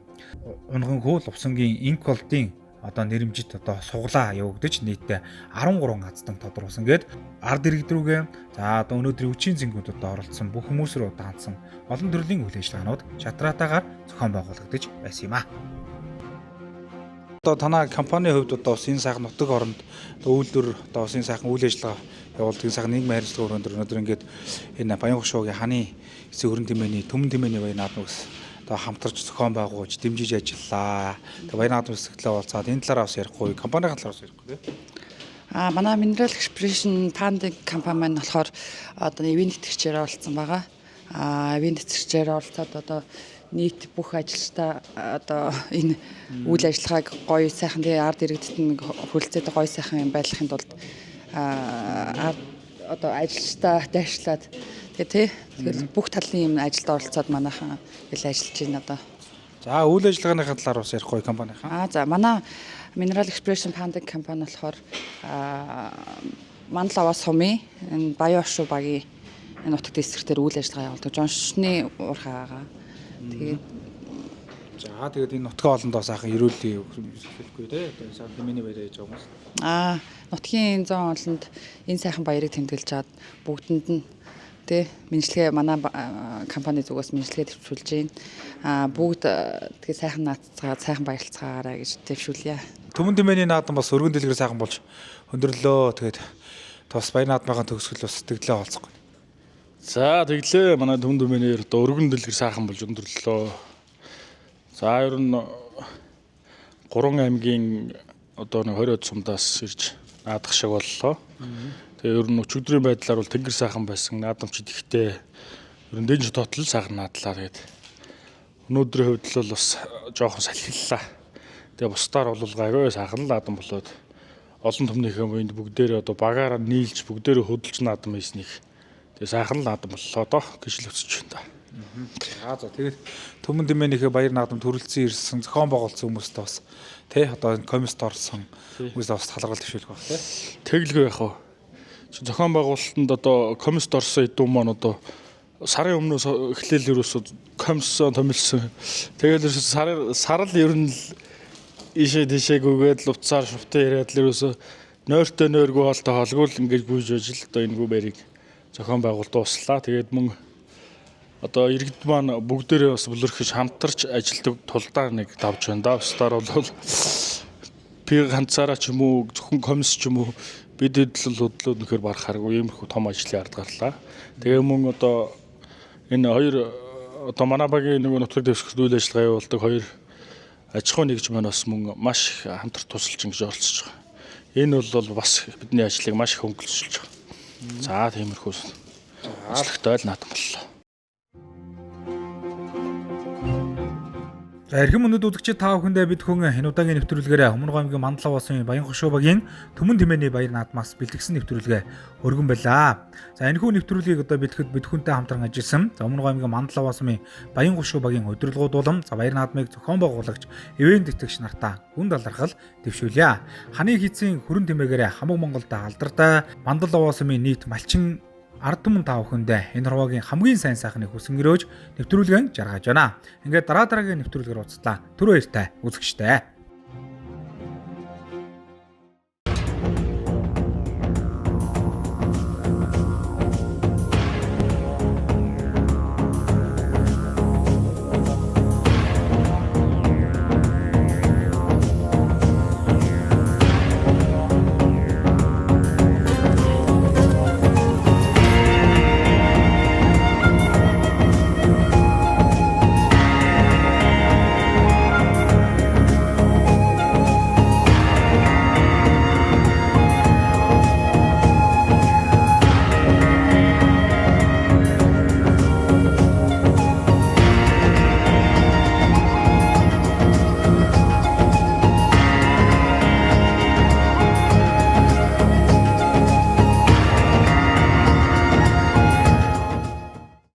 Унган хүү Лувсангийн Инколдын одоо нэрэмжит одоо суглаа явагдаж нийтдээ 13 аздан тодорхойлсон. Гээд ард иргэд рүүгээ за одоо өнөөдрийн үчийн зэнгүүдд оролцсон бүх хүмүүс рүү даансан олон төрлийн үйл ажиллагаанууд шатраатаагаар зохион байгуулагдаж байсан юм а. Одоо танай компанийн хувьд одоо усын сайхан нутаг оронд үйлдвэр одоо усын сайхан үйл ажиллагаа явуулдаг сайхан нийгмийн харилцаа өнөөдөр ингээд энэ Баян хошуугийн ханы эсрэг хөрөн тэмээний төмөн тэмээний баян наадмаас одоо хамтарч зохион байгуулж дэмжиж ажиллаа. Тэгээ баян наадмын хэсэгтлээ уулзаад энэ талаараа бас ярихгүй, компанийн талаар бас ярихгүй тийм. Манай Mineral Expression Funding компани маань болохоор одоо ивент тэтгэгчээр оролцсон байгаа. Ивент тэтгэгчээр оролцоод одоо нийт бүх ажилчдаа одоо энэ үйл ажиллагааг гоё сайхан тэгээ ард иргэдэд нь хүрэлцээд гоё сайхан байдлахын тулд одоо ажилчдаа дайшлаад тэгэл бүх талын юм ажилд оролцоод манайхан ил ажиллаж байна одоо. За үйл ажиллагааныхаа талаар бас ярихгүй компанийнхаа. За манай Mineral Expression Funding компани болохоор Манлава сумын энэ Баян хошуу багийн энэ нутагт эсрэгтэр үйл ажиллагаа явуулдаг. Жоншны уурхаагаа. Тэгээд энэ нутгийн олондоо сайхан ерөөллийн хэлэхгүй тий. Одоо сайхан тэмээний баяраа хийж байгаа хүмүүс. Нутгийн 100 олонд энэ сайхан баярыг тэмдэглэж чад бүгдэнд нь тий мэдлэгээ манай компани зүгээс мэдлэгээ төвшүүлж байна. Бүгд тэгээ сайхан наацгаа сайхан баярлцгаараа гэж төвшүүлье. Төмөн тэмээний наадам бас өргөн дэлгэр сайхан болж өндөрлөө. Тэгээд бас баяр наадмын төгсгөл бас сэтгэлээ олцгоо. За тэглээ манай төмөн тэмээнээр одоо өргөн дэлгэр сайхан болж өндөрлөө. За ер нь 3 аймгийн одоо нэг 20-од сумдаас ирж наадах шиг боллоо. Тэгээ ер нь өчигдрийн байдлаар бол тэнгэр сайхан байсан. Наадамчид ихтэй ер нь дэнж тотал сайхан наадлаа. Тэгээд өнөөдрийн хувьд л бас жоохон салхиллаа. Тэгээ бусдаар бол гайгүй сайхан наадам болоод олон түмнийхээ буйнд бүгдээрээ одоо багаараа нийлж бүгдээрээ хөдөлж наадам хийснийг тэгээ сайхан наадам боллоо доо гэж л өсөж байна. За тэгээд төмөн тэмээнийхээ баяр наадам төрөлцсөн ирсэн зохион байгуулсан хүмүүстээ бас тий одоо комист орсон хүмүүстээ бас талархал төвшүүлэх баг тий. Тэглгүй яах вэ? Зохион байгуулалтанд одоо комист орсон хэдэн маань одоо сарын өмнөөс эхлээл ерөөсөө комисс томилсон. Тэгээд сарал ер нь ишээ тийшээгүйгээд л уцаар шувтаа яриад л ерөөсөө нойртой нойргүй хоолтой хоолгүй л ингэж гүйж ажил одоо энэ гүү баярыг зохион байгуулалт дуслаа. Тэгээд мөн одоо иргэд маань бүгдээрээ бас бүлэрхэж хамтарч ажилдаг тулдаа нэг давж байна да. Бусдаар бол би ганцаараа ч юм уу зөвхөн комисс ч юм уу бид хөдлөл нөхөр барахааргүй иймэрхүү том ажлын ард гарлаа. Тэгээ мөн одоо энэ хоёр одоо манай багийн нэг нутаг дэвсгэрт үйл ажиллагаа явуулдаг хоёр аж ахуй нэгж маань бас мөн маш хамтар тусалж ингэж оролцож байгаа. Энэ бол бас бидний ажлыг маш их хөнгөлөлж байгаа. За тиймэрхүү ажлагтай л наадам боллоо. За эрхэм өнөд үзэгчид та бүхэндээ бид хүн энэ удаагийн нэвтрүүлгээрээ Өмнөг аймгийн Мандлав улсын Баян хошуу багийн төмөн тэмээний баяр наадмаас бэлтгэсэн нэвтрүүлгээ өргөн байлаа. За энэхүү нэвтрүүлгийг одоо бидэхэд бид хүнтэй хамтран ажилласан. За Өмнөг аймгийн Мандлав улсын Баян хошуу багийн удирдлагууд улам за баяр наадмыг зохион байгуулагч ивент тэтгэгч нартаа гүн талархал дэвшүүлье. Ханы хийцийн хөрөн тэмээгээрээ хамаг Монголд алдартай Мандлав улсын нийт малчин ард түмэн та бүхэндээ энэ хураагийн хамгийн сайн сайхныг хүсэнгөрөөж нэвтрүүлгэн жаргаж байна. Ингээд дараагийн нэвтрүүлгээр уулзлаа. Түр баяртай үзэгчтэй.